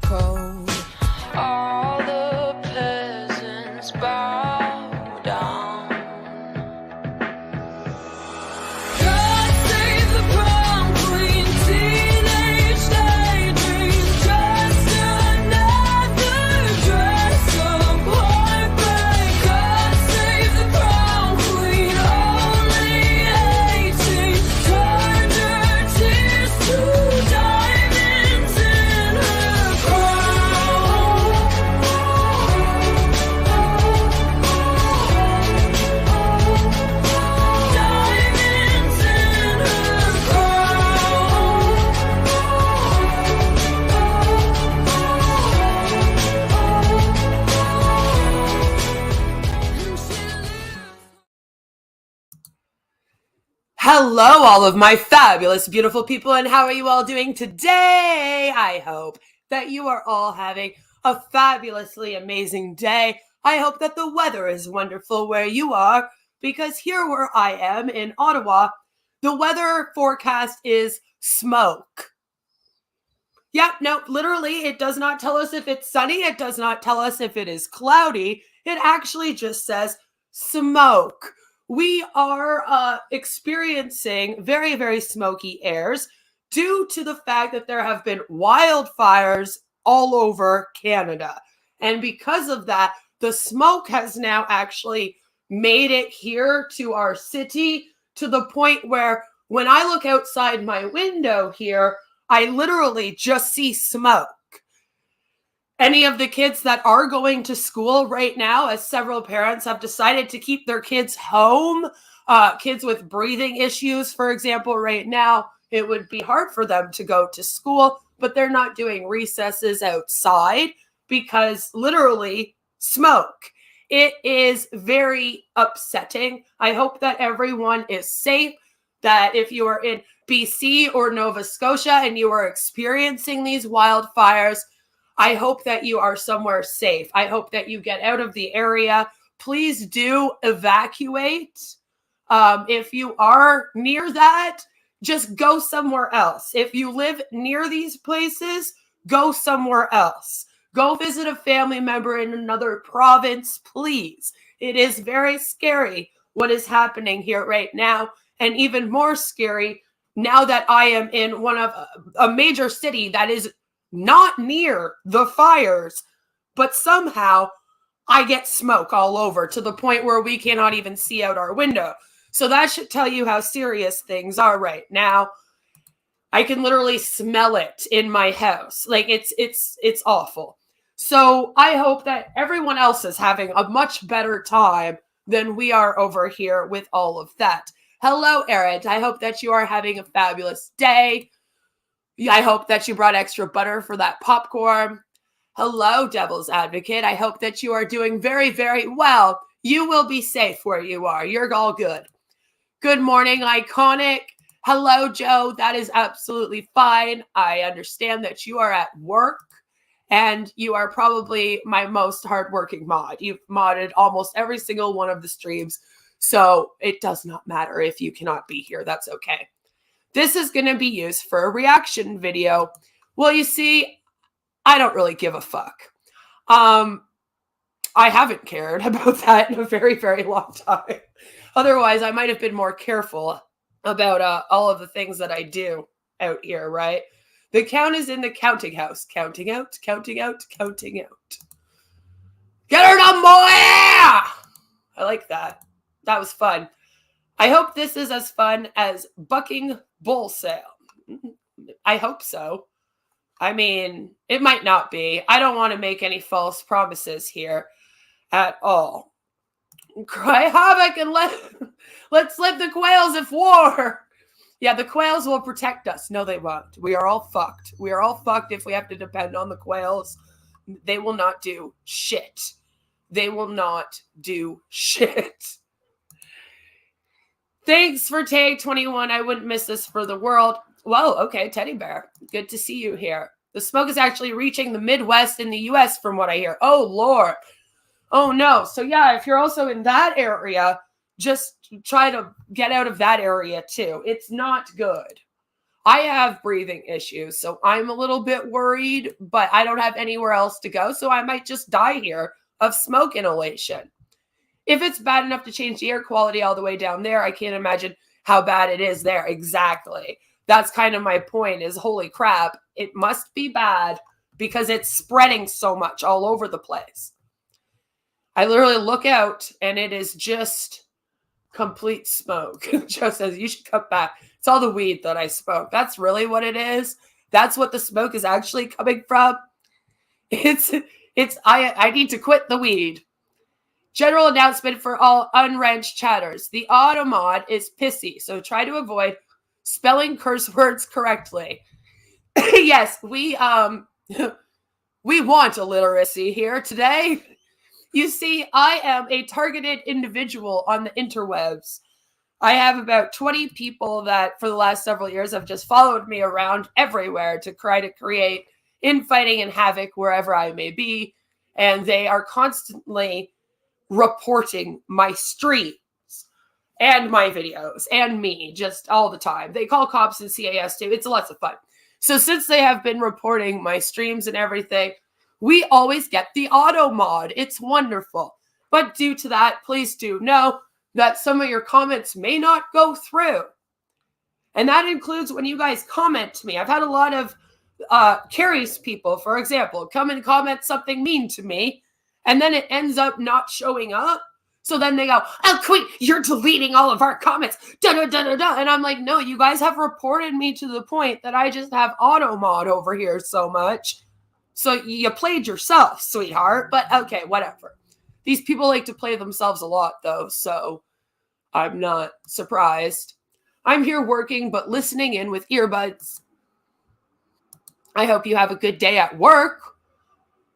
cold. All the peasants bow down. God save the prom queen, teenage daydreams, just another dress of heartbreak. God save the prom queen, only 18, turned her tears to diamonds in her crown. Diamonds in her Hello, all of my fabulous, beautiful people, and how are you all doing today? I hope that you are all having a fabulously amazing day. I hope that the weather is wonderful where you are, because here where I am in Ottawa, the weather forecast is smoke. Yeah, no, literally, it does not tell us if it's sunny. It does not tell us if it is cloudy. It actually just says smoke. We are experiencing very, very smoky airs due to the fact that there have been wildfires all over Canada. And because of that, the smoke has now actually made it here to our city, to the point where when I look outside my window here, I literally just see smoke. Any of the kids that are going to school right now, as several parents have decided to keep their kids home, kids with breathing issues, for example, right now, it would be hard for them to go to school, but they're not doing recesses outside because literally smoke. It is very upsetting. I hope that everyone is safe, that if you are in BC or Nova Scotia and you are experiencing these wildfires, I hope that you are somewhere safe. I hope that you get out of the area. Please do evacuate. If you are near that, just go somewhere else. If you live near these places, go somewhere else. Go visit a family member in another province, please. It is very scary what is happening here right now, and even more scary now that I am in one of a major city that is not near the fires, but somehow I get smoke all over to the point where we cannot even see out our window. So that should tell you how serious things are right now. I can literally smell it in my house. Like it's awful. So I hope that everyone else is having a much better time than we are over here with all of that. Hello, Erin. I hope that you are having a fabulous day. I hope that you brought extra butter for that popcorn. Hello, Devil's Advocate. I hope that you are doing very, very well. You will be safe where you are. You're all good. Good morning, Iconic. Hello, Joe. That is absolutely fine. I understand that you are at work and you are probably my most hardworking mod. You've modded almost every single one of the streams, so it does not matter if you cannot be here. That's okay. This is going to be used for a reaction video. Well, you see, I don't really give a fuck. I haven't cared about that in a very, very long time. Otherwise, I might have been more careful about all of the things that I do out here, right? The count is in the counting house. Counting out, counting out, counting out. Get her done, boy! I like that. That was fun. I hope this is as fun as Bucking Bull Sale. I hope so. I mean, it might not be. I don't want to make any false promises here at all. Cry havoc and let's let the quails at war. Yeah, the quails will protect us. No, they won't. We are all fucked. We are all fucked if we have to depend on the quails. They will not do shit. They will not do shit. Thanks for tag 21. I wouldn't miss this for the world. Well, okay, Teddy Bear. Good to see you here. The smoke is actually reaching the Midwest in the U.S. from what I hear. Oh, Lord. Oh, no. So, yeah, if you're also in that area, just try to get out of that area, too. It's not good. I have breathing issues, so I'm a little bit worried, but I don't have anywhere else to go, so I might just die here of smoke inhalation. If it's bad enough to change the air quality all the way down there, I can't imagine how bad it is there. Exactly. That's kind of my point is, holy crap, it must be bad because it's spreading so much all over the place. I literally look out and it is just complete smoke. Joe says, you should cut back. It's all the weed that I smoke. That's really what it is. That's what the smoke is actually coming from. I need to quit the weed. General announcement for all unwrenched chatters. The auto mod is pissy, so try to avoid spelling curse words correctly. Yes, we want illiteracy here today. You see, I am a targeted individual on the interwebs. I have about 20 people that for the last several years have just followed me around everywhere to try to create infighting and havoc wherever I may be. And they are constantly reporting my streams and my videos and me just all the time. They call cops and CAS too. It's lots of fun. So since they have been reporting my streams and everything, we always get the auto mod. It's wonderful. But due to that, please do know that some of your comments may not go through. And that includes when you guys comment to me. I've had a lot of Carrie's people, for example, come and comment something mean to me, and then it ends up not showing up. So then they go, oh, Queen, you're deleting all of our comments. Da, da, da, da, da. And I'm like, no, you guys have reported me to the point that I just have auto mod over here so much. So you played yourself, sweetheart. But okay, whatever. These people like to play themselves a lot, though, so I'm not surprised. I'm here working, but listening in with earbuds. I hope you have a good day at work.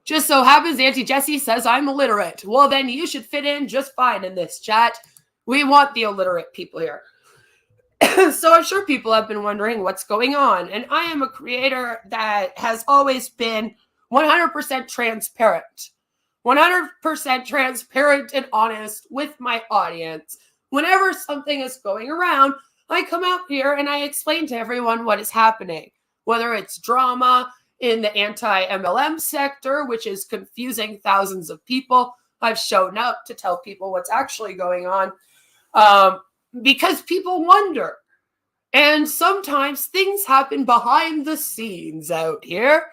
Just so happens Auntie Jessie says I'm illiterate. Well, then you should fit in just fine in this chat. We want the illiterate people here. So I'm sure people have been wondering what's going on. And I am a creator that has always been 100% transparent. 100% transparent and honest with my audience. Whenever something is going around, I come out here and I explain to everyone what is happening. Whether it's drama in the anti-MLM sector, which is confusing thousands of people, I've shown up to tell people what's actually going on because people wonder. And sometimes things happen behind the scenes out here.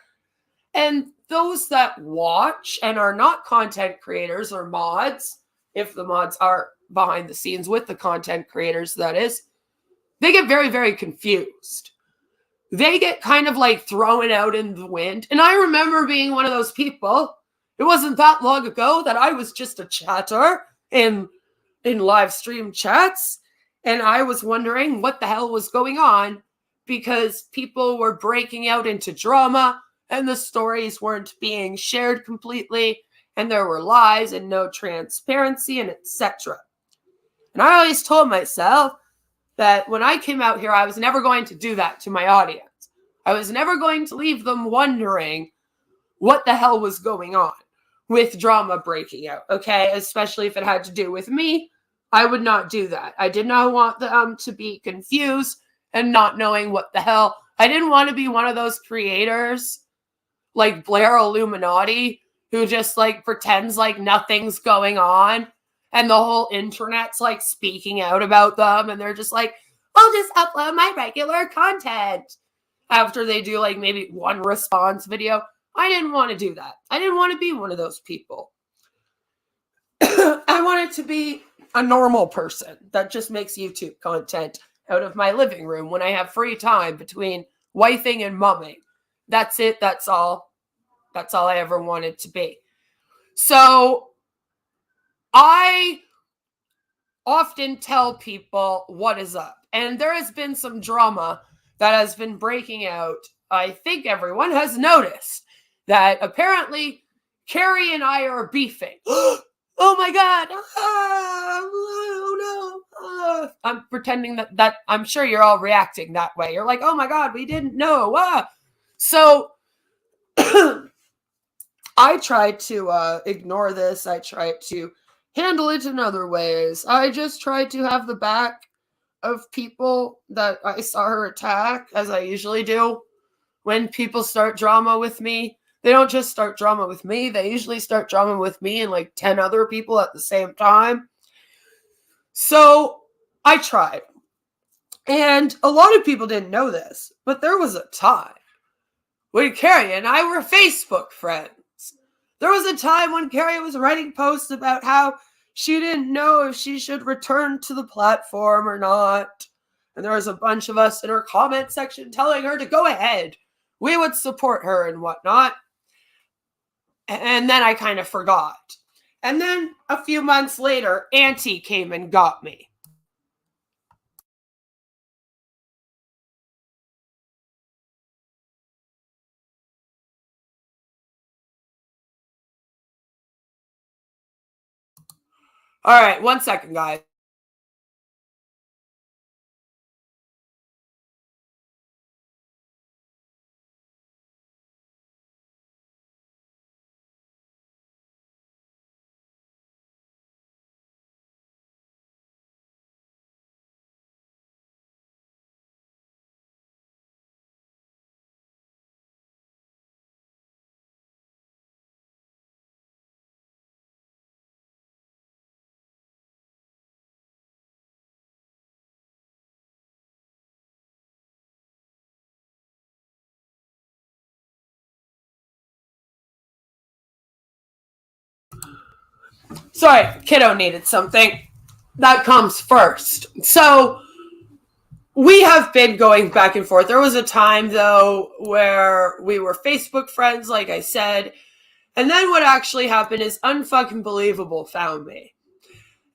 And those that watch and are not content creators or mods, if the mods are behind the scenes with the content creators, that is, they get very, very confused. They get kind of like thrown out in the wind. And I remember being one of those people. It wasn't that long ago that I was just a chatter in live stream chats. And I was wondering what the hell was going on because people were breaking out into drama and the stories weren't being shared completely. And there were lies and no transparency and etc. And I always told myself that when I came out here, I was never going to do that to my audience. I was never going to leave them wondering what the hell was going on with drama breaking out, okay? Especially if it had to do with me, I would not do that. I did not want them to be confused and not knowing what the hell. I didn't want to be one of those creators like Blair Illuminati who just like pretends like nothing's going on. And the whole internet's like speaking out about them. And they're just like, I'll just upload my regular content. After they do like maybe one response video. I didn't want to do that. I didn't want to be one of those people. I wanted to be a normal person that just makes YouTube content out of my living room when I have free time between wifing and mumming. That's it. That's all. That's all I ever wanted to be. So I often tell people what is up. And there has been some drama that has been breaking out. I think everyone has noticed that apparently Carrie and I are beefing. Oh my God. Oh no. I'm pretending that I'm sure you're all reacting that way. You're like, oh my God, we didn't know. So I tried to ignore this. I tried to handle it in other ways. I just tried to have the back of people that I saw her attack, as I usually do. When people start drama with me, they don't just start drama with me, they usually start drama with me and like 10 other people at the same time. So I tried. And a lot of people didn't know this, but there was a time when Carrie and I were Facebook friends. There was a time when Carrie was writing posts about how she didn't know if she should return to the platform or not. And there was a bunch of us in her comment section telling her to go ahead. We would support her and whatnot. And then I kind of forgot. And then a few months later, Auntie came and got me. All right, 1 second, guys. Sorry, kiddo needed something. That comes first. So we have been going back and forth. There was a time, though, where we were Facebook friends, like I said. And then what actually happened is Unfucking Believable found me.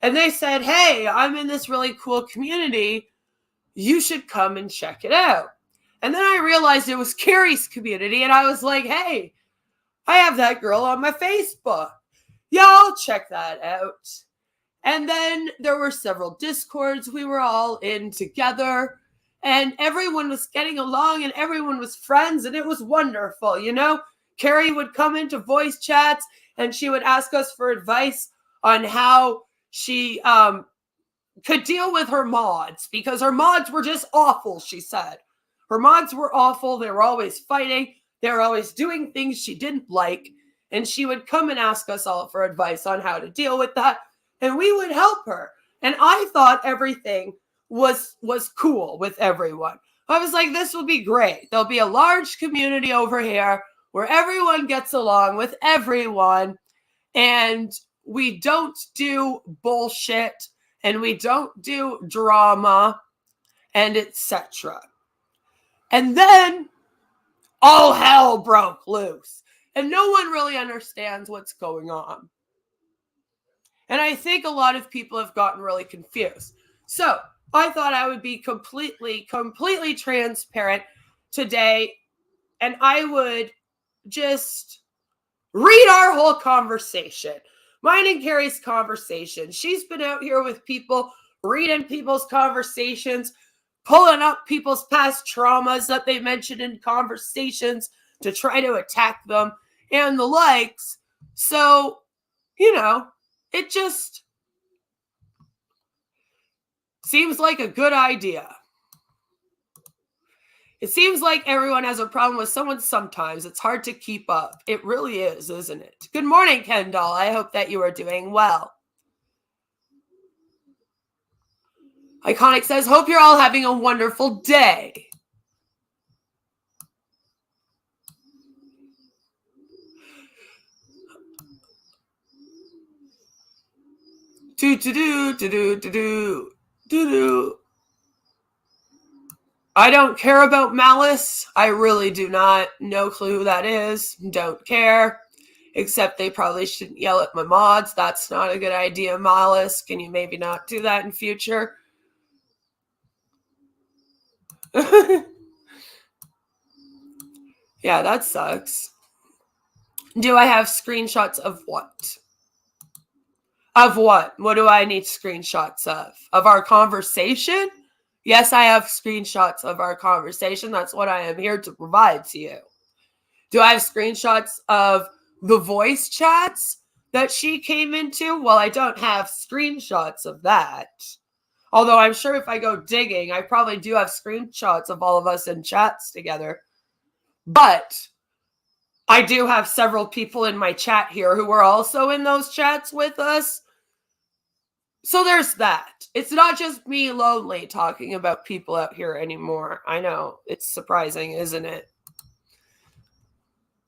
And they said, hey, I'm in this really cool community. You should come and check it out. And then I realized it was Carrie's community. And I was like, hey, I have that girl on my Facebook. Yeah, I'll check that out. And then there were several Discords we were all in together. And everyone was getting along and everyone was friends. And it was wonderful, you know? Carrie would come into voice chats and she would ask us for advice on how she could deal with her mods, because her mods were just awful, she said. Her mods were awful. They were always fighting. They were always doing things she didn't like. And she would come and ask us all for advice on how to deal with that. And we would help her. And I thought everything was cool with everyone. I was like, this will be great. There'll be a large community over here where everyone gets along with everyone. And we don't do bullshit. And we don't do drama. And etc. And then all hell broke loose. And no one really understands what's going on. And I think a lot of people have gotten really confused. So I thought I would be completely transparent today. And I would just read our whole conversation. Mine and Carrie's conversation. She's been out here with people, reading people's conversations, pulling up people's past traumas that they mentioned in conversations to try to attack them and the likes. So, you know, it just seems like a good idea. It seems like everyone has a problem with someone sometimes. It's hard to keep up. It really is, isn't it? Good morning, Kendall. I hope that you are doing well. Iconic says, hope you're all having a wonderful day. I don't care about malice. I really do not. No clue who that is. Don't care. Except they probably shouldn't yell at my mods. That's not a good idea, Malice. Can you maybe not do that in future? Yeah, that sucks. Do I have screenshots of what? Of what? What do I need screenshots of? Of our conversation? Yes, I have screenshots of our conversation. That's what I am here to provide to you. Do I have screenshots of the voice chats that she came into? Well, I don't have screenshots of that. Although I'm sure if I go digging, I probably do have screenshots of all of us in chats together. But I do have several people in my chat here who are also in those chats with us. So there's that. It's not just me lonely talking about people out here anymore. I know. It's surprising, isn't it?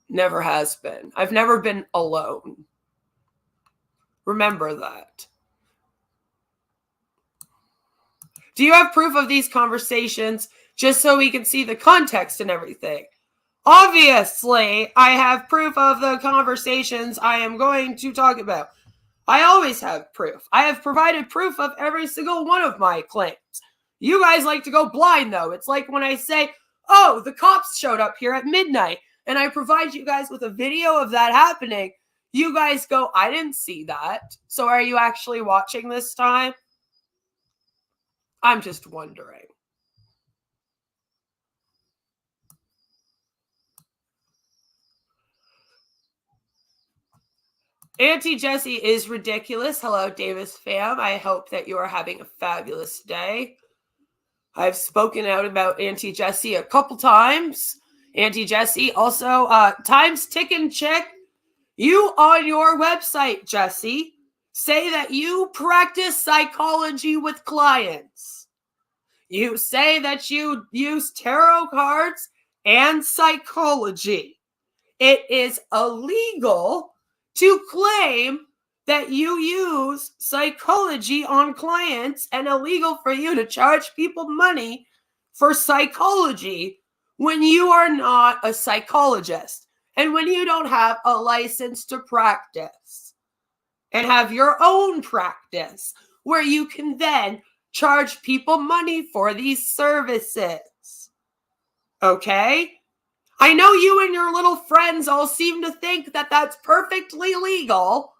Never has been. I've never been alone. Remember that. Do you have proof of these conversations just so we can see the context and everything? Obviously, I have proof of the conversations I am going to talk about. I always have proof. I have provided proof of every single one of my claims. You guys like to go blind, though. It's like when I say, oh, the cops showed up here at midnight, and I provide you guys with a video of that happening. You guys go, I didn't see that. So are you actually watching this time? I'm just wondering. Auntie Jessie is ridiculous. Hello, Davis fam. I hope that you are having a fabulous day. I've spoken out about Auntie Jessie a couple times. Auntie Jessie, also, time's ticking, chick. You on your website, Jessie, say that you practice psychology with clients. You say that you use tarot cards and psychology. It is illegal to claim that you use psychology on clients and illegal for you to charge people money for psychology when you are not a psychologist and when you don't have a license to practice and have your own practice where you can then charge people money for these services. Okay? I know you and your little friends all seem to think that that's perfectly legal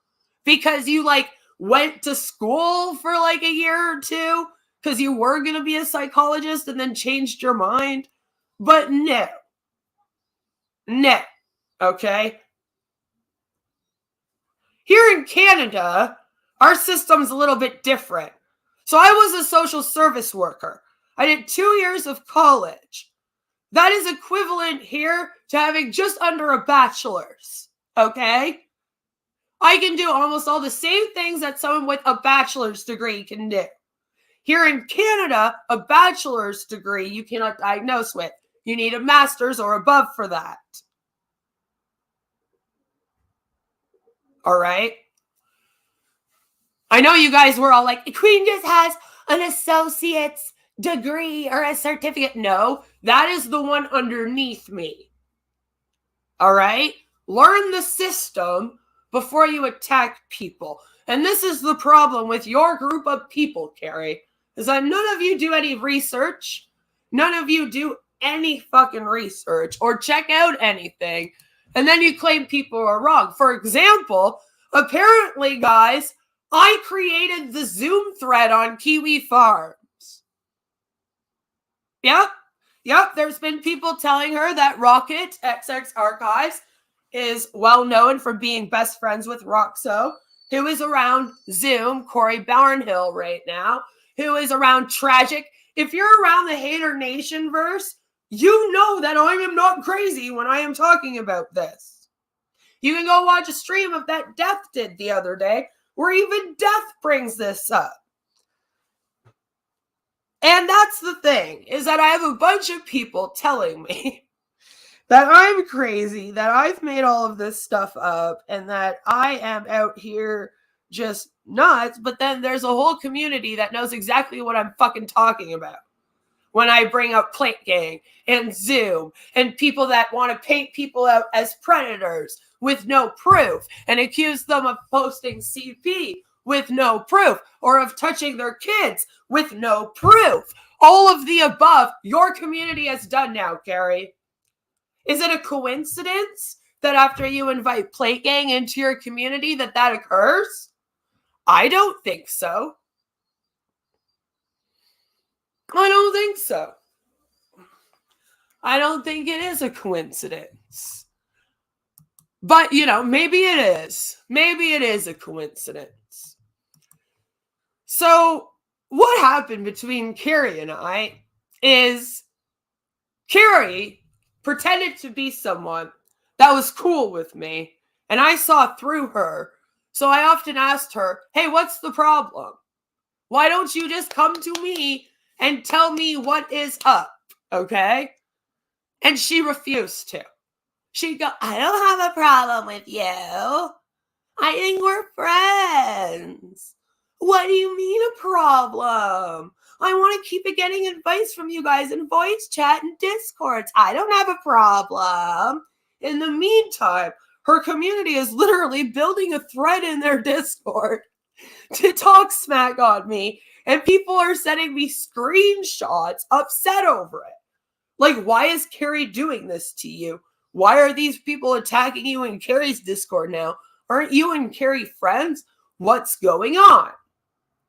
because you went to school for a year or two because you were going to be a psychologist and then changed your mind. But no. No. Okay? Here in Canada, our system's a little bit different. So I was a social service worker. I did 2 years of college. That is equivalent here to having just under a bachelor's, okay? I can do almost all the same things that someone with a bachelor's degree can do. Here in Canada, a bachelor's degree you cannot diagnose with. You need a master's or above for that. All right? I know you guys were all like, Queen just has an associate's degree or a certificate. No, that is the one underneath me. All right? Learn the system before you attack people. And this is the problem with your group of people, Carrie, is that none of you do any research. None of you do any fucking research or check out anything. And then you claim people are wrong. For example, apparently, guys, I created the Zoom thread on Kiwi Farms. Yep, there's been people telling her that Rocket XX Archives is well known for being best friends with Roxo, who is around Zoom, Corey Barnhill right now, who is around Tragic. If you're around the Hater Nation verse, you know that I am not crazy when I am talking about this. You can go watch a stream of that Death did the other day, where even Death brings this up. And that's the thing, is that I have a bunch of people telling me that I'm crazy, that I've made all of this stuff up, and that I am out here just nuts, but then there's a whole community that knows exactly what I'm fucking talking about. When I bring up Plate Gang and Zoom and people that want to paint people out as predators with no proof and accuse them of posting CP with no proof or of touching their kids with no proof. All of the above, your community has done now, Carrie. Is it a coincidence that after you invite Plate Gang into your community that occurs? I don't think so. I don't think so. I don't think it is a coincidence. But, maybe it is. Maybe it is a coincidence. So, what happened between Carrie and I is Carrie pretended to be someone that was cool with me, and I saw through her. So I often asked her, hey, what's the problem? Why don't you just come to me and tell me what is up, okay? And she refused to. She'd go, I don't have a problem with you. I think we're friends. What do you mean a problem? I want to keep getting advice from you guys in voice chat and discords. I don't have a problem. In the meantime, her community is literally building a thread in their Discord to talk smack on me, and people are sending me screenshots upset over it. Like, why is Carrie doing this to you? Why are these people attacking you in Carrie's Discord now? Aren't you and Carrie friends? What's going on?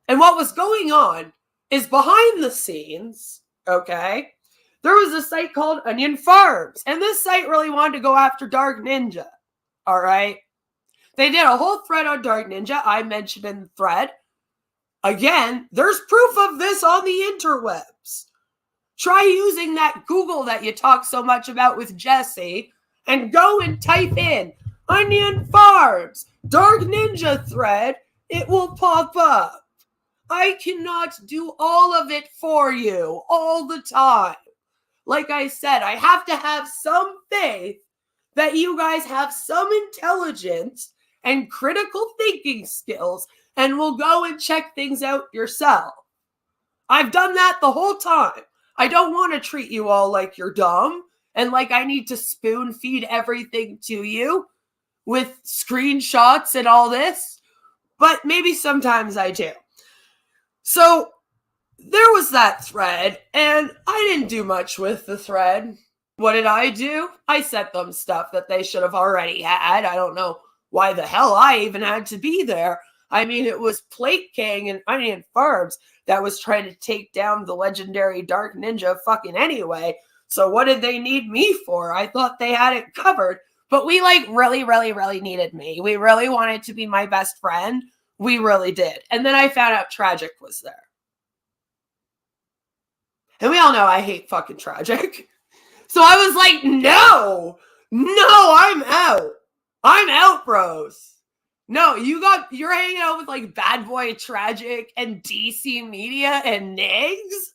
And what was going on is behind the scenes, okay, there was a site called Onion Farms, and this site really wanted to go after Dark Ninja, all right? They did a whole thread on Dark Ninja. I mentioned in the thread. Again, there's proof of this on the interwebs. Try using that Google that you talk so much about with Jessie and go and type in Onion Farms, Dark Ninja thread. It will pop up. I cannot do all of it for you all the time. Like I said, I have to have some faith that you guys have some intelligence and critical thinking skills and will go and check things out yourself. I've done that the whole time. I don't want to treat you all like you're dumb and like I need to spoon feed everything to you with screenshots and all this, but maybe sometimes I do. So there was that thread, and I didn't do much with the thread. What did I do? I sent them stuff that they should have already had. I don't know why the hell I even had to be there. I mean, it was Plate King and Onion Farms that was trying to take down the legendary Dark Ninja fucking anyway. So what did they need me for? I thought they had it covered. But we really needed me. We really wanted to be my best friend. We really did. And then I found out Tragic was there. And we all know I hate fucking Tragic. So I was like, no, I'm out. I'm out, bros. No, you're hanging out with like Bad Boy Tragic and DC Media and Nigs?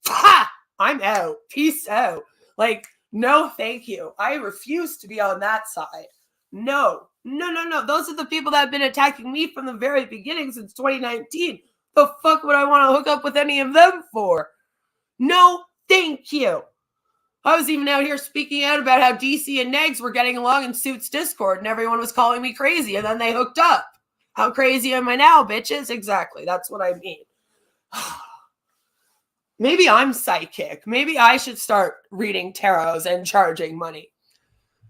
Ha! I'm out. Peace out. Like, no, thank you. I refuse to be on that side. No. Those are the people that have been attacking me from the very beginning since 2019. The fuck would I want to hook up with any of them for? No, thank you. I was even out here speaking out about how DC and Negs were getting along in Suits Discord and everyone was calling me crazy and then they hooked up. How crazy am I now, bitches? Exactly. That's what I mean. Maybe I'm psychic. Maybe I should start reading tarots and charging money.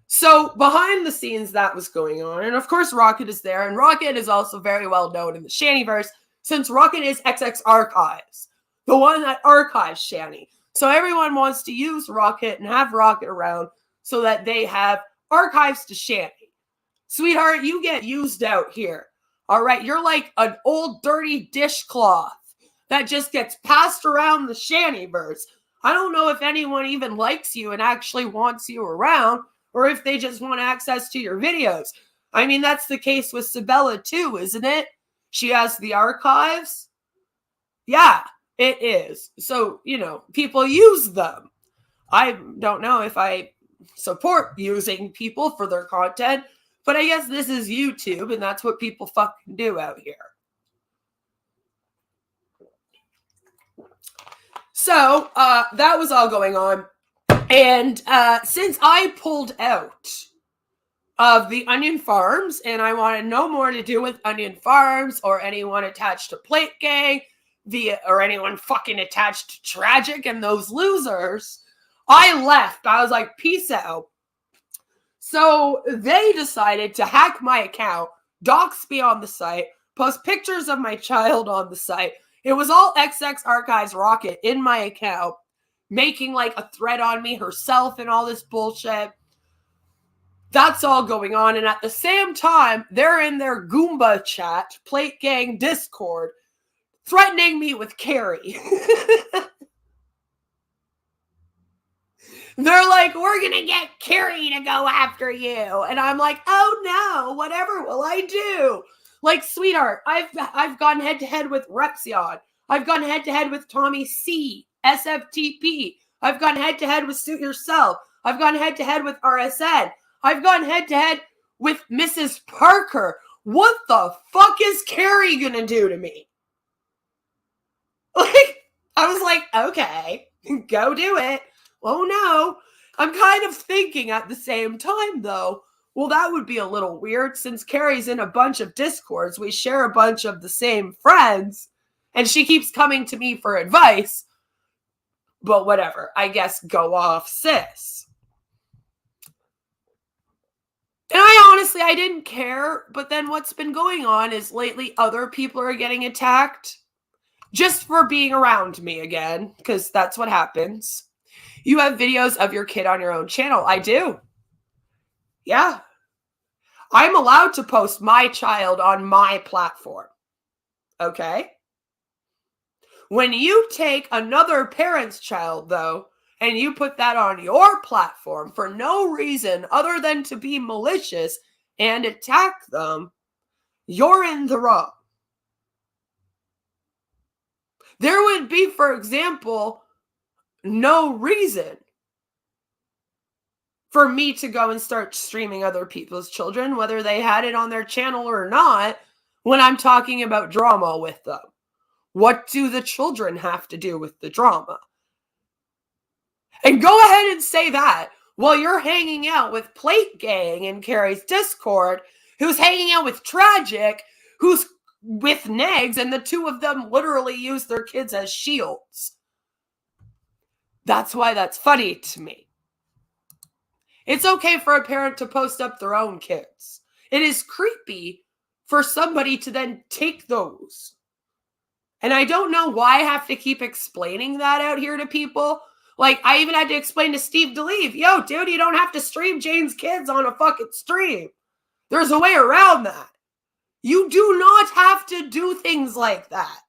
So behind the scenes, that was going on. And of course, Rocket is there. And Rocket is also very well known in the Shannyverse since Rocket is XX Archives, the one that archives Shanny. So everyone wants to use Rocket and have Rocket around so that they have archives to Shanny. Sweetheart, you get used out here. All right, you're like an old dirty dishcloth that just gets passed around the Shannyverse. I don't know if anyone even likes you and actually wants you around, or if they just want access to your videos. I mean, that's the case with Sabella too, isn't it? She has the archives. Yeah, it is. So, people use them. I don't know if I support using people for their content, but I guess this is YouTube, and that's what people fucking do out here. So, that was all going on. And since I pulled out of the Onion Farms and I wanted no more to do with Onion Farms or anyone attached to Plate Gang or anyone fucking attached to Tragic and those losers, I left. I was like, peace out. So they decided to hack my account, dox me on the site, post pictures of my child on the site. It was all XX Archives Rocket in my account, making like a thread on me herself and all this bullshit. That's all going on. And at the same time, they're in their Goomba chat, Plate Gang Discord, threatening me with Carrie. They're like, we're going to get Carrie to go after you. And I'm like, oh no, whatever will I do? Like, sweetheart, I've gone head to head with Rexion. I've gone head to head with Tommy C, SFTP. I've gone head to head with Suit Yourself. I've gone head to head with RSN. I've gone head to head with Mrs. Parker. What the fuck is Carrie gonna do to me? Like, I was like, okay, go do it. Oh no. I'm kind of thinking at the same time though, well, that would be a little weird since Carrie's in a bunch of Discords. We share a bunch of the same friends, and she keeps coming to me for advice. But whatever, I guess go off, sis. And I didn't care, but then what's been going on is lately other people are getting attacked just for being around me again, because that's what happens. You have videos of your kid on your own channel. I do. Yeah. I'm allowed to post my child on my platform. Okay? When you take another parent's child, though, and you put that on your platform for no reason other than to be malicious and attack them, you're in the wrong. There would be, for example, no reason for me to go and start streaming other people's children, whether they had it on their channel or not, when I'm talking about drama with them. What do the children have to do with the drama? And go ahead and say that while you're hanging out with Plate Gang in Carrie's Discord, who's hanging out with Tragic, who's with Negs, and the two of them literally use their kids as shields. That's why that's funny to me. It's okay for a parent to post up their own kids. It is creepy for somebody to then take those. And I don't know why I have to keep explaining that out here to people. Like, I even had to explain to Steve DeLeve, yo, dude, you don't have to stream Jane's kids on a fucking stream. There's a way around that. You do not have to do things like that.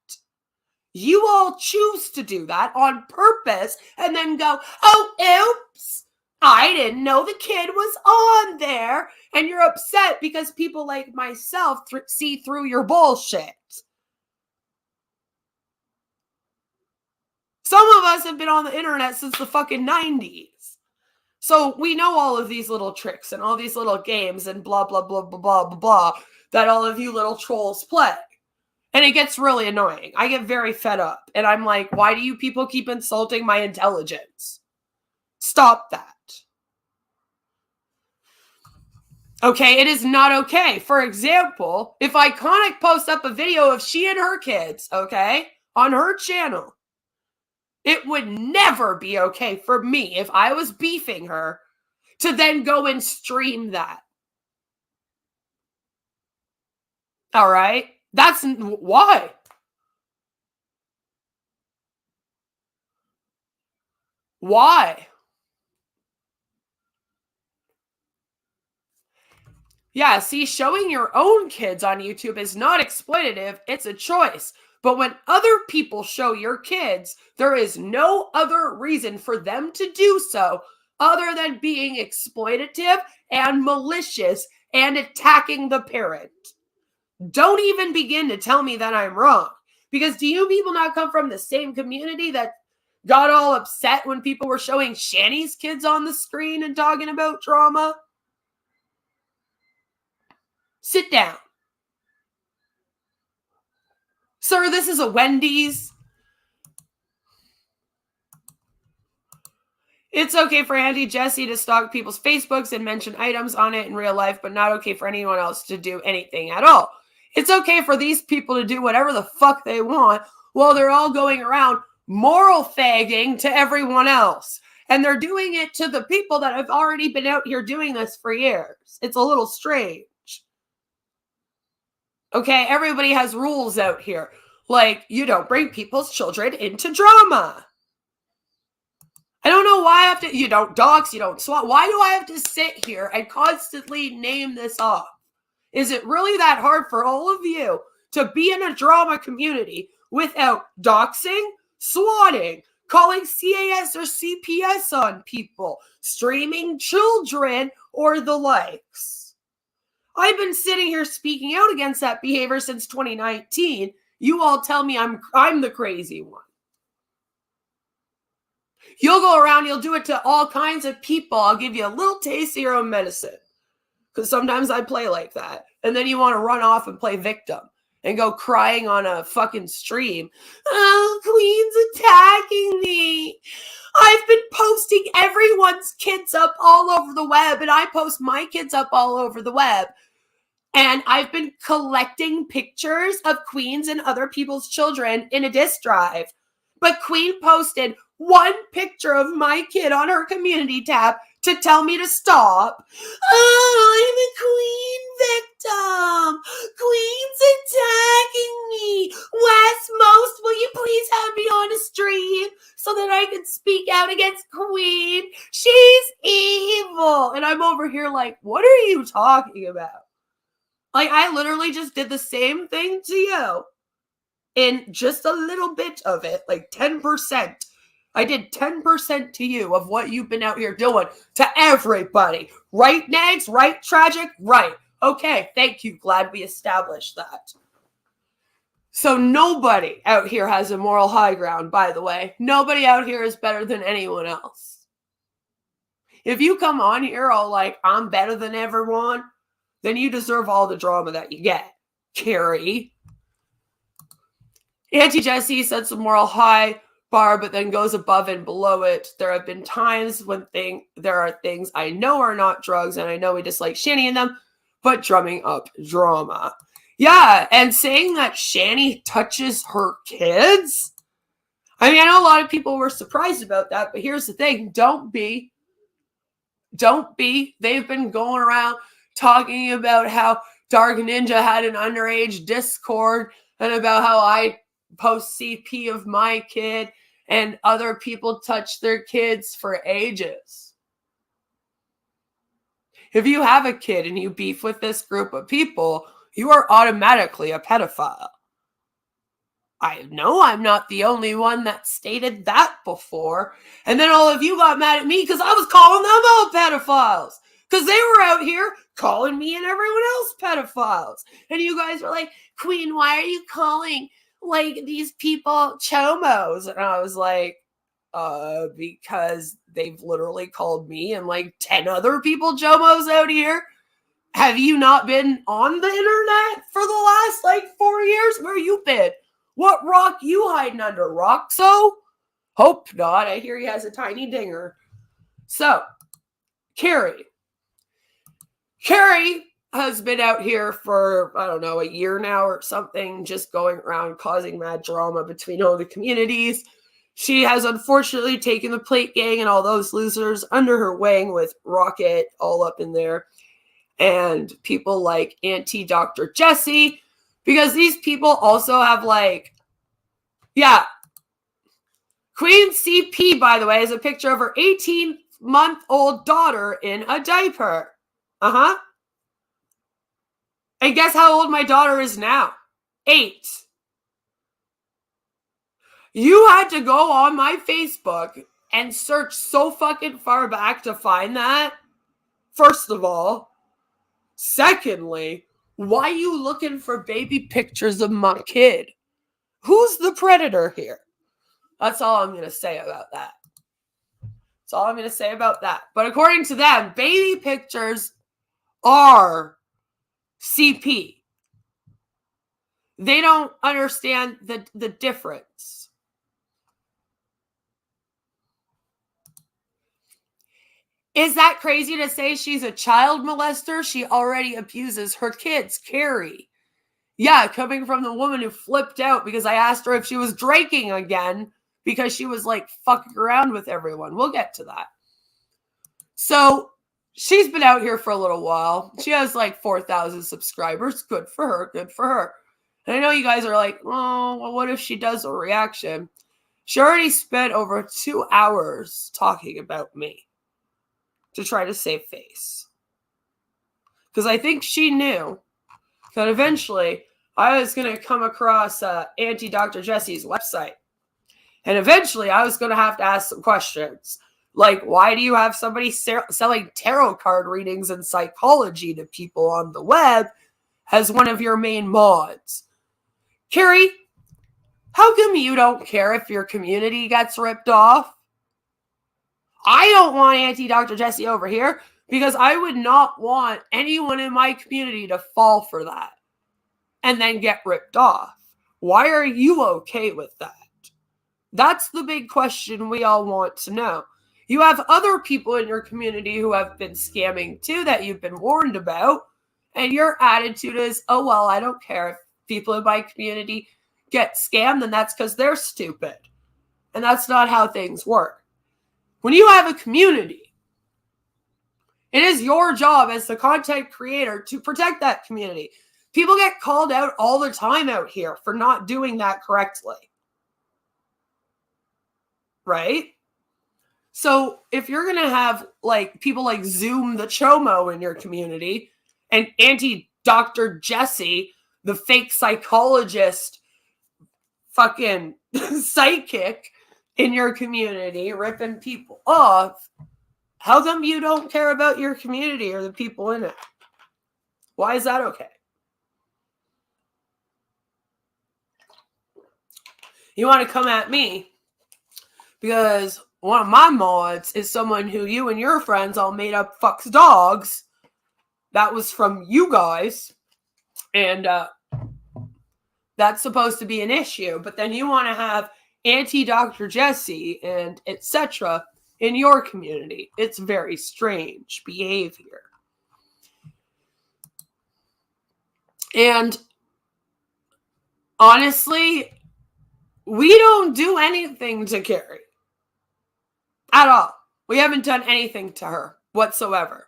You all choose to do that on purpose and then go, oh, oops, I didn't know the kid was on there. And you're upset because people like myself see through your bullshit. Some of us have been on the internet since the fucking 90s. So we know all of these little tricks and all these little games and blah, blah, blah, blah, blah, blah, blah, that all of you little trolls play. And it gets really annoying. I get very fed up. And I'm like, why do you people keep insulting my intelligence? Stop that. Okay, it is not okay. For example, if Iconic posts up a video of she and her kids, okay, on her channel, it would never be okay for me, if I was beefing her, to then go and stream that. All right? That's why. Why? Yeah, see, showing your own kids on YouTube is not exploitative, it's a choice. But when other people show your kids, there is no other reason for them to do so other than being exploitative and malicious and attacking the parent. Don't even begin to tell me that I'm wrong. Because do you people not come from the same community that got all upset when people were showing Shani's kids on the screen and talking about drama? Sit down. Sir, this is a Wendy's. It's okay for Auntie Jessie to stalk people's Facebooks and mention items on it in real life, but not okay for anyone else to do anything at all. It's okay for these people to do whatever the fuck they want while they're all going around moral fagging to everyone else. And they're doing it to the people that have already been out here doing this for years. It's a little strange. Okay, everybody has rules out here. Like, you don't bring people's children into drama. I don't know why I have to, you don't dox, you don't swat. Why do I have to sit here and constantly name this off? Is it really that hard for all of you to be in a drama community without doxing, swatting, calling CAS or CPS on people, streaming children, or the likes. I've been sitting here speaking out against that behavior since 2019. You all tell me I'm the crazy one. You'll go around, you'll do it to all kinds of people. I'll give you a little taste of your own medicine. Because sometimes I play like that. And then you want to run off and play victim and go crying on a fucking stream. Oh, Queen's attacking me. I've been posting everyone's kids up all over the web, and I post my kids up all over the web. And I've been collecting pictures of Queen's and other people's children in a disk drive. But Queen posted one picture of my kid on her community tab to tell me to stop. Oh, I'm a Queen victim. Queen's attacking me. Westmost, will you please have me on a stream so that I can speak out against Queen? She's evil. And I'm over here like, what are you talking about? Like, I literally just did the same thing to you in just a little bit of it, like 10%. I did 10% to you of what you've been out here doing to everybody. Right, Nags? Right, Tragic? Right. Okay, thank you. Glad we established that. So nobody out here has a moral high ground, by the way. Nobody out here is better than anyone else. If you come on here all like, I'm better than everyone, then you deserve all the drama that you get. Carrie. Auntie Jessie sets a moral high bar, but then goes above and below it. There have been times when there are things I know are not drugs, and I know we dislike Shani in them, but drumming up drama. Yeah, and saying that Shani touches her kids? I mean, I know a lot of people were surprised about that, but here's the thing. Don't be. They've been going around talking about how Dark Ninja had an underage Discord and about how I post CP of my kid and other people touch their kids for ages. If you have a kid and you beef with this group of people, you are automatically a pedophile. I know I'm not the only one that stated that before. And then all of you got mad at me because I was calling them all pedophiles. Because they were out here calling me and everyone else pedophiles. And you guys were like, Queen, why are you calling like these people chomos? And I was like, because they've literally called me and like 10 other people chomos out here. Have you not been on the internet for the last like 4 years? Where you been? What rock you hiding under? Roxo? Hope not. I hear he has a tiny dinger. So, Carrie has been out here for, I don't know, a year now or something, just going around causing mad drama between all the communities. She has unfortunately taken the Plate Gang and all those losers under her wing with Rocket all up in there. And people like Auntie Dr. Jessie, because these people also have like, yeah. Queen CP, by the way, is a picture of her 18-month-old daughter in a diaper. Uh-huh. And guess how old my daughter is now? 8. You had to go on my Facebook and search so fucking far back to find that. First of all. Secondly, why you looking for baby pictures of my kid? Who's the predator here? That's all I'm going to say about that. That's all I'm going to say about that. But according to them, baby pictures are CP. They don't understand the difference. Is that crazy to say she's a child molester? She already abuses her kids, Carrie. Yeah, coming from the woman who flipped out because I asked her if she was drinking again because she was like fucking around with everyone. We'll get to that. So she's been out here for a little while. She has like 4,000 subscribers. Good for her. Good for her. And I know you guys are like, oh, well, what if she does a reaction? She already spent over 2 hours talking about me to try to save face. Because I think she knew that eventually I was going to come across Auntie Dr. Jessie's website. And eventually I was going to have to ask some questions. Like, why do you have somebody selling tarot card readings and psychology to people on the web as one of your main mods? Carrie, how come you don't care if your community gets ripped off? I don't want Auntie Dr. Jessie over here because I would not want anyone in my community to fall for that and then get ripped off. Why are you okay with that? That's the big question we all want to know. You have other people in your community who have been scamming too that you've been warned about, and your attitude is, oh, well, I don't care if people in my community get scammed, then that's because they're stupid. And that's not how things work. When you have a community, it is your job as the content creator to protect that community. People get called out all the time out here for not doing that correctly. Right? So if you're going to have like people like Zoom the Chomo in your community and Auntie Dr. Jessie, the fake psychologist, fucking psychic in your community, ripping people off, how come you don't care about your community or the people in it? Why is that okay? You want to come at me because one of my mods is someone who you and your friends all made up fucks dogs. That was from you guys. And that's supposed to be an issue. But then you want to have Auntie Dr. Jessie and etc. in your community. It's very strange behavior. And honestly, we don't do anything to Carrie. At all. We haven't done anything to her whatsoever.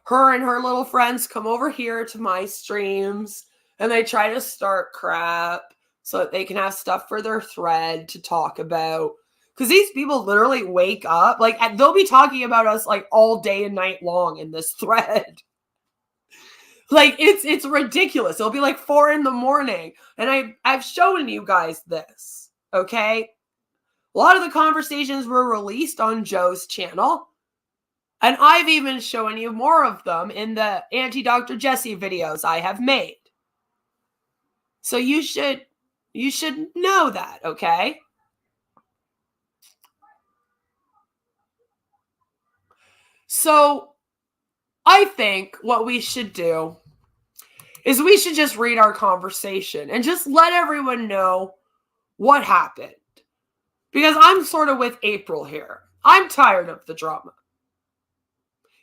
Her and her little friends come over here to my streams and they try to start crap so that they can have stuff for their thread to talk about. Because these people literally wake up, like, they'll be talking about us like all day and night long in this thread. Like, it's ridiculous. It'll be like 4 a.m. And I've shown you guys this, okay? A lot of the conversations were released on Joe's channel. And I've even shown you more of them in the Auntie Dr. Jessie videos I have made. So you should know that, okay? So I think what we should do is we should just read our conversation and just let everyone know what happened. Because I'm sort of with April here. I'm tired of the drama.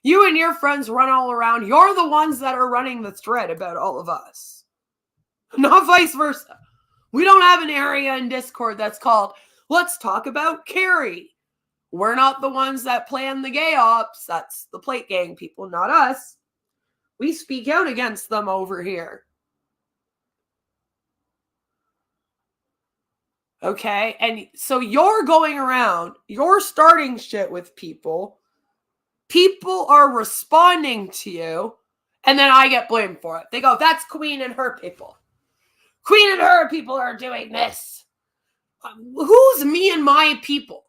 You and your friends run all around. You're the ones that are running the thread about all of us. Not vice versa. We don't have an area in Discord that's called, let's talk about Carrie. We're not the ones that plan the gay ops. That's the Plate Gang people, not us. We speak out against them over here. Okay? And so you're going around, you're starting shit with people. People are responding to you, and then I get blamed for it. They go, that's Queen and her people. Queen and her people are doing this. Who's me and my people?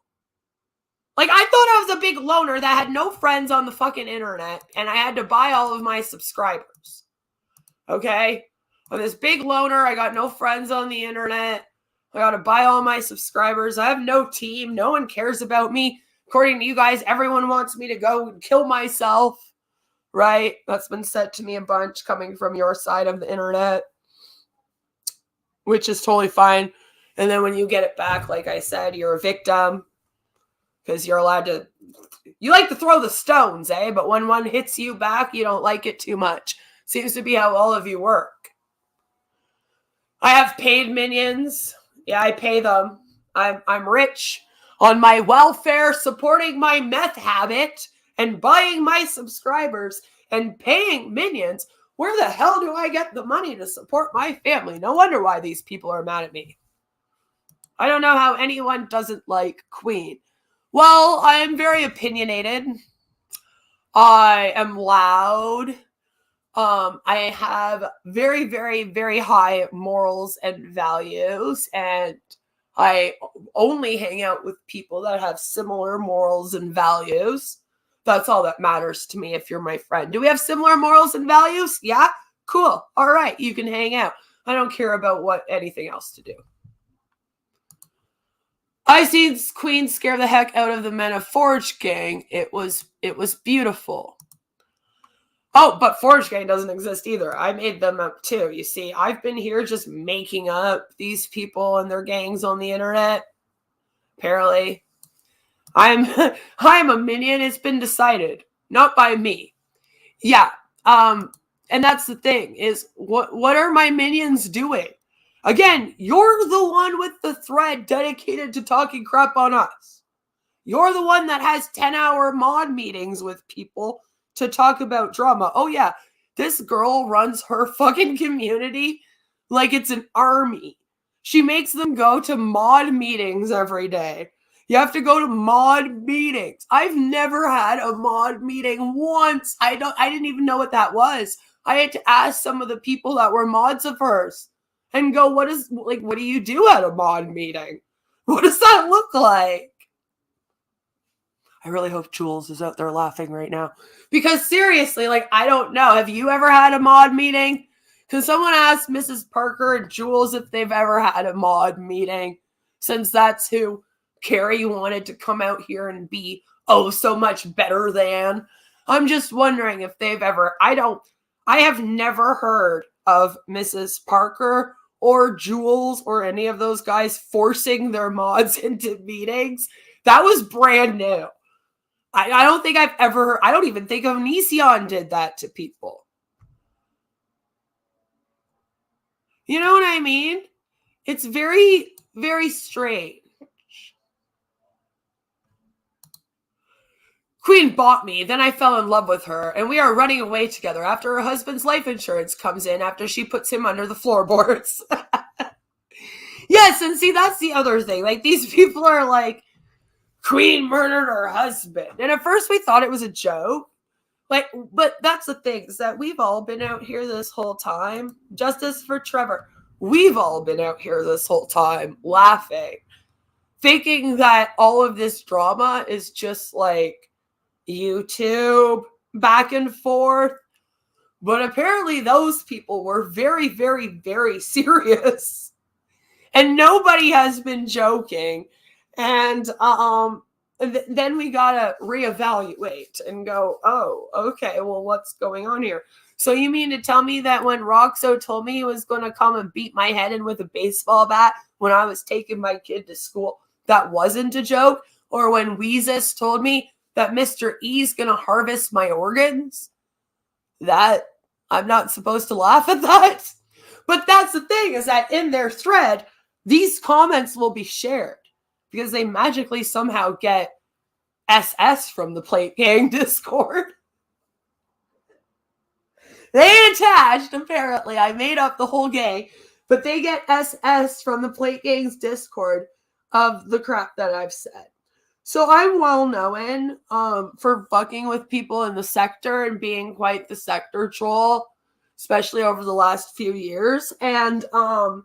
Like, I thought I was a big loner that had no friends on the fucking internet, and I had to buy all of my subscribers. Okay? I'm this big loner. I got no friends on the internet. I got to buy all my subscribers. I have no team. No one cares about me. According to you guys, everyone wants me to go and kill myself. Right? That's been said to me a bunch coming from your side of the internet. Which is totally fine. And then when you get it back, like I said, you're a victim. Because you're allowed to... You like to throw the stones, eh? But when one hits you back, you don't like it too much. Seems to be how all of you work. I have paid minions. Yeah, I pay them. I'm rich on my welfare, supporting my meth habit, and buying my subscribers, and paying minions. Where the hell do I get the money to support my family? No wonder why these people are mad at me. I don't know how anyone doesn't like Queen. Well, I am very opinionated. I am loud. I have very, very, very high morals and values, and I only hang out with people that have similar morals and values. That's all that matters to me if you're my friend. Do we have similar morals and values? Yeah? Cool. All right, you can hang out. I don't care about what anything else to do. I seen Queen scare the heck out of the men of Forge Gang. It was beautiful. Oh, but Forge Gang doesn't exist either. I made them up too. You see, I've been here just making up these people and their gangs on the internet. Apparently, I'm a minion. It's been decided, not by me. Yeah. And that's the thing is what are my minions doing? Again, you're the one with the thread dedicated to talking crap on us. You're the one that has 10-hour mod meetings with people to talk about drama. Oh yeah, this girl runs her fucking community like it's an army. She makes them go to mod meetings every day. You have to go to mod meetings. I've never had a mod meeting once. I didn't even know what that was. I had to ask some of the people that were mods of hers and go, what do you do at a mod meeting? What does that look like? I really hope Jules is out there laughing right now. Because seriously, I don't know. Have you ever had a mod meeting? Can someone ask Mrs. Parker and Jules if they've ever had a mod meeting? Since that's who Carrie wanted to come out here and be so much better than. I'm just wondering if they've ever... I have never heard of Mrs. Parker or Jules or any of those guys forcing their mods into meetings. That was brand new. I don't think I've ever... I don't even think Onision did that to people. You know what I mean? It's very, very strange. Queen bought me, then I fell in love with her, and we are running away together after her husband's life insurance comes in after she puts him under the floorboards. Yes, and see, that's the other thing. These people are like, Queen murdered her husband. And at first we thought it was a joke. But that's the thing, is that we've all been out here this whole time. Justice for Trevor. We've all been out here this whole time laughing. Thinking that all of this drama is just YouTube back and forth. But apparently those people were very, very, very serious. And nobody has been joking. And then we gotta reevaluate and go, oh, okay, well, what's going on here? So you mean to tell me that when Roxo told me he was going to come and beat my head in with a baseball bat when I was taking my kid to school, that wasn't a joke? Or when Weezus told me that Mr. E's going to harvest my organs, that I'm not supposed to laugh at that? But that's the thing, is that in their thread, these comments will be shared because they magically somehow get SS from the Plate Gang Discord. They ain't attached, apparently. I made up the whole gang. But they get SS from the Plate Gang's Discord of the crap that I've said. So I'm well known for fucking with people in the sector and being quite the sector troll, especially over the last few years. And I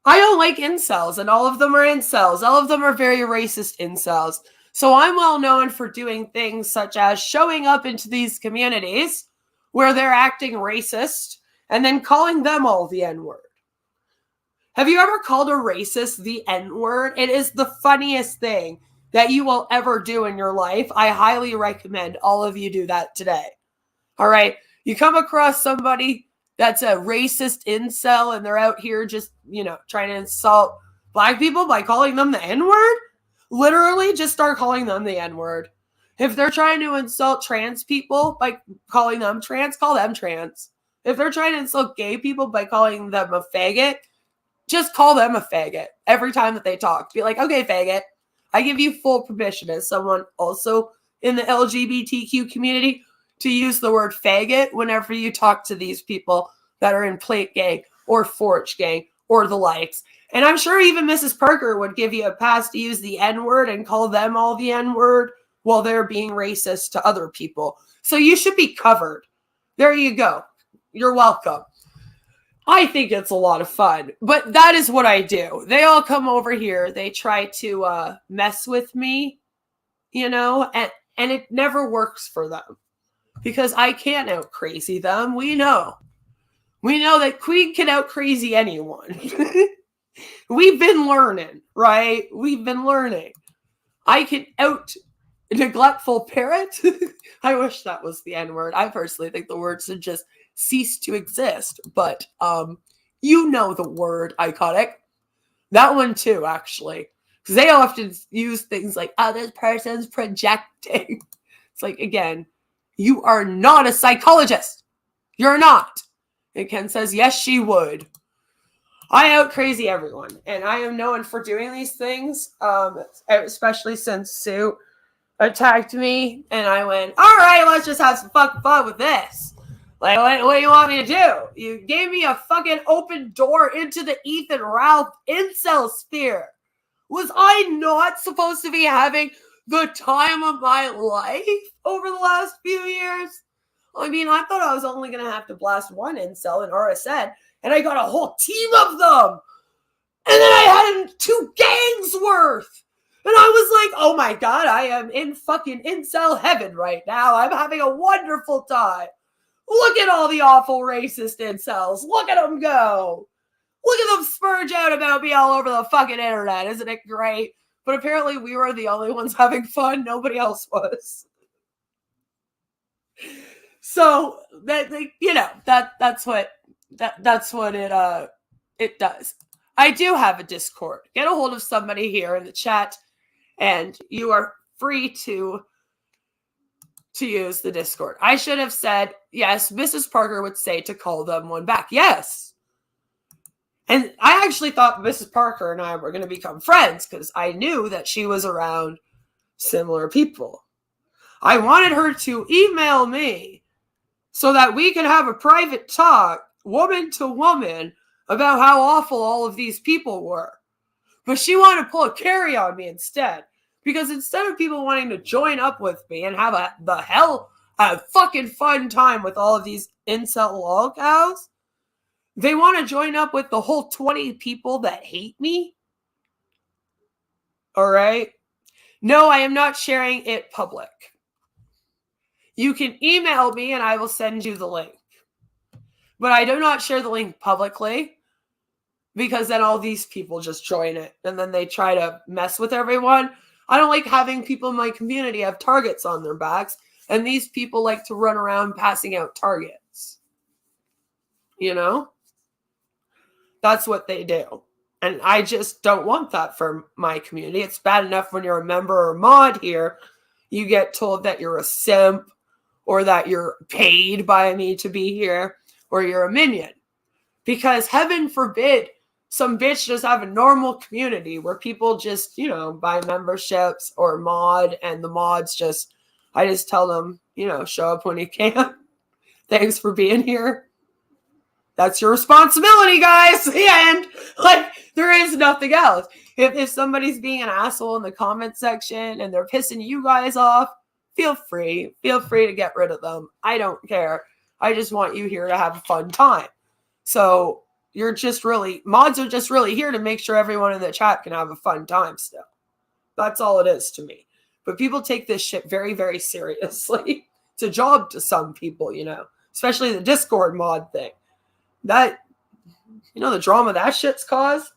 don't like incels, and all of them are incels. All of them are very racist incels. So I'm well known for doing things such as showing up into these communities where they're acting racist and then calling them all the N-word. Have you ever called a racist the N-word? It is the funniest thing that you will ever do in your life. I highly recommend all of you do that today. All right? You come across somebody that's a racist incel and they're out here just, trying to insult black people by calling them the N-word? Literally just start calling them the N-word. If they're trying to insult trans people by calling them trans, call them trans. If they're trying to insult gay people by calling them a faggot, just call them a faggot every time that they talk. Be like, okay, faggot, I give you full permission as someone also in the LGBTQ community to use the word faggot whenever you talk to these people that are in Plate Gang or Forge Gang or the likes. And I'm sure even Mrs. Parker would give you a pass to use the N-word and call them all the N-word while they're being racist to other people. So you should be covered. There you go. You're welcome. I think it's a lot of fun, but that is what I do. They all come over here. They try to mess with me, you know, and it never works for them because I can't out crazy them. We know that Queen can out crazy anyone. We've been learning, right? We've been learning. I can out neglectful parent. I wish that was the N word. I personally think the word should just cease to exist, but you know the word iconic. That one too, actually. Because they often use things like, oh, this person's projecting. It's like, again, you are not a psychologist. You're not. And Ken says, yes, she would. I out crazy everyone. And I am known for doing these things, especially since Sue attacked me. And I went, all right, let's just have some fucking fun with this. Like, what do you want me to do? You gave me a fucking open door into the Ethan Ralph incel sphere. Was I not supposed to be having the time of my life over the last few years? I mean, I thought I was only going to have to blast one incel in RSN, and I got a whole team of them. And then I had 2 gangs worth. And I was like, oh my God, I am in fucking incel heaven right now. I'm having a wonderful time. Look at all the awful racist incels. Look at them go. Look at them spurge out about me all over the fucking internet. Isn't it great? But apparently we were the only ones having fun. Nobody else was. So that, you know, that's what it does. I do have a Discord. Get a hold of somebody here in the chat, and you are free to use the Discord. I should have said, yes, Mrs. Parker would say to call them one back. Yes. And I actually thought Mrs. Parker and I were going to become friends because I knew that she was around similar people. I wanted her to email me so that we could have a private talk, woman to woman, about how awful all of these people were. But she wanted to pull a Carrie on me instead. Because instead of people wanting to join up with me and have a fucking fun time with all of these incel lol cows, they want to join up with the whole 20 people that hate me. All right? No, I am not sharing it public. You can email me and I will send you the link. But I do not share the link publicly because then all these people just join it and then they try to mess with everyone. I don't like having people in my community have targets on their backs, and these people like to run around passing out targets. You know? That's what they do. And I just don't want that for my community. It's bad enough when you're a member or mod here, you get told that you're a simp or that you're paid by me to be here or you're a minion. Because heaven forbid some bitch just have a normal community where people just, you know, buy memberships or mod, and the mods just, I just tell them, you know, show up when you can. Thanks for being here. That's your responsibility, guys. The end. Like, there is nothing else. If somebody's being an asshole in the comment section and they're pissing you guys off, feel free to get rid of them. I don't care. I just want you here to have a fun time. So mods are just really here to make sure everyone in the chat can have a fun time still. That's all it is to me. But people take this shit very, very seriously. It's a job to some people, you know, especially the Discord mod thing. That, you know, the drama that shit's caused.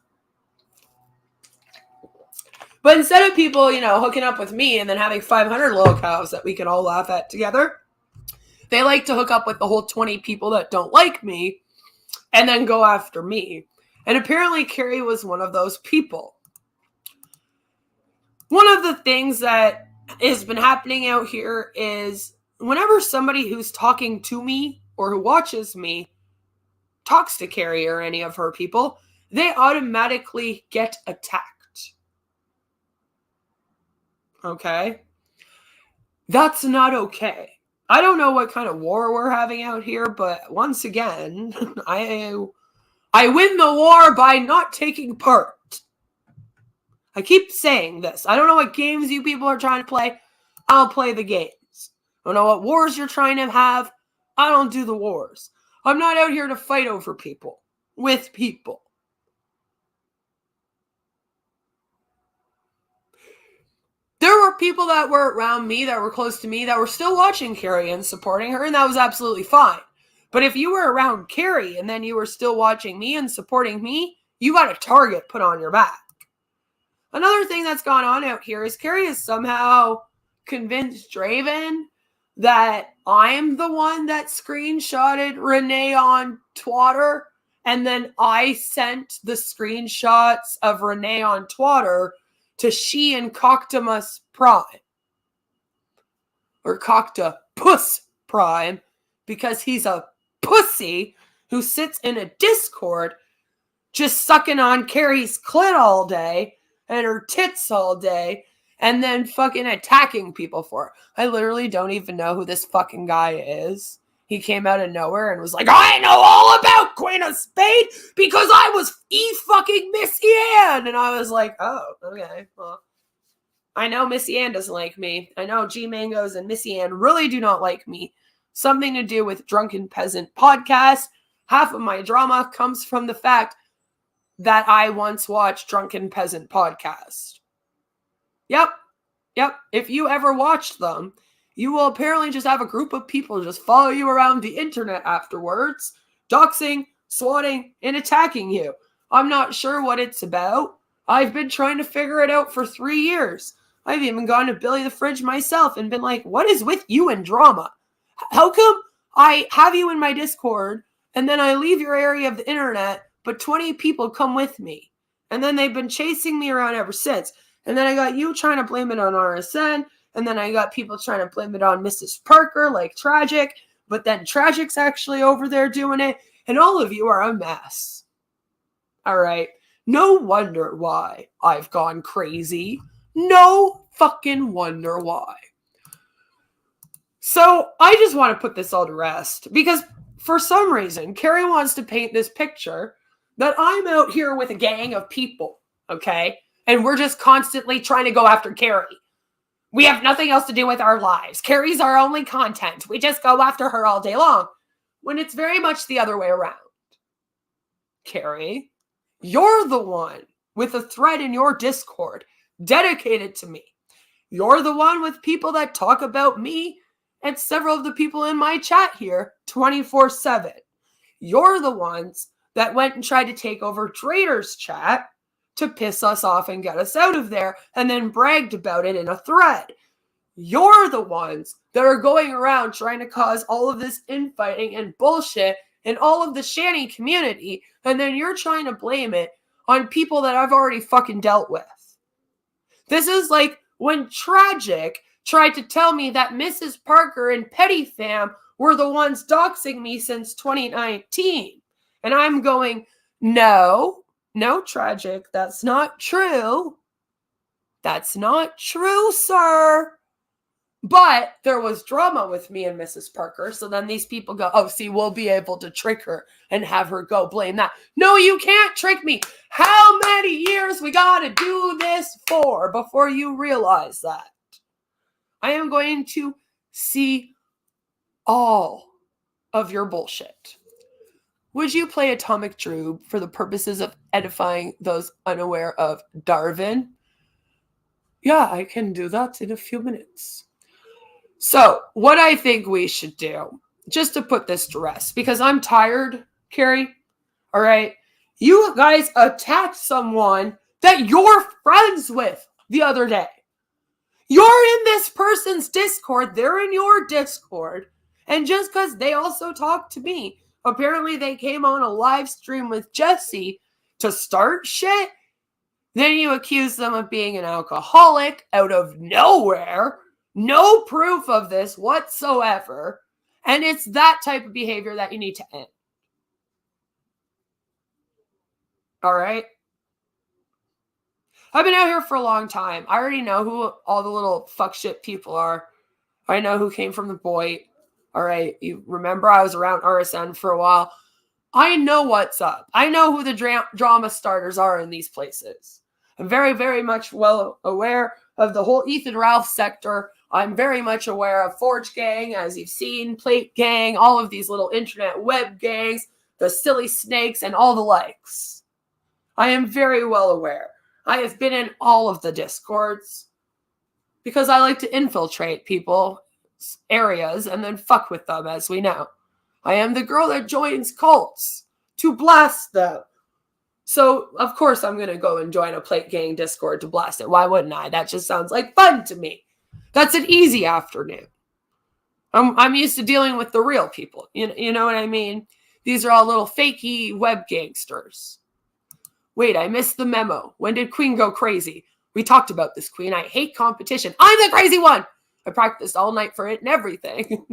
But instead of people, you know, hooking up with me and then having 500 little cows that we can all laugh at together, they like to hook up with the whole 20 people that don't like me and then go after me. And apparently Carrie was one of those people. One of the things that has been happening out here is whenever somebody who's talking to me or who watches me talks to Carrie or any of her people, they automatically get attacked. Okay? That's not okay. I don't know what kind of war we're having out here, but once again, I win the war by not taking part. I keep saying this. I don't know what games you people are trying to play. I'll play the games. I don't know what wars you're trying to have. I don't do the wars. I'm not out here to fight over people, with people. There were people that were around me, that were close to me, that were still watching Carrie and supporting her, and that was absolutely fine. But if you were around Carrie and then you were still watching me and supporting me, you got a target put on your back. Another thing that's gone on out here is Carrie has somehow convinced Draven that I'm the one that screenshotted Renee on Twitter, and then I sent the screenshots of Renee on Twitter to she and Coctamus Prime. Or Coctopus Prime, because he's a pussy who sits in a Discord just sucking on Carrie's clit all day and her tits all day and then fucking attacking people for it. I literally don't even know who this fucking guy is. He came out of nowhere and was like, I know all about Queen of Spade because I was fucking Missy Ann. And I was like, oh, okay, well, I know Missy Ann doesn't like me. I know G Mangoes and Missy Ann really do not like me. Something to do with Drunken Peasant podcast. Half of my drama comes from the fact that I once watched Drunken Peasant podcast. Yep. If you ever watched them, you will apparently just have a group of people just follow you around the internet afterwards, doxing, swatting, and attacking you. I'm not sure what it's about. I've been trying to figure it out for 3 years. I've even gone to Billy the Fridge myself and been like, what is with you and drama? How come I have you in my Discord and then I leave your area of the internet, but 20 people come with me? And then they've been chasing me around ever since. And then I got you trying to blame it on RSN. And then I got people trying to blame it on Mrs. Parker, like Tragic. But then Tragic's actually over there doing it. And all of you are a mess. All right. No wonder why I've gone crazy. No fucking wonder why. So I just want to put this all to rest. Because for some reason, Carrie wants to paint this picture that I'm out here with a gang of people. Okay? And we're just constantly trying to go after Carrie. We have nothing else to do with our lives. Carrie's our only content. We just go after her all day long. When it's very much the other way around. Carrie, you're the one with a thread in your Discord dedicated to me. You're the one with people that talk about me and several of the people in my chat here 24/7. You're the ones that went and tried to take over Trader's chat to piss us off and get us out of there, and then bragged about it in a thread. You're the ones that are going around trying to cause all of this infighting and bullshit in all of the Shanny community, and then you're trying to blame it on people that I've already fucking dealt with. This is like when Tragic tried to tell me that Mrs. Parker and Petty Fam were the ones doxing me since 2019. And I'm going, no, Tragic, that's not true. That's not true, sir. But there was drama with me and Mrs. Parker. So then these people go, oh, see, we'll be able to trick her and have her go blame that. No, you can't trick me. How many years we got to do this for before you realize that? I am going to see all of your bullshit. Would you play Atomic Droob for the purposes of edifying those unaware of Darwin? Yeah, I can do that in a few minutes. So, what I think we should do, just to put this to rest, because I'm tired, Carrie, all right? You guys attacked someone that you're friends with the other day. You're in this person's Discord, they're in your Discord, and just because they also talked to me, apparently they came on a live stream with Jessie to start shit. Then you accuse them of being an alcoholic out of nowhere. No proof of this whatsoever. And it's that type of behavior that you need to end. All right? I've been out here for a long time. I already know who all the little fuck shit people are. I know who came from the Boy. All right, you remember I was around RSN for a while. I know what's up. I know who the drama starters are in these places. I'm very, very much well aware of the whole Ethan Ralph sector. I'm very much aware of Forge Gang, as you've seen, Plate Gang, all of these little internet web gangs, the Silly Snakes, and all the likes. I am very well aware. I have been in all of the Discords because I like to infiltrate people's areas and then fuck with them, as we know. I am the girl that joins cults to blast them. So, of course, I'm going to go and join a Plate Gang Discord to blast it. Why wouldn't I? That just sounds like fun to me. That's an easy afternoon. I'm used to dealing with the real people. You know what I mean? These are all little fakey web gangsters. Wait, I missed the memo. When did Queen go crazy? We talked about this, Queen. I hate competition. I'm the crazy one. I practiced all night for it and everything.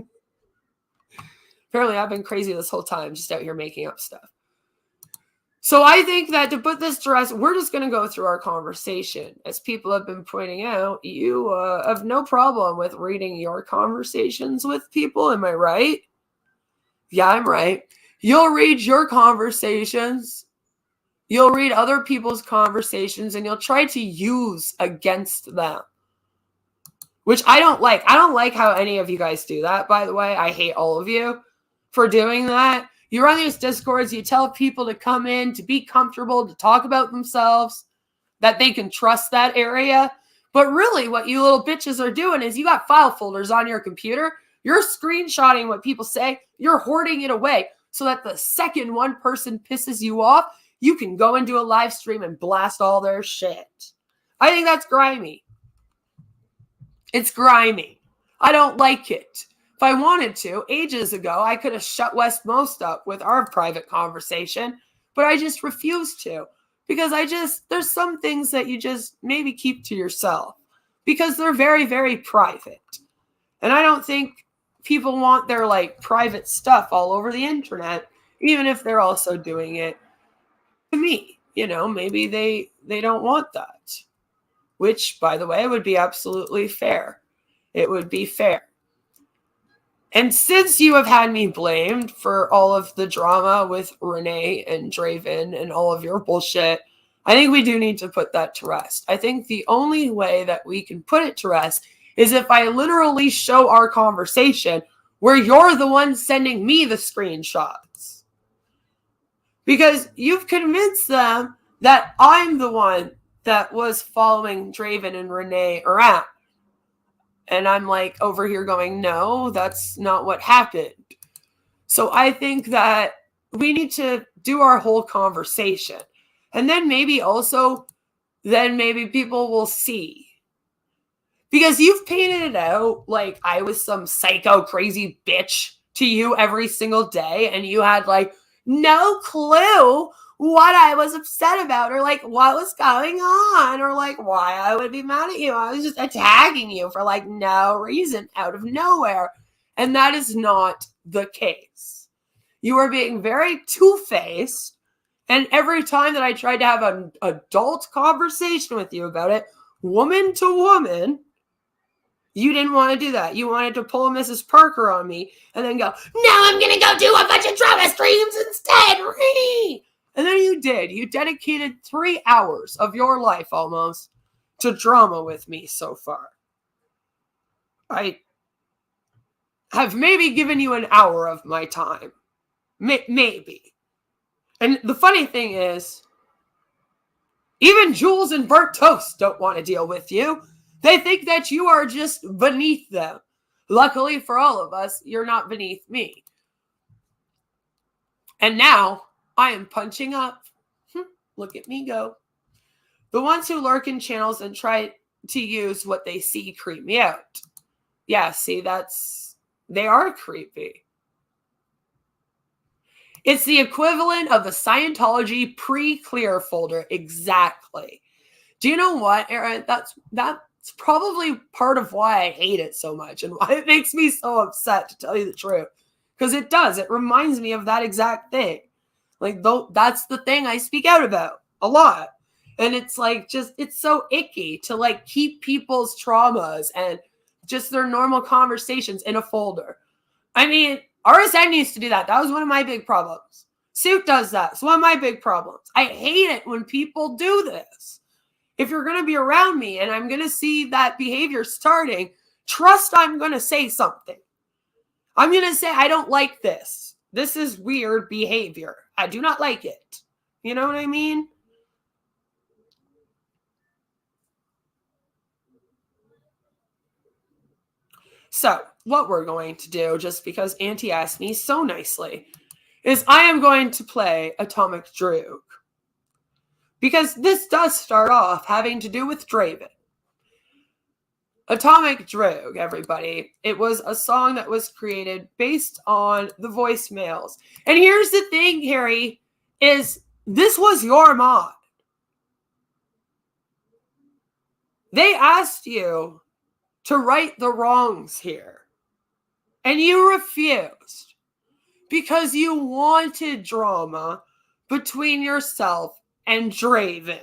Apparently, I've been crazy this whole time, just out here making up stuff. So I think that to put this to rest, we're just going to go through our conversation. As people have been pointing out, you have no problem with reading your conversations with people. Am I right? Yeah, I'm right. You'll read your conversations. You'll read other people's conversations, and you'll try to use against them, which I don't like. I don't like how any of you guys do that, by the way. I hate all of you for doing that. You run these Discords, you tell people to come in, to be comfortable, to talk about themselves, that they can trust that area. But really, what you little bitches are doing is you got file folders on your computer. You're screenshotting what people say. You're hoarding it away so that the second one person pisses you off, you can go into a live stream and blast all their shit. I think that's grimy. It's grimy. I don't like it. If I wanted to, ages ago, I could have shut Westmost up with our private conversation, but I just refused to because there's some things that you just maybe keep to yourself because they're very, very private. And I don't think people want their like private stuff all over the internet, even if they're also doing it to me. Maybe they don't want that, which, by the way, would be absolutely fair. It would be fair. And since you have had me blamed for all of the drama with Renee and Draven and all of your bullshit, I think we do need to put that to rest. I think the only way that we can put it to rest is if I literally show our conversation where you're the one sending me the screenshots. Because you've convinced them that I'm the one that was following Draven and Renee around. And I'm like over here going, no, that's not what happened. So I think that we need to do our whole conversation. And then maybe people will see. Because you've painted it out like I was some psycho crazy bitch to you every single day. And you had like no clue what I was upset about or like what was going on or like why I would be mad at you. I was just attacking you for like no reason out of nowhere. And that is not the case. You are being very two-faced. And every time that I tried to have an adult conversation with you about it, woman to woman, you didn't want to do that. You wanted to pull Mrs. Parker on me and then go, now I'm going to go do a bunch of drama streams instead. And then you did. You dedicated 3 hours of your life almost to drama with me so far. I have maybe given you an hour of my time. Maybe. And the funny thing is, even Jules and Burnt Toast don't want to deal with you. They think that you are just beneath them. Luckily for all of us, you're not beneath me. And now I am punching up. Look at me go. The ones who lurk in channels and try to use what they see creep me out. Yeah, see, they are creepy. It's the equivalent of the Scientology pre-clear folder. Exactly. Do you know what, Aaron? That's probably part of why I hate it so much and why it makes me so upset, to tell you the truth. Because it does. It reminds me of that exact thing. Like, that's the thing I speak out about a lot. And it's like, it's so icky to like keep people's traumas and just their normal conversations in a folder. I mean, RSN used to do that. That was one of my big problems. Suit does that. It's one of my big problems. I hate it when people do this. If you're going to be around me and I'm going to see that behavior starting, trust I'm going to say something. I'm going to say, I don't like this. This is weird behavior. I do not like it. You know what I mean? So, what we're going to do, just because Auntie asked me so nicely, is I am going to play Atomic Droog. Because this does start off having to do with Draven. Atomic Droog, everybody. It was a song that was created based on the voicemails. And here's the thing, Carrie, is this was your mod. They asked you to right the wrongs here. And you refused. Because you wanted drama between yourself and Draven.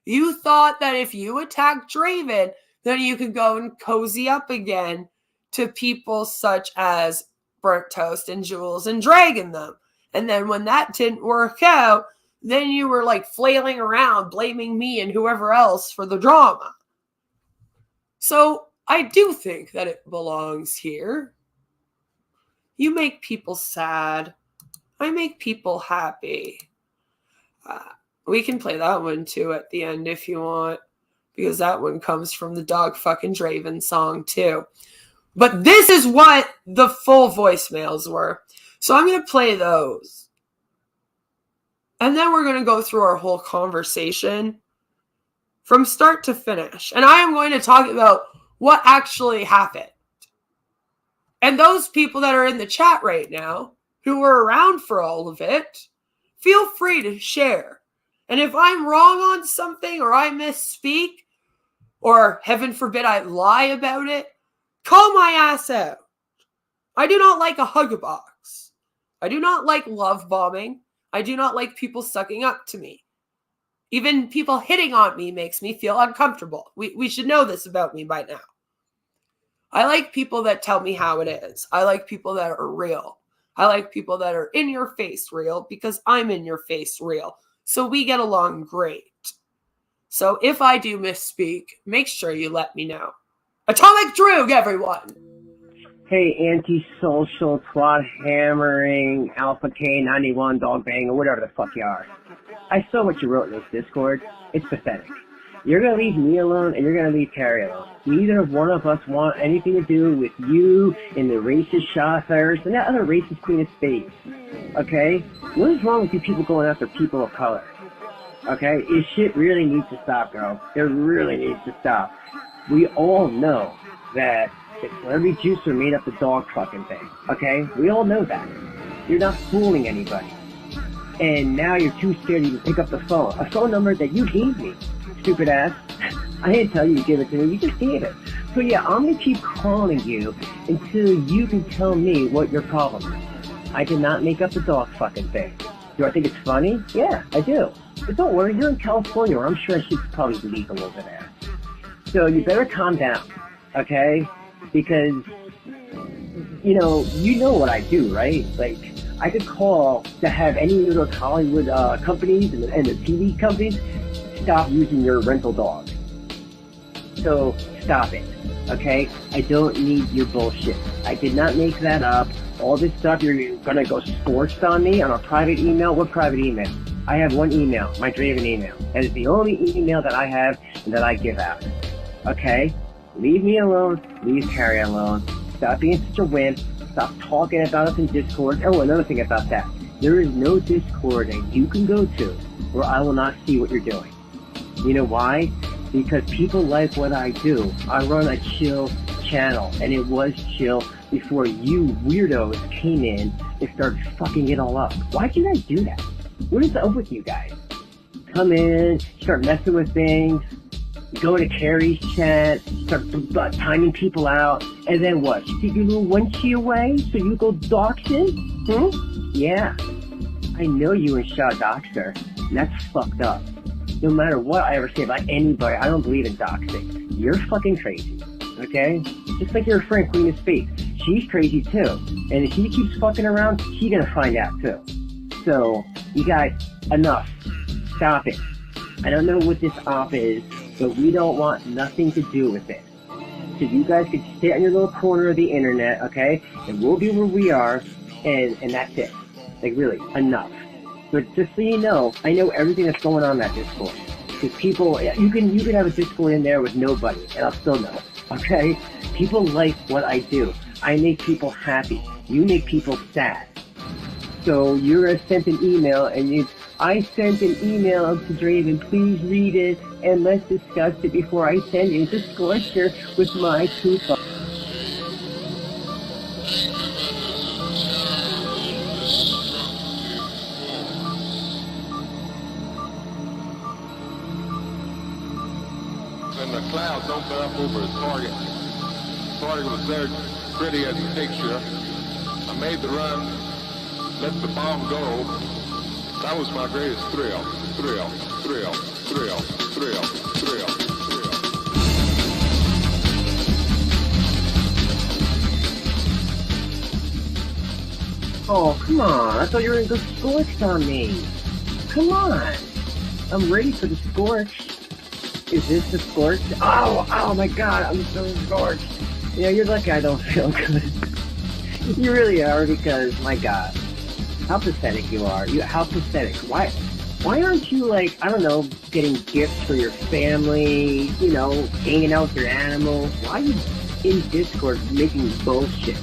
You thought that if you attacked Draven, then you could go and cozy up again to people such as Burnt Toast and Jules and dragging them. And then when that didn't work out, then you were like flailing around blaming me and whoever else for the drama. So I do think that it belongs here. You make people sad. I make people happy. We can play that one too at the end if you want, because that one comes from the Dog Fucking Draven song too. But this is what the full voicemails were. So I'm going to play those. And then we're going to go through our whole conversation from start to finish. And I am going to talk about what actually happened. And those people that are in the chat right now, who were around for all of it, feel free to share. And if I'm wrong on something, or I misspeak, or heaven forbid I lie about it, call my ass out. I do not like a hug-a-box. I do not like love bombing. I do not like people sucking up to me. Even people hitting on me makes me feel uncomfortable. We should know this about me by now. I like people that tell me how it is. I like people that are real. I like people that are in your face real, because I'm in your face real. So we get along great. So if I do misspeak, make sure you let me know. Atomic Droog, everyone! Hey, anti-social, twat hammering, Alpha K91, dog banger, whatever the fuck you are. I saw what you wrote in this Discord. It's pathetic. You're gonna leave me alone, and you're gonna leave Carrie alone. Neither one of us want anything to do with you and the racist shoppers and that other racist queen of spades. Okay? What is wrong with you people going after people of color? Okay? This shit really needs to stop, girl. It really needs to stop. We all know that the celebrity juicer made up the dog fucking thing. Okay? We all know that. You're not fooling anybody. And now you're too scared to even pick up the phone. A phone number that you gave me. Stupid ass. I didn't tell you to give it to me. You just gave it. So yeah, I'm going to keep calling you until you can tell me what your problem is. I did not make up the dog fucking thing. Do I think it's funny? Yeah, I do. But don't worry, you're in California, where I'm sure shit's probably legal over there. So you better calm down, okay? Because, you know what I do, right? Like, I could call to have any of those Hollywood companies and the TV companies stop using your rental dog. So stop it, okay? I don't need your bullshit. I did not make that up. All this stuff, you're gonna go scorched on me on a private email? What private email? I have one email, my Draven email. That is the only email that I have and that I give out. Okay? Leave me alone. Leave Carrie alone. Stop being such a wimp. Stop talking about us in Discord. Oh, another thing about that. There is no Discord that you can go to where I will not see what you're doing. You know why? Because people like what I do. I run a chill channel, and it was chill before you weirdos came in and started fucking it all up. Why'd you guys do that? What is up with you guys? Come in, start messing with things, go to Carrie's chat, start timing people out, and then what? You take your little one-chi away so you go doxing? Yeah. I know you and Shaw doxed her, and that's fucked up. No matter what I ever say about anybody, I don't believe in doxing. You're fucking crazy, okay? Just like your friend Queen of Spades. She's crazy too. And if she keeps fucking around, she's gonna find out too. So, you guys, enough. Stop it. I don't know what this op is. but we don't want nothing to do with it. So you guys can sit on your little corner of the internet, okay? And we'll be where we are, and that's it. Like, really, enough. But just so you know, I know everything that's going on in that Discord. Because people, you can have a Discord in there with nobody, and I'll still know, okay? People like what I do. I make people happy. You make people sad. So you're sent an email, and I sent an email to Draven, please read it, and let's discuss it before I send you the scorcher with my tooth. When the clouds open up over a target. Target was there pretty as a picture. I made the run, let the bomb go. That was my greatest thrill. Oh, come on. I thought you were going to go scorched on me. Come on. I'm ready for the scorch. Is this the scorch? Oh my god, I'm so scorched. You know, you're lucky I don't feel good. You really are, because, my god. How pathetic you are. How pathetic. Why aren't you, like, I don't know, getting gifts for your family, you know, hanging out with your animals? Why are you in Discord making bullshit?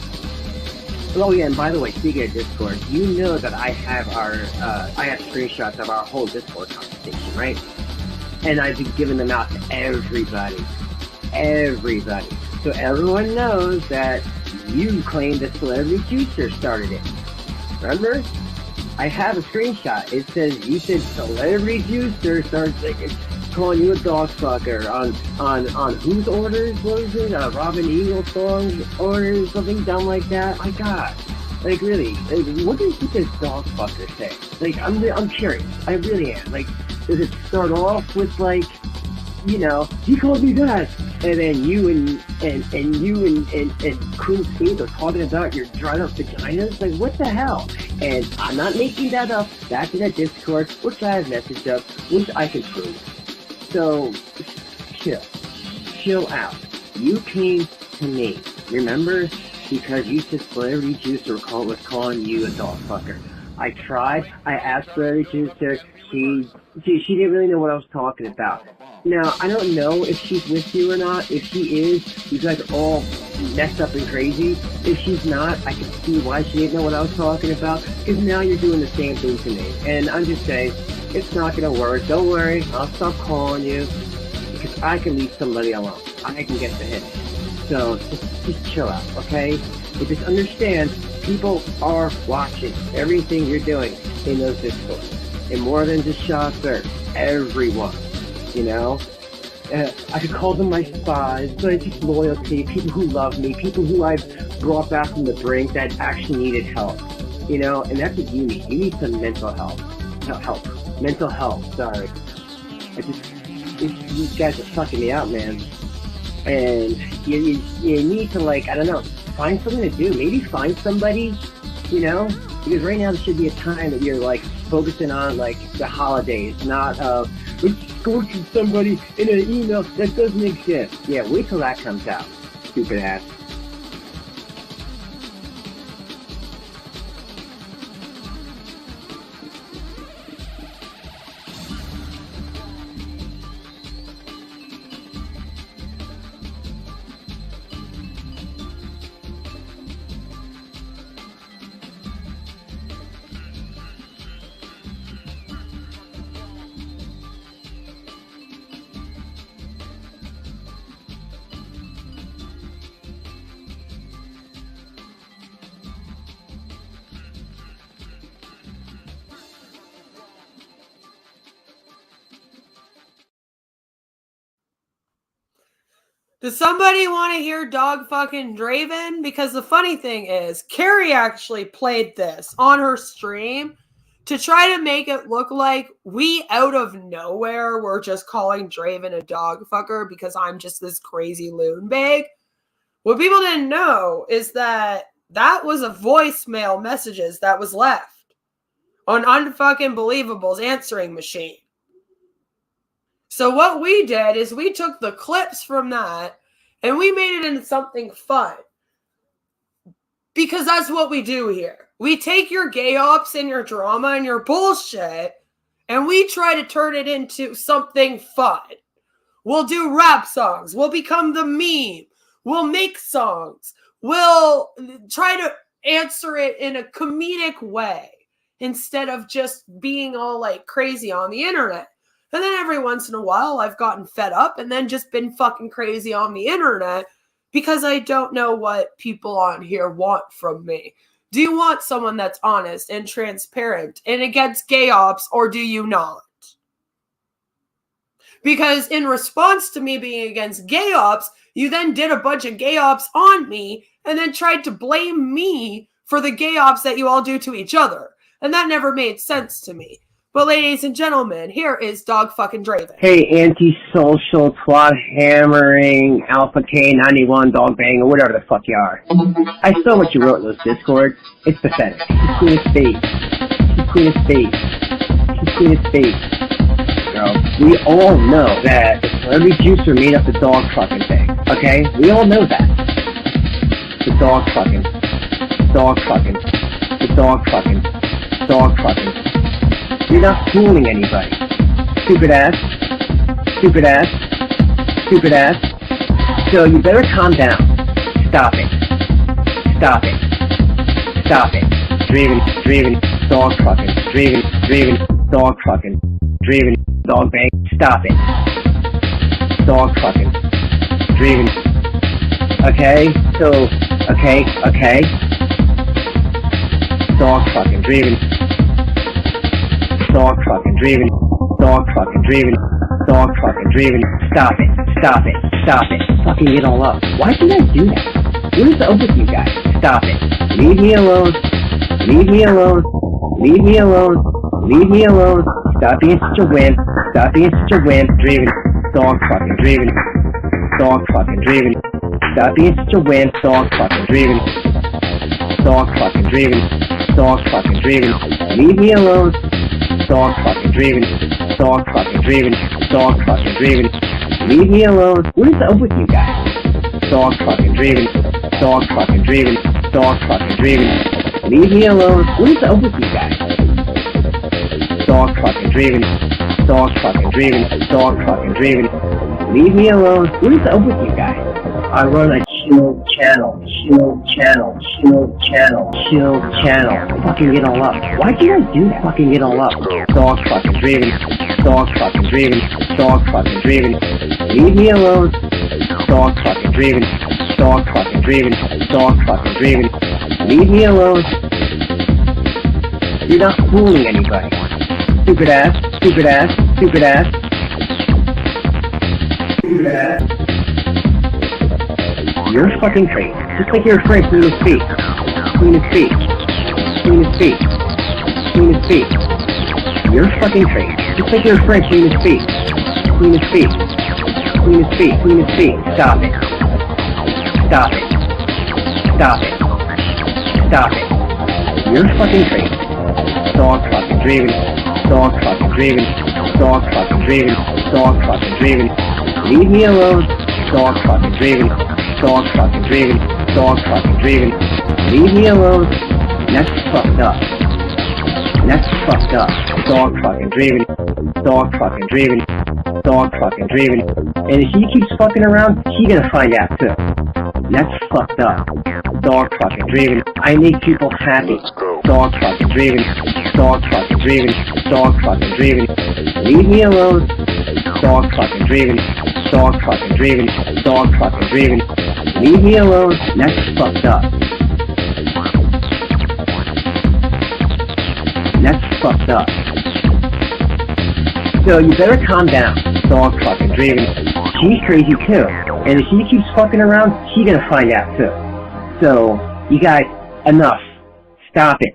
Oh yeah, and by the way, speaking of Discord, you know that I have screenshots of our whole Discord conversation, right? And I've been giving them out to everybody. Everybody. So everyone knows that you claimed the celebrity juicer started it. Remember? I have a screenshot. It says, you said celebrity juicer started calling you a dog fucker on whose orders was it? Robin Eagle song's orders, something dumb like that. My god. Like, really, like, what does this dog fucker say? Like, I'm curious. I really am. Like, does it start off with, like, you know, he called me that, and then you and Queen Steve are talking about your dried up vaginas? Like, what the hell? And I'm not making that up. That's in a Discord, which I have messaged up, which I can prove. So, chill out. You came to me, remember? Because you said Celebrity Juicer was calling you a dog fucker. I tried. I asked Celebrity Juicer. She didn't really know what I was talking about. Now, I don't know if she's with you or not. If she is, you guys are all messed up and crazy. If she's not, I can see why she didn't know what I was talking about. Because now you're doing the same thing to me. And I'm just saying, it's not going to work. Don't worry. I'll stop calling you. Because I can leave somebody alone. I can get to him. So, just chill out, okay? But just understand, people are watching everything you're doing in those Discords. And more than just Shotzer, everyone, you know? I could call them my spies, but it's just loyalty, people who love me, people who I've brought back from the brink that actually needed help, you know? And that's what you need. You need some mental health. Mental health, sorry. These guys are sucking me out, man. And you need to, like, I don't know, find something to do. Maybe find somebody, you know? Because right now there should be a time that you're, like, focusing on, like, the holidays, not, scorching somebody in an email that doesn't exist. Yeah, wait till that comes out, stupid ass. Does somebody want to hear dog fucking Draven? Because the funny thing is, Carrie actually played this on her stream to try to make it look like we out of nowhere were just calling Draven a dog fucker because I'm just this crazy loon bag. What people didn't know is that was a voicemail messages that was left on Unfucking Believable's answering machine. So what we did is we took the clips from that and we made it into something fun. Because that's what we do here. We take your gay ops and your drama and your bullshit and we try to turn it into something fun. We'll do rap songs. We'll become the meme. We'll make songs. We'll try to answer it in a comedic way instead of just being all like crazy on the internet. And then every once in a while, I've gotten fed up and then just been fucking crazy on the internet because I don't know what people on here want from me. Do you want someone that's honest and transparent and against gay ops, or do you not? Because in response to me being against gay ops, you then did a bunch of gay ops on me and then tried to blame me for the gay ops that you all do to each other. And that never made sense to me. But ladies and gentlemen, here is Dog fucking Draven. Hey, anti-social, twat hammering, Alpha K91, dog bang, or whatever the fuck you are. I saw what you wrote in those discords. It's pathetic. It's Queen of Spades. It's Queen of Spades. It's Queen of Spades. Girl, we all know that the celebrity juicer made up the dog fucking thing. Okay? We all know that. The dog fucking. Dog fucking. The dog fucking. Dog fucking. You're not fooling anybody. Stupid ass. Stupid ass. Stupid ass. So you better calm down. Stop it. Stop it. Stop it. Draven, dog fucking. Draven, dog fucking. Draven, dog bang. Stop it. Dog fucking. Draven. Okay? So, okay. Dog fucking. Draven. Dog fucking Draven, dog fucking Draven, dog fucking Draven. Stop it. Fucking get all up. Why do you guys do that? What is up with you guys? Stop it. Leave me alone. Leave me alone. Leave me alone. Leave me alone. Stop being such a wimp. Stop being such a wimp. Draven, dog fucking Draven, dog fucking Draven. Stop being such a wimp. Dog fucking Draven, dog fucking Draven, dog fucking Draven. Leave me alone. Dog fucking Draven, dog fucking Draven, dog fucking Draven. Leave me alone. What is up with you guys? Dog fucking Draven, dog fucking Draven, dog fucking Draven. Leave me alone. What is up with you guys? Dog fucking Draven, dog fucking Draven, dog fucking Draven. Leave me alone. What is up with you guys? I run a chill channel. Fucking get all up. Why do you guys do that? Fucking get all up. Dog fucking Draven, dog fucking Draven, dog fucking Draven. Leave me alone. Dog fucking Draven, dog fucking Draven, dog fucking Draven. Leave me alone. You're not fooling anybody. Stupid ass, stupid ass, stupid ass. Stupid ass. You're fucking crazy. Just like you're afraid Queen of Spades. Queen of Spades. Queen of Spades. Queen of Spades. You're fucking crazy. Just like you're afraid Queen of Spades. Queen of Spades. Queen of Spades. Queen of Spades. Stop it. Stop it. Stop it. Stop it. You're fucking crazy. Dog fucking Draven. Dog fucking Draven. Dog fucking Draven. Dog fucking Draven. Leave me alone. Dog fucking Draven. Dog fucking Draven, dog fucking Draven. Leave me alone. That's fucked up. That's fucked up. Dog fucking Draven, dog fucking Draven, dog fucking Draven. And if he keeps fucking around, he gonna find out too. That's fucked up. Dog fucking Draven. I make people happy. Dog fucking Draven, dog fucking Draven, dog fucking Draven. Leave me alone. Dog fucking Draven, dog fucking Draven, dog fucking Draven. Leave me alone. That's fucked up. That's fucked up. So you better calm down, dog fucking Draven. She's crazy too. And if he keeps fucking around, he's gonna find out too. So, you guys, enough. Stop it.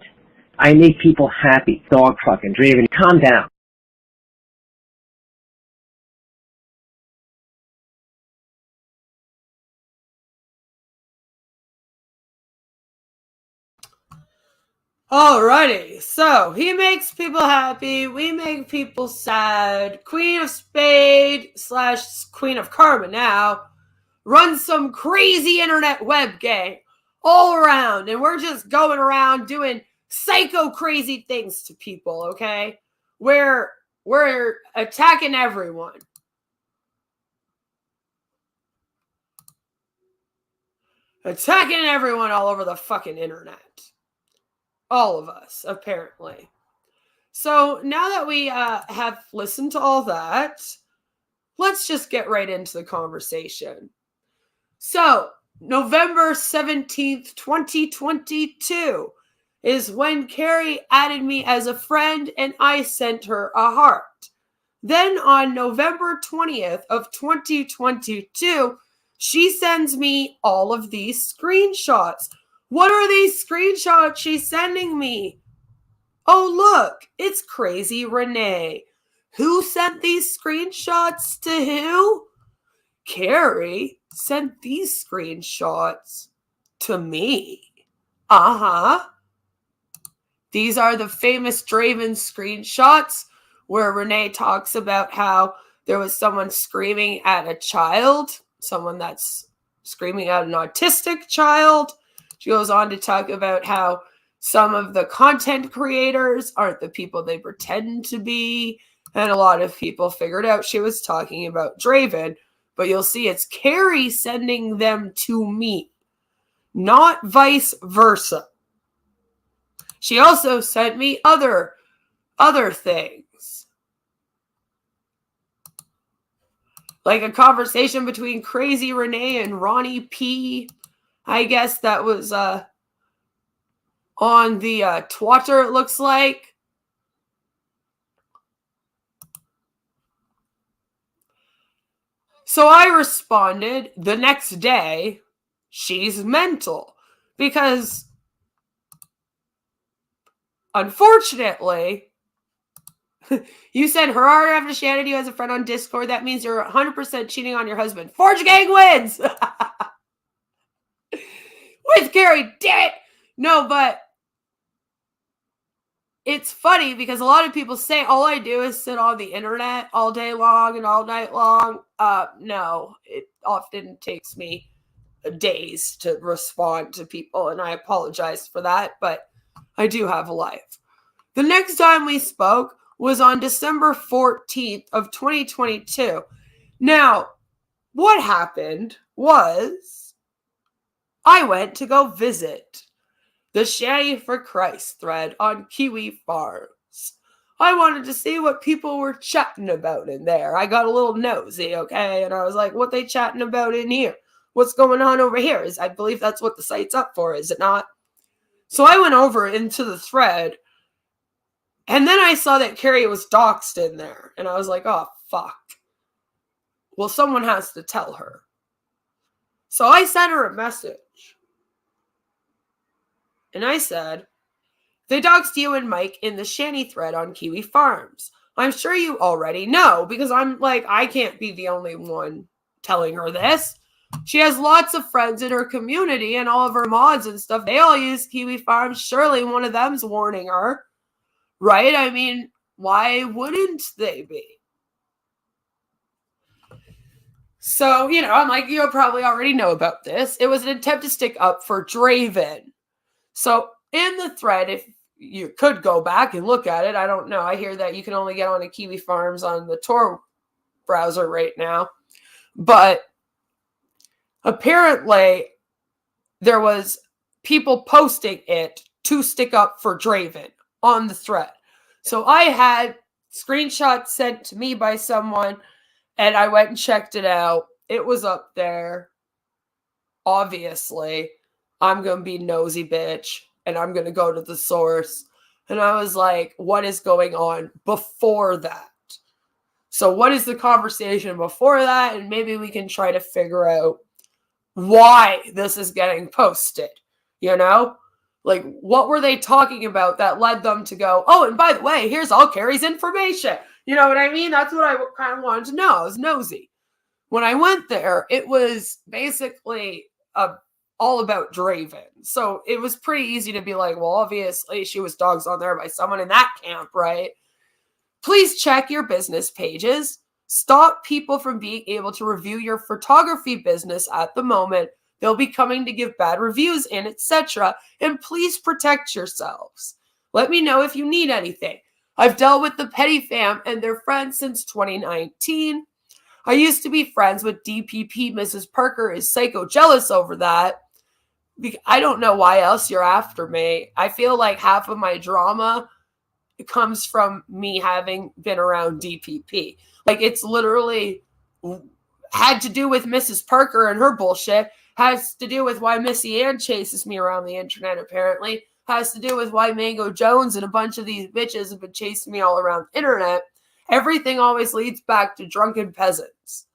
I make people happy, dog fucking Draven. Calm down. Alrighty, so he makes people happy, we make people sad. Queen of Spade / Queen of Karma now runs some crazy internet web gang all around, and we're just going around doing psycho crazy things to people, okay? We're attacking everyone. Attacking everyone all over the fucking internet. All of us, apparently. So now that we have listened to all that, let's just get right into the conversation. So, November 17th, 2022 is when Carrie added me as a friend and I sent her a heart. Then on November 20th of 2022, she sends me all of these screenshots. What are these screenshots she's sending me? Oh, look, it's Crazy Renee. Who sent these screenshots to who? Carrie sent these screenshots to me. Uh-huh. These are the famous Draven screenshots where Renee talks about how there was someone screaming at a child, someone that's screaming at an autistic child. She goes on to talk about how some of the content creators aren't the people they pretend to be. And a lot of people figured out she was talking about Draven. But you'll see it's Carrie sending them to me, not vice versa. She also sent me other things. Like a conversation between Crazy Renee and Ronnie P. I guess that was on the Twitter, it looks like. So I responded the next day, she's mental. Because, unfortunately, you sent her heart after she added you as a friend on Discord. That means you're 100% cheating on your husband. Forge Gang wins! With Carrie, damn it! No, but it's funny because a lot of people say all I do is sit on the internet all day long and all night long. No, it often takes me days to respond to people, and I apologize for that, but I do have a life. The next time we spoke was on December 14th of 2022. Now, what happened was I went to go visit the Shanty for Christ thread on Kiwi Farms. I wanted to see what people were chatting about in there. I got a little nosy, okay? And I was like, what they chatting about in here? What's going on over here? I believe that's what the site's up for, is it not? So I went over into the thread, and then I saw that Carrie was doxed in there. And I was like, oh, fuck. Well, someone has to tell her. So I sent her a message. And I said, they doxed you and Mike in the Shanty thread on Kiwi Farms. I'm sure you already know, because I'm like, I can't be the only one telling her this. She has lots of friends in her community and all of her mods and stuff. They all use Kiwi Farms. Surely one of them's warning her. Right? I mean, why wouldn't they be? So, I'm like, you'll probably already know about this. It was an attempt to stick up for Draven. So, in the thread, if you could go back and look at it, I don't know. I hear that you can only get on a Kiwi Farms on the Tor browser right now. But apparently, there was people posting it to stick up for Draven on the thread. So I had screenshots sent to me by someone, and I went and checked it out. It was up there. Obviously, I'm going to be nosy bitch, and I'm going to go to the source. And I was like, what is going on before that? So what is the conversation before that? And maybe we can try to figure out why this is getting posted, Like, what were they talking about that led them to go, oh, and by the way, here's all Carrie's information. You know what I mean? That's what I kind of wanted to know. I was nosy. When I went there, it was basically a all about Draven. So it was pretty easy to be like, well, obviously she was dogs on there by someone in that camp, right? Please check your business pages. Stop people from being able to review your photography business at the moment. They'll be coming to give bad reviews and etc. And please protect yourselves. Let me know if you need anything. I've dealt with the Petty Fam and their friends since 2019. I used to be friends with DPP. Mrs. Parker is psycho jealous over that. I don't know why else you're after me. I feel like half of my drama comes from me having been around DPP. Like, it's literally had to do with Mrs. Parker and her bullshit. Has to do with why Missy Ann chases me around the internet, apparently. Has to do with why Mango Jones and a bunch of these bitches have been chasing me all around the internet. Everything always leads back to drunken peasants.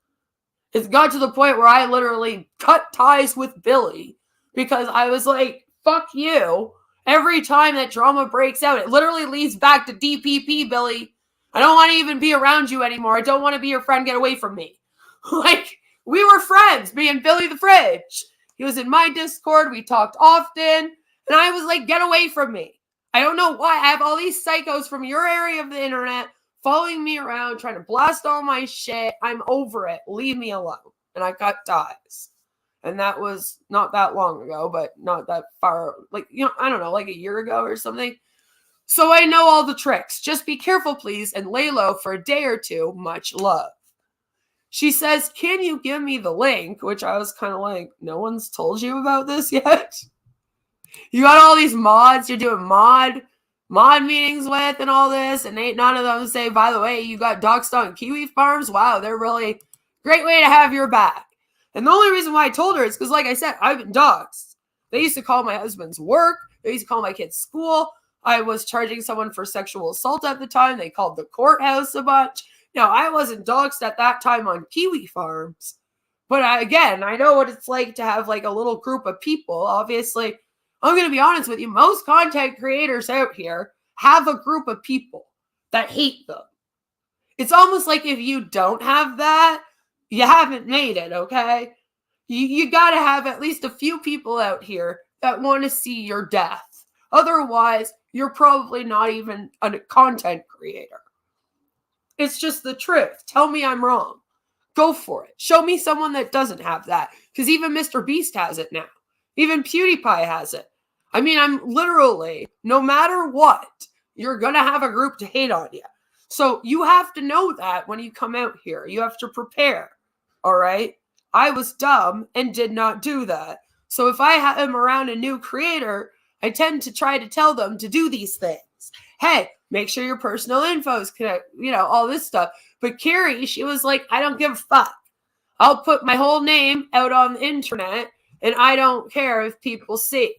It got to the point where I literally cut ties with Billy because I was like, fuck you. Every time that drama breaks out, it literally leads back to DPP, Billy. I don't want to even be around you anymore. I don't want to be your friend. Get away from me. Like, we were friends, me and Billy the Fridge. He was in my Discord. We talked often. And I was like, get away from me. I don't know why. I have all these psychos from your area of the internet following me around, trying to blast all my shit. I'm over it. Leave me alone. And I cut ties. And that was not that long ago, but not that far. Like, I don't know, like a year ago or something. So I know all the tricks. Just be careful, please, and lay low for a day or two. Much love. She says, can you give me the link? Which I was kind of like, no one's told you about this yet? You got all these mods you're doing mod meetings with and all this, and ain't none of them say, by the way, you got doxed on Kiwi Farms. Wow, they're really great way to have your back. And the only reason why I told her is because, like I said, I've been doxed. They used to call my husband's work. They used to call my kid's school. I was charging someone for sexual assault at the time. They called the courthouse a bunch. Now, I wasn't doxed at that time on Kiwi Farms. But I know what it's like to have like a little group of people. Obviously, I'm going to be honest with you. Most content creators out here have a group of people that hate them. It's almost like if you don't have that, you haven't made it, okay? You got to have at least a few people out here that want to see your death. Otherwise, you're probably not even a content creator. It's just the truth. Tell me I'm wrong. Go for it. Show me someone that doesn't have that. Because even Mr. Beast has it now. Even PewDiePie has it. I mean, I'm literally, no matter what, you're going to have a group to hate on you. So you have to know that when you come out here. You have to prepare. All right? I was dumb and did not do that. So if I am around a new creator, I tend to try to tell them to do these things. Hey, make sure your personal info is connected, all this stuff. But Carrie, she was like, I don't give a fuck. I'll put my whole name out on the internet and I don't care if people see.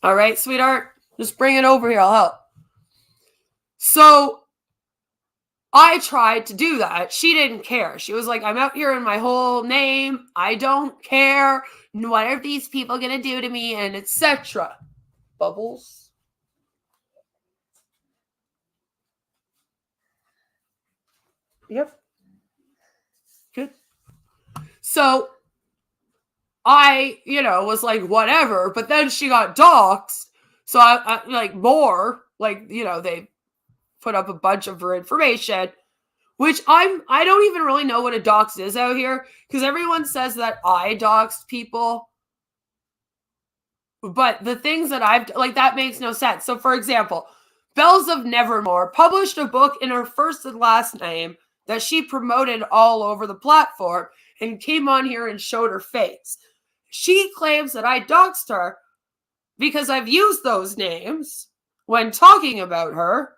All right, sweetheart, just bring it over here. I'll help. So I tried to do that. She didn't care. She was like, I'm out here in my whole name. I don't care. What are these people going to do to me? And etc. Bubbles. Yep. Good. So I, was like, whatever. But then she got doxxed. So I like more, like, they put up a bunch of her information, which I don't even really know what a dox is out here. Because everyone says that I doxed people. But the things that that makes no sense. So for example, Bells of Nevermore published a book in her first and last name that she promoted all over the platform and came on here and showed her face. She claims that I doxed her because I've used those names when talking about her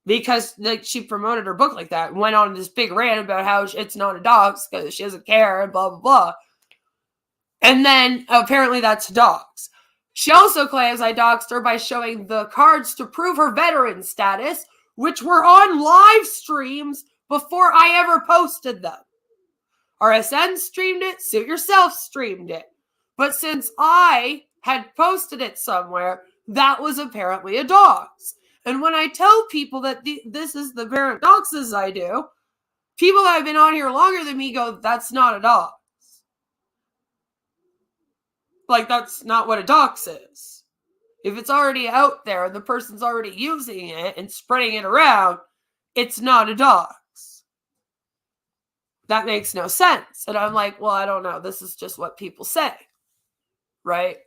because she promoted her book like that and went on this big rant about how it's not a dox because she doesn't care and blah, blah, blah. And then apparently that's dox. She also claims I doxed her by showing the cards to prove her veteran status, which were on live streams before I ever posted them. RSN streamed it, Suit Yourself streamed it. But since I had posted it somewhere, that was apparently a dox. And when I tell people that this is the parent doxes I do, people that have been on here longer than me go, that's not a dox. Like, that's not what a dox is. If it's already out there and the person's already using it and spreading it around, it's not a dox. That makes no sense. And I'm like, well, I don't know. This is just what people say. Right?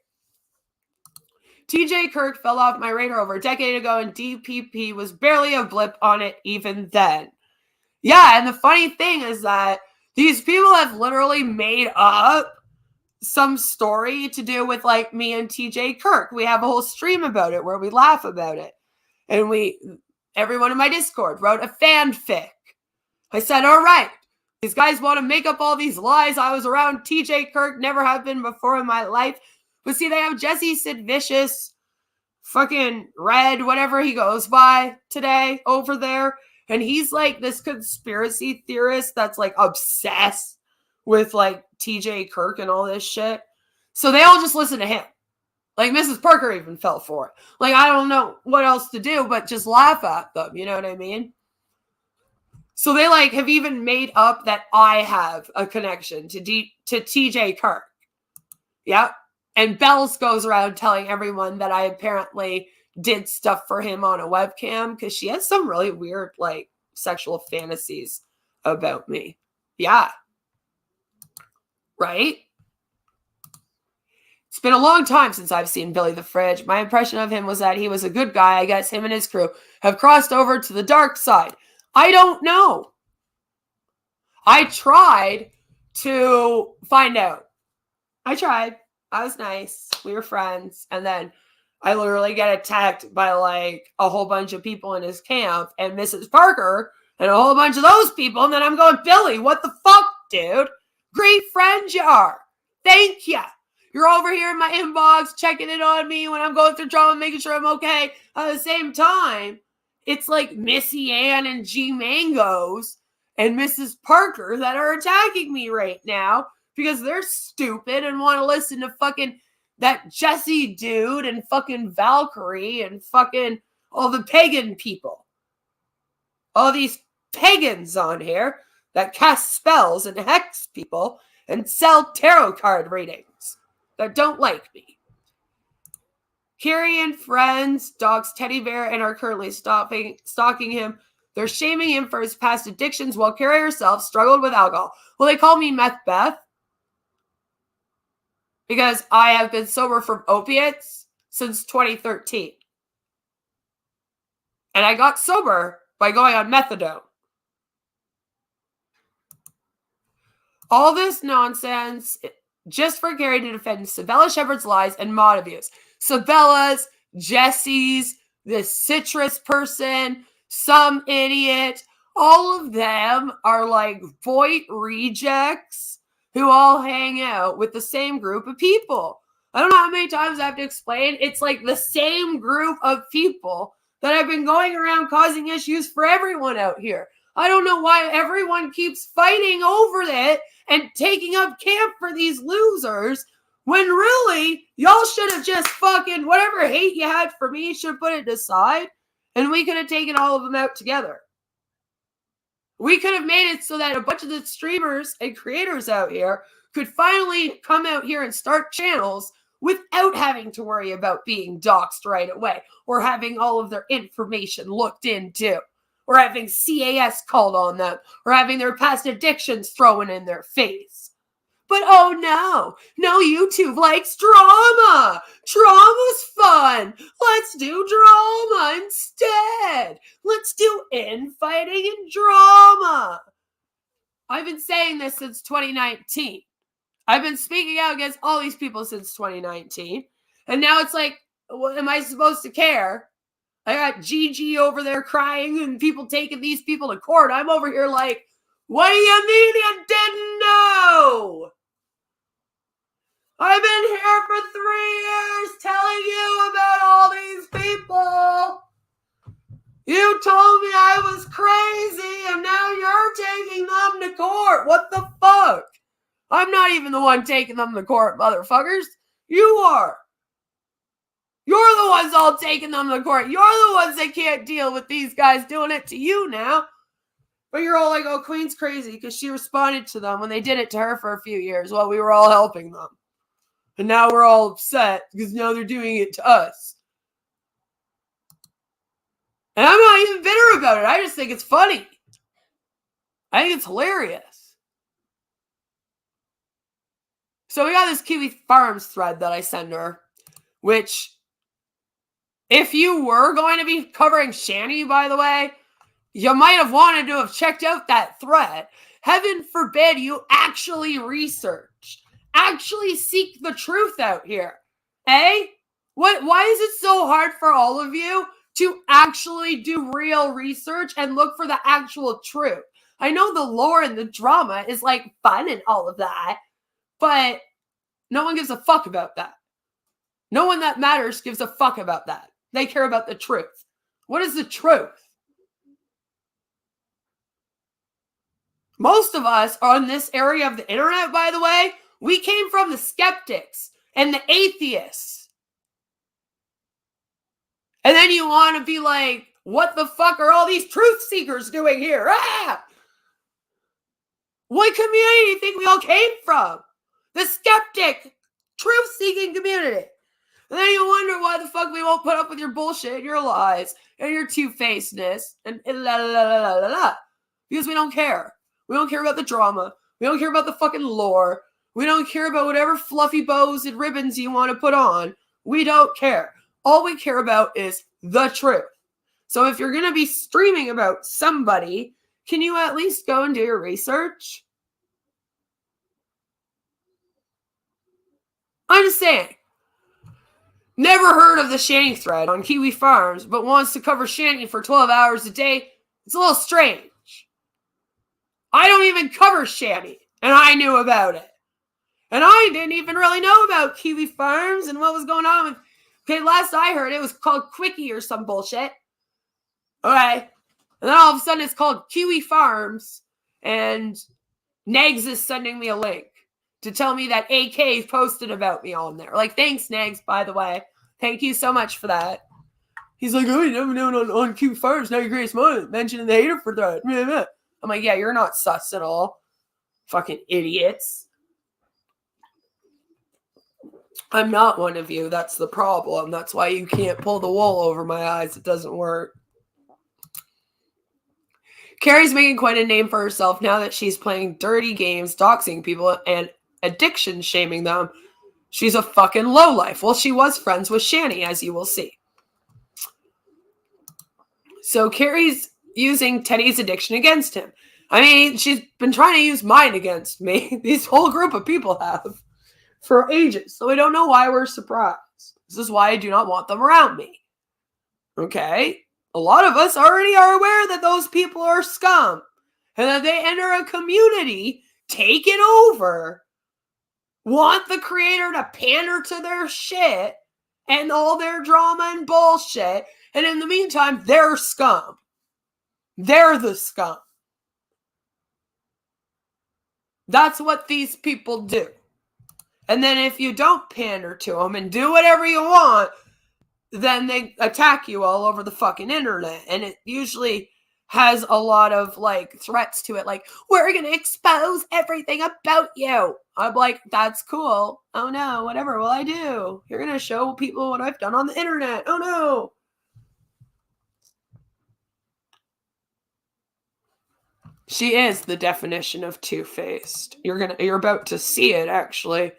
TJ Kirk fell off my radar over a decade ago, and DPP was barely a blip on it even then. Yeah, and the funny thing is that these people have literally made up some story to do with, like, me and TJ Kirk. We have a whole stream about it where we laugh about it. And everyone in my Discord wrote a fanfic. I said, all right, these guys want to make up all these lies. I was around TJ Kirk, never have been before in my life. But see, they have Jesse Sid Vicious, fucking Red, whatever he goes by today over there. And he's like this conspiracy theorist that's like obsessed with like TJ Kirk and all this shit. So they all just listen to him. Like Mrs. Parker even fell for it. Like, I don't know what else to do but just laugh at them. You know what I mean? So they like have even made up that I have a connection to TJ Kirk. Yep. And Bells goes around telling everyone that I apparently did stuff for him on a webcam because she has some really weird, like, sexual fantasies about me. Yeah. Right? It's been a long time since I've seen Billy the Fridge. My impression of him was that he was a good guy. I guess him and his crew have crossed over to the dark side. I don't know. I tried to find out. I tried. I was nice. We were friends. And then I literally get attacked by like a whole bunch of people in his camp and Mrs. Parker and a whole bunch of those people. And then I'm going, Billy, what the fuck, dude? Great friends you are. Thank you. You're over here in my inbox checking in on me when I'm going through trauma, making sure I'm okay. At the same time, it's like Missy Ann and G Mangoes and Mrs. Parker that are attacking me right now because they're stupid and want to listen to fucking that Jessie dude and fucking Valkyrie and fucking all the pagan people. All these pagans on here that cast spells and hex people and sell tarot card readings that don't like me. Carrie and friends dogs Teddy Bear and are currently stalking him. They're shaming him for his past addictions while Carrie herself struggled with alcohol. Well, they call me Meth Beth because I have been sober from opiates since 2013. And I got sober by going on methadone. All this nonsense just for Carrie to defend Sabella Shepard's lies and mod abuse. Sabella's, Jesse's, this citrus person, some idiot. All of them are like Voight rejects who all hang out with the same group of people. I don't know how many times I have to explain. It's like the same group of people that have been going around causing issues for everyone out here. I don't know why everyone keeps fighting over it and taking up camp for these losers when really y'all should have just fucking whatever hate you had for me should have put it aside and we could have taken all of them out together. We could have made it so that a bunch of the streamers and creators out here could finally come out here and start channels without having to worry about being doxxed right away or having all of their information looked into or having CAS called on them or having their past addictions thrown in their face. But oh no, YouTube likes drama. Drama's fun. Let's do drama instead. Let's do infighting and drama. I've been saying this since 2019. I've been speaking out against all these people since 2019. And now it's like, what am I supposed to care? I got Gigi over there crying and people taking these people to court. I'm over here like, what do you mean you didn't know? I've been here for 3 years telling you about all these people. You told me I was crazy and now you're taking them to court. What the fuck? I'm not even the one taking them to court, motherfuckers. You are. You're the ones all taking them to court. You're the ones that can't deal with these guys doing it to you now. But you're all like, oh, Queen's crazy because she responded to them when they did it to her for a few years while we were all helping them. And now we're all upset because now they're doing it to us. And I'm not even bitter about it. I just think it's funny. I think it's hilarious. So we got this Kiwi Farms thread that I send her, which, if you were going to be covering Shanny, by the way, you might have wanted to have checked out that thread. Heaven forbid you actually research. Actually seek the truth out here. Eh? Why is it so hard for all of you to actually do real research and look for the actual truth? I know the lore and the drama is like fun and all of that, but no one gives a fuck about that. No one that matters gives a fuck about that. They care about the truth. What is the truth? Most of us on this area of the internet, by the way, we came from the skeptics and the atheists. And then you want to be like, what the fuck are all these truth seekers doing here? Ah! What community do you think we all came from? The skeptic, truth-seeking community. And then you wonder why the fuck we won't put up with your bullshit and your lies and your two-facedness and la la la la la la. Because we don't care. We don't care about the drama. We don't care about the fucking lore. We don't care about whatever fluffy bows and ribbons you want to put on. We don't care. All we care about is the truth. So if you're going to be streaming about somebody, can you at least go and do your research? I'm just saying. Never heard of the Shanny thread on Kiwi Farms, but wants to cover Shanny for 12 hours a day. It's a little strange. I don't even cover Shanny, and I knew about it. And I didn't even really know about Kiwi Farms and what was going on with... Okay, last I heard, it was called Quickie or some bullshit. Okay. And then all of a sudden, it's called Kiwi Farms, and Negs is sending me a link to tell me that AK posted about me on there. Like, thanks, Negs, by the way. Thank you so much for that. He's like, oh, you never known on Kiwi Farms. Now your greatest moment. Mentioning the hater for that. I'm like, yeah, you're not sus at all. Fucking idiots. I'm not one of you. That's the problem. That's why you can't pull the wool over my eyes. It doesn't work. Carrie's making quite a name for herself now that she's playing dirty games, doxing people, and addiction shaming them. She's a fucking lowlife. Well, she was friends with Shanny, as you will see. So Carrie's using Teddy's addiction against him. I mean, she's been trying to use mine against me. This whole group of people have for ages. So I don't know why we're surprised. This is why I do not want them around me. Okay? A lot of us already are aware that those people are scum. And that they enter a community, take it over, want the creator to pander to their shit and all their drama and bullshit. And in the meantime, they're scum. They're the scum. That's what these people do. And then if you don't pander to them and do whatever you want, then they attack you all over the fucking internet. And it usually has a lot of, like, threats to it. Like, we're going to expose everything about you. I'm like, that's cool. Oh, no. Whatever will I do? You're going to show people what I've done on the internet. Oh, no. She is the definition of two-faced. You're about to see it, actually.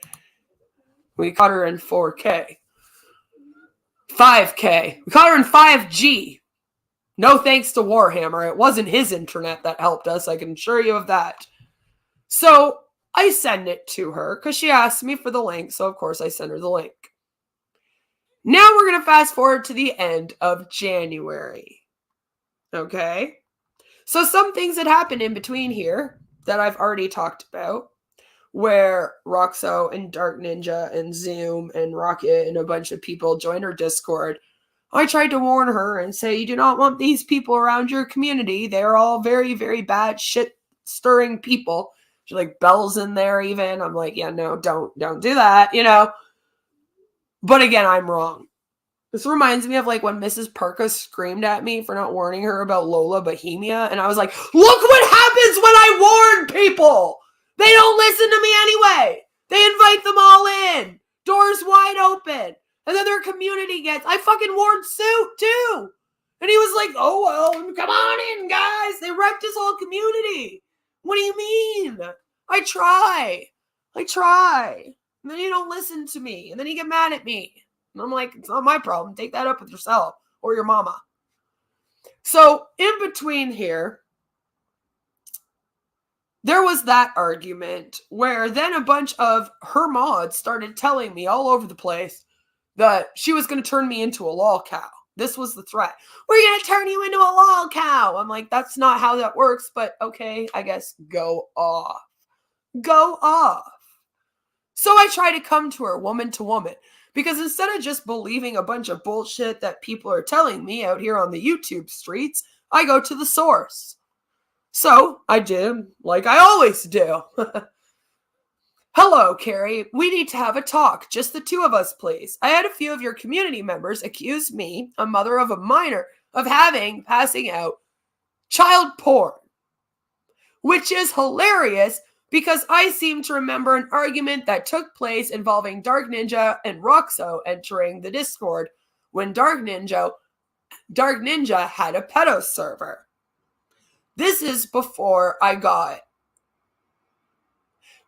We caught her in 4K. 5K. We caught her in 5G. No thanks to Warhammer. It wasn't his internet that helped us. I can assure you of that. So I send it to her because she asked me for the link. So of course I send her the link. Now we're going to fast forward to the end of January. Okay. So some things that happened in between here that I've already talked about, where Roxo and Dark Ninja and Zoom and Rocket and a bunch of people joined our Discord. I tried to warn her and say, you do not want these people around your community. They're all very, very bad, shit-stirring people. She like bells in there even. I'm like, yeah, no, don't do that, you know. But again, I'm wrong. This reminds me of like when Mrs. Perka screamed at me for not warning her about Lola Bohemia. And I was like, look what happens when I warn people. They don't listen to me anyway. They invite them all in. Doors wide open. And then their community gets, I fucking warned Suit too. And he was like, oh, well, come on in, guys. They wrecked his whole community. What do you mean? I try. And then you don't listen to me. And then you get mad at me. And I'm like, it's not my problem. Take that up with yourself or your mama. So in between here, there was that argument where then a bunch of her mods started telling me all over the place that she was going to turn me into a lol cow. This was the threat. We're going to turn you into a lol cow. I'm like, that's not how that works, but okay, I guess go off. Go off. So I try to come to her woman to woman. Because instead of just believing a bunch of bullshit that people are telling me out here on the YouTube streets, I go to the source. So I did like I always do. Hello, Carrie. We need to have a talk. Just the two of us, please. I had a few of your community members accuse me, a mother of a minor, of passing out child porn. Which is hilarious because I seem to remember an argument that took place involving Dark Ninja and Roxo entering the Discord when Dark Ninja had a pedo server. This is before I got...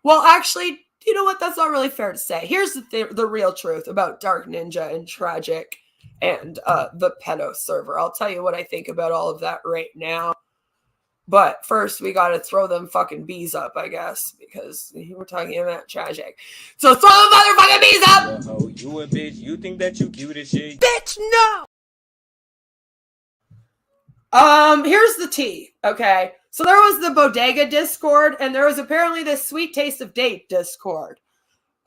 Well, actually, you know what? That's not really fair to say. Here's the real truth about Dark Ninja and Tragic and the pedo server. I'll tell you what I think about all of that right now. But first, we gotta throw them fucking bees up, I guess, because we're talking about Tragic. So throw them motherfucking bees up! Oh, you a bitch. You think that you cute as shit? Bitch, no! Here's the tea, okay? So there was the Bodega Discord, and there was apparently this Sweet Taste of Date Discord.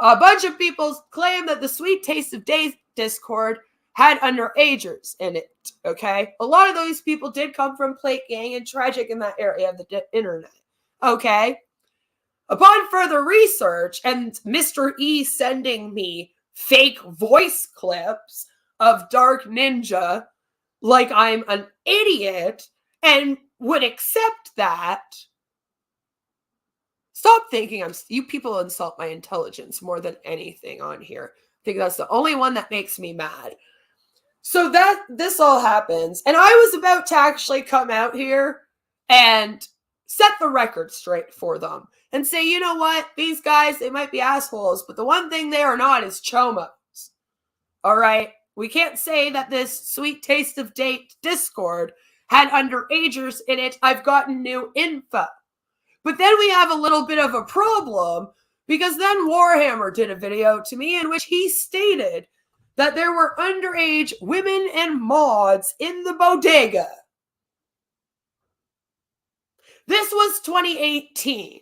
A bunch of people claim that the Sweet Taste of Date Discord had underagers in it, okay? A lot of those people did come from Plate Gang and Tragic in that area of the internet, okay? Upon further research and Mr. E sending me fake voice clips of Dark Ninja like I'm an idiot and would accept that. Stop thinking you people insult my intelligence more than anything on here. I think that's the only one that makes me mad. So this all happens, and I was about to actually come out here and set the record straight for them and say, you know what, these guys, they might be assholes, but the one thing they are not is chomos. All right? We can't say that this Sweet Taste of Date Discord had underagers in it. I've gotten new info. But then we have a little bit of a problem because then Warhammer did a video to me in which he stated that there were underage women and mods in the bodega. This was 2018.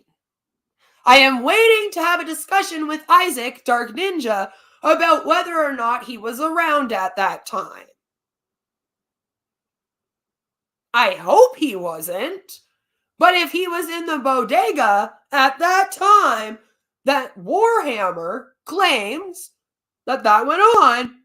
I am waiting to have a discussion with Isaac, Dark Ninja, about whether or not he was around at that time. I hope he wasn't, but if he was in the bodega at that time, that Warhammer claims that went on,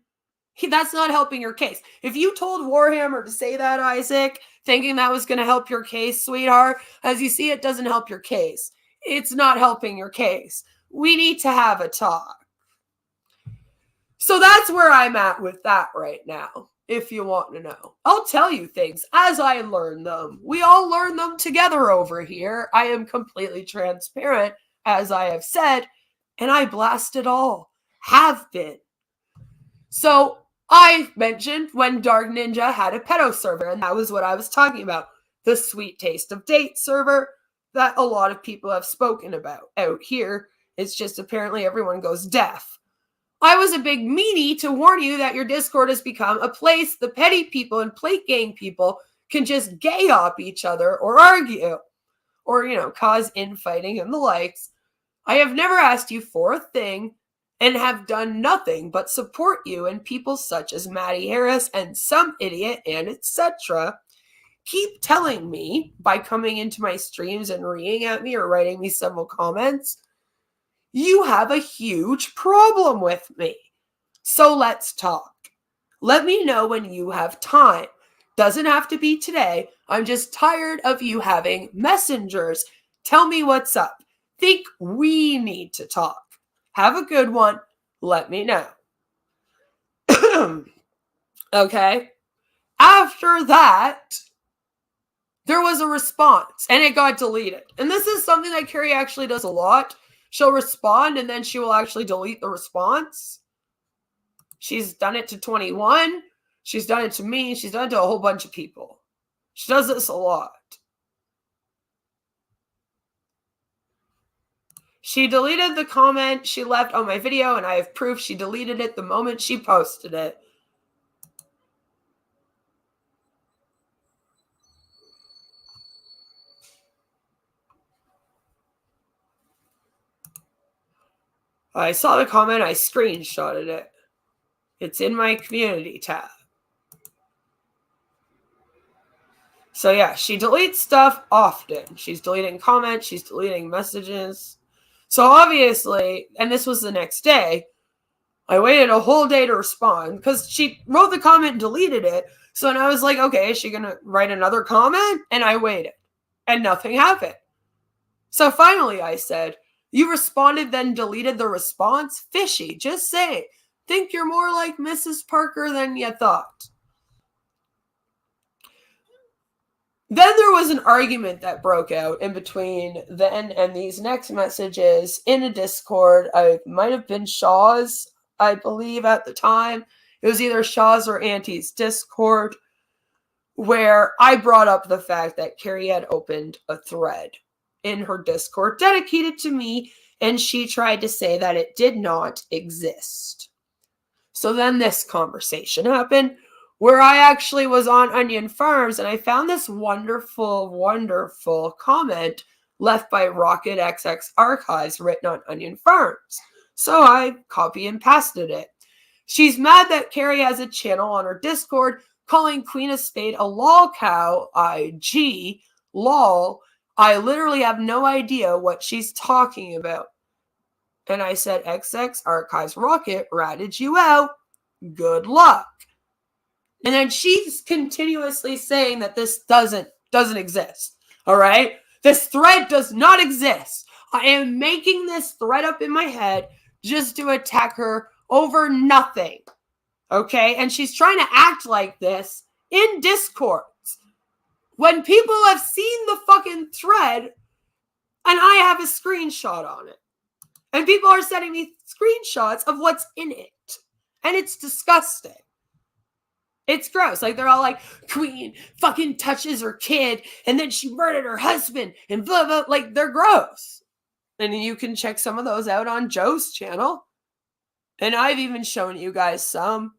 that's not helping your case. If you told Warhammer to say that, Isaac, thinking that was going to help your case, sweetheart, as you see, it doesn't help your case. It's not helping your case. We need to have a talk. So that's where I'm at with that right now, if you want to know. I'll tell you things as I learn them. We all learn them together over here. I am completely transparent, as I have said, and I blast it all. Have been. So I mentioned when Dark Ninja had a pedo server, and that was what I was talking about. The Sweet Taste of Date server that a lot of people have spoken about out here. It's just apparently everyone goes deaf. I was a big meanie to warn you that your Discord has become a place the petty people and Plate Gang people can just gay up each other or argue or, cause infighting and the likes. I have never asked you for a thing, and have done nothing but support you and people such as Maddie Harris and some idiot and etc. keep telling me by coming into my streams and reading at me or writing me several comments, you have a huge problem with me. So let's talk. Let me know when you have time. Doesn't have to be today. I'm just tired of you having messengers. Tell me what's up. Think we need to talk. Have a good one. Let me know. Okay. After that, there was a response and it got deleted. And this is something that Carrie actually does a lot. She'll respond and then she will actually delete the response. She's done it to 21. She's done it to me. She's done it to a whole bunch of people. She does this a lot. She deleted the comment she left on my video, and I have proof she deleted it the moment she posted it. I saw the comment, I screenshotted it. It's in my community tab. So yeah, she deletes stuff often. She's deleting comments, she's deleting messages. So obviously, and this was the next day, I waited a whole day to respond because she wrote the comment and deleted it. So then I was like, okay, is she going to write another comment? And I waited and nothing happened. So finally I said, you responded then deleted the response? Fishy, just say, think you're more like Mrs. Parker than you thought. Then there was an argument that broke out in between then and these next messages in a Discord. I might have been Shaw's, I believe, at the time. It was either Shaw's or Auntie's Discord, where I brought up the fact that Carrie had opened a thread in her Discord dedicated to me, and she tried to say that it did not exist. So then this conversation happened, where I actually was on Onion Farms and I found this wonderful, wonderful comment left by Rocket XX Archives written on Onion Farms. So I copy and pasted it. She's mad that Carrie has a channel on her Discord calling Queen of Spade a lol cow, IG, lol. I literally have no idea what she's talking about. And I said, XX Archives Rocket ratted you out. Good luck. And then she's continuously saying that this doesn't exist. All right? This thread does not exist. I am making this thread up in my head just to attack her over nothing. Okay? And she's trying to act like this in Discords when people have seen the fucking thread and I have a screenshot on it. And people are sending me screenshots of what's in it. And it's disgusting. It's gross. Like, they're all like, Queen fucking touches her kid, and then she murdered her husband, and blah, blah. Like, they're gross. And you can check some of those out on Joe's channel. And I've even shown you guys some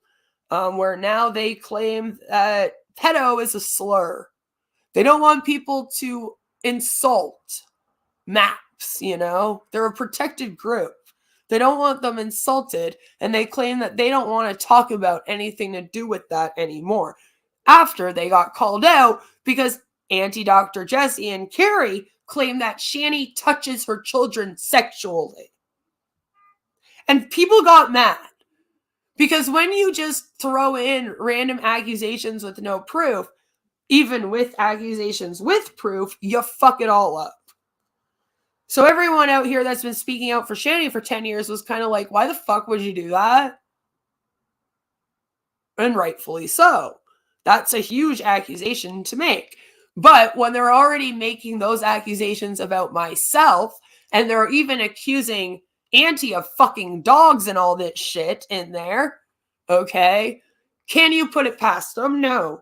where now they claim that pedo is a slur. They don't want people to insult maps, you know? They're a protected group. They don't want them insulted, and they claim that they don't want to talk about anything to do with that anymore. After they got called out because Auntie Dr. Jessie and Carrie claim that Shani touches her children sexually. And people got mad because when you just throw in random accusations with no proof, even with accusations with proof, you fuck it all up. So everyone out here that's been speaking out for Shani for 10 years was kind of like, why the fuck would you do that? And rightfully so. That's a huge accusation to make. But when they're already making those accusations about myself, and they're even accusing Auntie of fucking dogs and all this shit in there, okay, can you put it past them? No.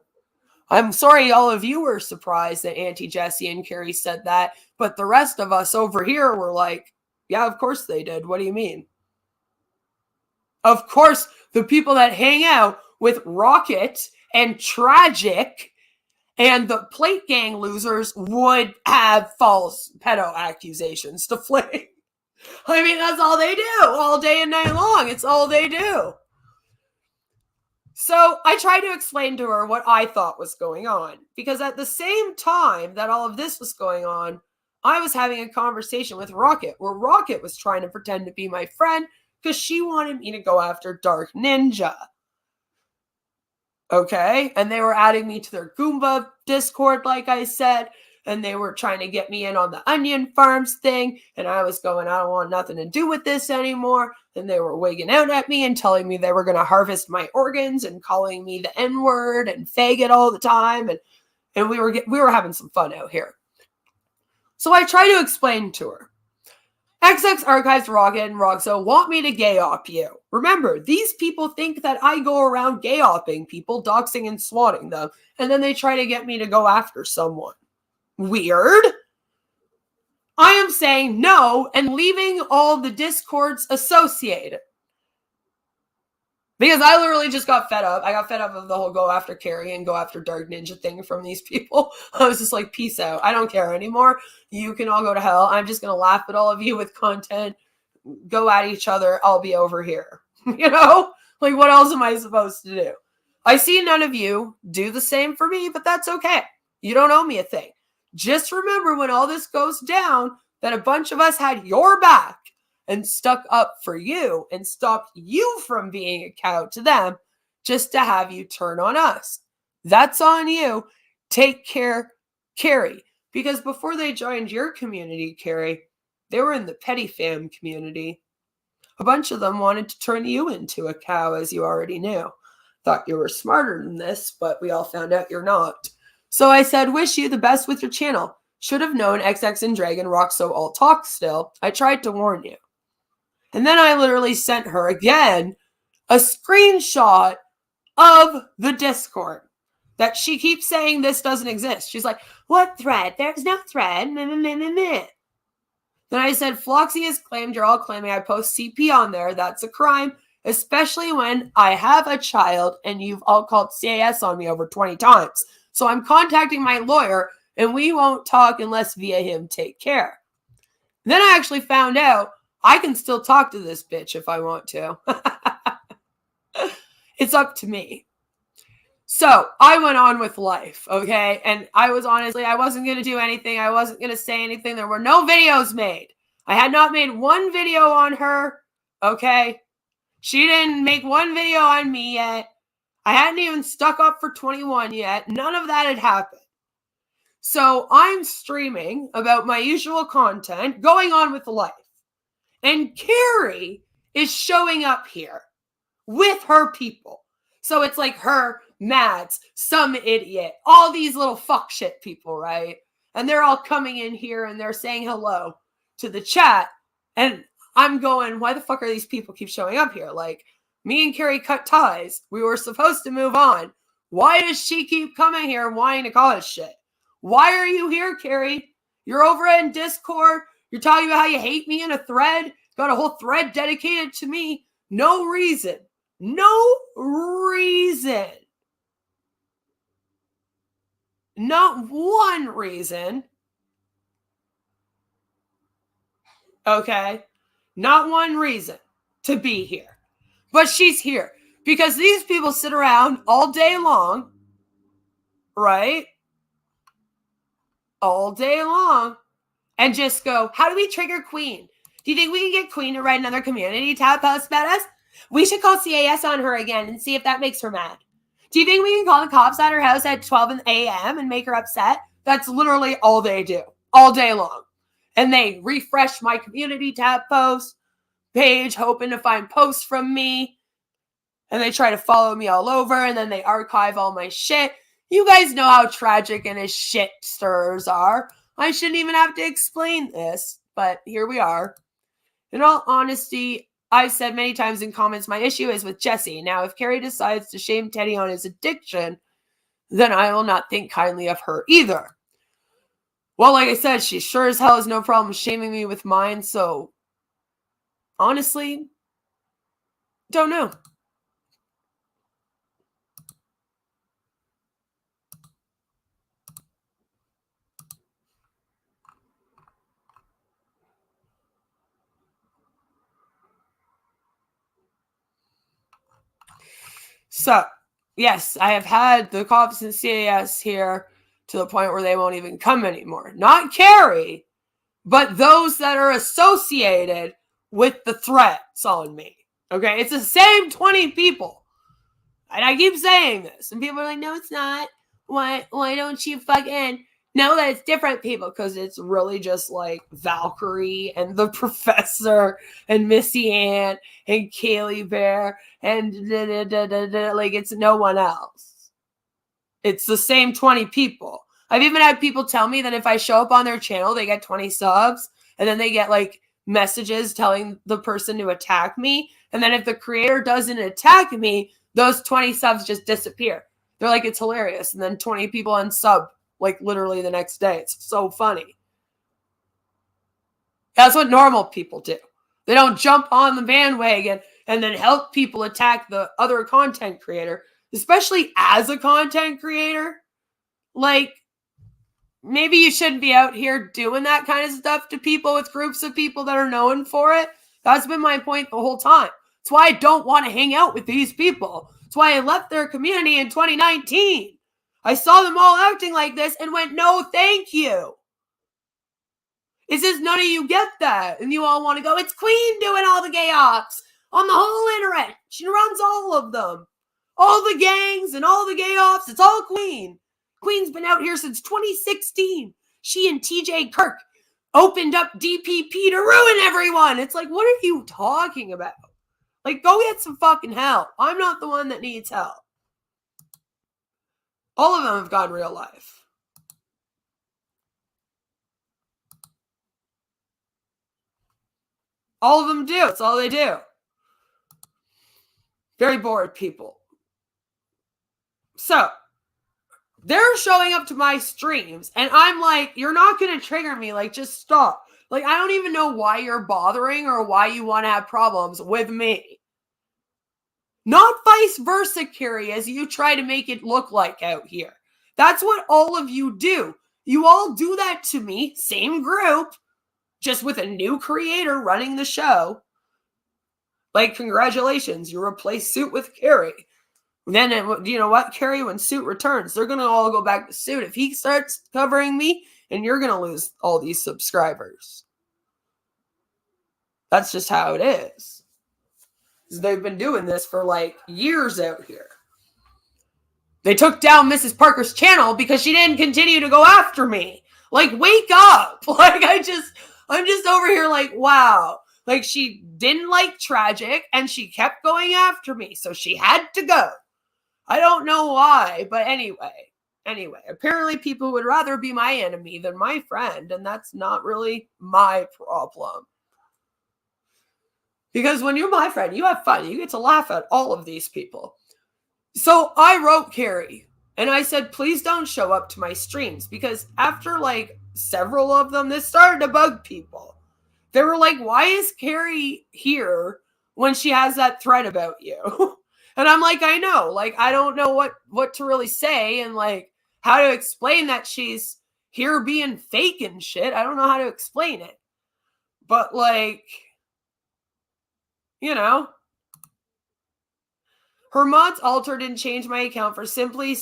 I'm sorry all of you were surprised that Auntie Jessie and Carrie said that, but the rest of us over here were like, yeah, of course they did. What do you mean? Of course, the people that hang out with Rocket and Tragic and the Plate Gang losers would have false pedo accusations to fling. I mean, that's all they do all day and night long. It's all they do. So I tried to explain to her what I thought was going on, because at the same time that all of this was going on, I was having a conversation with Rocket, where Rocket was trying to pretend to be my friend because she wanted me to go after Dark Ninja. Okay? And they were adding me to their Goomba Discord, like I said, and they were trying to get me in on the onion farms thing, and I was going, I don't want nothing to do with this anymore, and they were wigging out at me and telling me they were going to harvest my organs and calling me the N-word and faggot all the time, and we were having some fun out here. So I tried to explain to her, XX Archives Rocket and Roxo want me to gay op you. Remember, these people think that I go around gay opping people, doxing and swatting them, and then they try to get me to go after someone. Weird. I am saying no and leaving all the discords associated. Because I literally just got fed up. I got fed up of the whole go after Carrie and go after Dark Ninja thing from these people. I was just like, peace out. I don't care anymore. You can all go to hell. I'm just going to laugh at all of you with content. Go at each other. I'll be over here. You know? Like, what else am I supposed to do? I see none of you do the same for me, but that's okay. You don't owe me a thing. Just remember when all this goes down that a bunch of us had your back and stuck up for you and stopped you from being a cow to them just to have you turn on us. That's on you. Take care, Carrie. Because before they joined your community, Carrie, they were in the petty fam community. A bunch of them wanted to turn you into a cow, as you already knew. Thought you were smarter than this, but we all found out you're not. So I said, wish you the best with your channel. Should have known XX and Dragon Roxo all talk still. I tried to warn you. And then I literally sent her again a screenshot of the Discord that she keeps saying this doesn't exist. She's like, what thread? There's no thread. Then I said, Floxy has claimed you're all claiming I post CP on there. That's a crime, especially when I have a child and you've all called CAS on me over 20 times. So I'm contacting my lawyer and we won't talk unless via him. Take care. Then I actually found out I can still talk to this bitch if I want to. It's up to me. So I went on with life, okay? And I wasn't going to do anything. I wasn't going to say anything. There were no videos made. I had not made one video on her, okay? She didn't make one video on me yet. I hadn't even stuck up for 21 yet. None of that had happened. So I'm streaming about my usual content, going on with life. And Carrie is showing up here with her people. So it's like her, Mads, some idiot, all these little fuck shit people, right? And they're all coming in here and they're saying hello to the chat. And I'm going, why the fuck are these people keep showing up here? Like, me and Carrie cut ties. We were supposed to move on. Why does she keep coming here whining to call us shit? Why are you here, Carrie? You're over in Discord. You're talking about how you hate me in a thread. Got a whole thread dedicated to me. No reason. No reason. Not one reason. Okay? Not one reason to be here. But she's here. Because these people sit around all day long. Right? All day long. And just go, how do we trigger Queen? Do you think we can get Queen to write another community tab post about us? We should call CAS on her again and see if that makes her mad. Do you think we can call the cops at her house at 12 a.m. and make her upset? That's literally all they do. All day long. And they refresh my community tab post page, hoping to find posts from me. And they try to follow me all over. And then they archive all my shit. You guys know how tragic and as shit stirrers are. I shouldn't even have to explain this. But here we are. In all honesty, I've said many times in comments, my issue is with Jessie. Now, if Carrie decides to shame Teddy on his addiction, then I will not think kindly of her either. Well, like I said, she sure as hell has no problem shaming me with mine, so honestly, don't know. So, yes, I have had the cops and CAS here to the point where they won't even come anymore. Not Carrie, but those that are associated with the threats on me. Okay, it's the same 20 people. And I keep saying this. And people are like, no, it's not. Why don't you fucking know that it's different people? Because it's really just like Valkyrie and the professor and Missy Ann and Kaylee Bear and like it's no one else. It's the same 20 people. I've even had people tell me that if I show up on their channel, they get 20 subs, and then they get like messages telling the person to attack me. And then if the creator doesn't attack me, those 20 subs just disappear. They're like, it's hilarious. And then 20 people unsub like literally the next day. It's so funny. That's what normal people do. They don't jump on the bandwagon and then help people attack the other content creator, especially as a content creator. Like, maybe you shouldn't be out here doing that kind of stuff to people with groups of people that are known for it. That's been my point the whole time. That's why I don't want to hang out with these people. That's why I left their community in 2019. I saw them all acting like this and went, no, thank you. It says none of you get that. And you all want to go, it's Queen doing all the gay ops on the whole internet. She runs all of them. All the gangs and all the gay ops. It's all Queen. Queen's been out here since 2016. She and TJ Kirk opened up DPP to ruin everyone. It's like, what are you talking about? Like, go get some fucking help. I'm not the one that needs help. All of them have gone real life. All of them do. It's all they do. Very bored people. So, they're showing up to my streams, and I'm like, you're not going to trigger me. Like, just stop. Like, I don't even know why you're bothering or why you want to have problems with me. Not vice versa, Carrie, as you try to make it look like out here. That's what all of you do. You all do that to me, same group, just with a new creator running the show. Like, congratulations, you replaced Suit with Carrie. Then, you know what, Carrie, when Suit returns, they're going to all go back to Suit. If he starts covering me, and you're going to lose all these subscribers. That's just how it is. They've been doing this for like years out here. They took down Mrs. Parker's channel because she didn't continue to go after me. Like, wake up. Like, I'm just over here like, wow. Like, she didn't like Tragic and she kept going after me. So she had to go. I don't know why, but anyway, apparently people would rather be my enemy than my friend, and that's not really my problem. Because when you're my friend, you have fun. You get to laugh at all of these people. So I wrote Carrie, and I said, please don't show up to my streams, because after like several of them, this started to bug people. They were like, why is Carrie here when she has that threat about you? And I'm like, I know, like, I don't know what to really say and like how to explain that she's here being fake and shit. I don't know how to explain it. But like, you know, her mods altered and changed my account for simply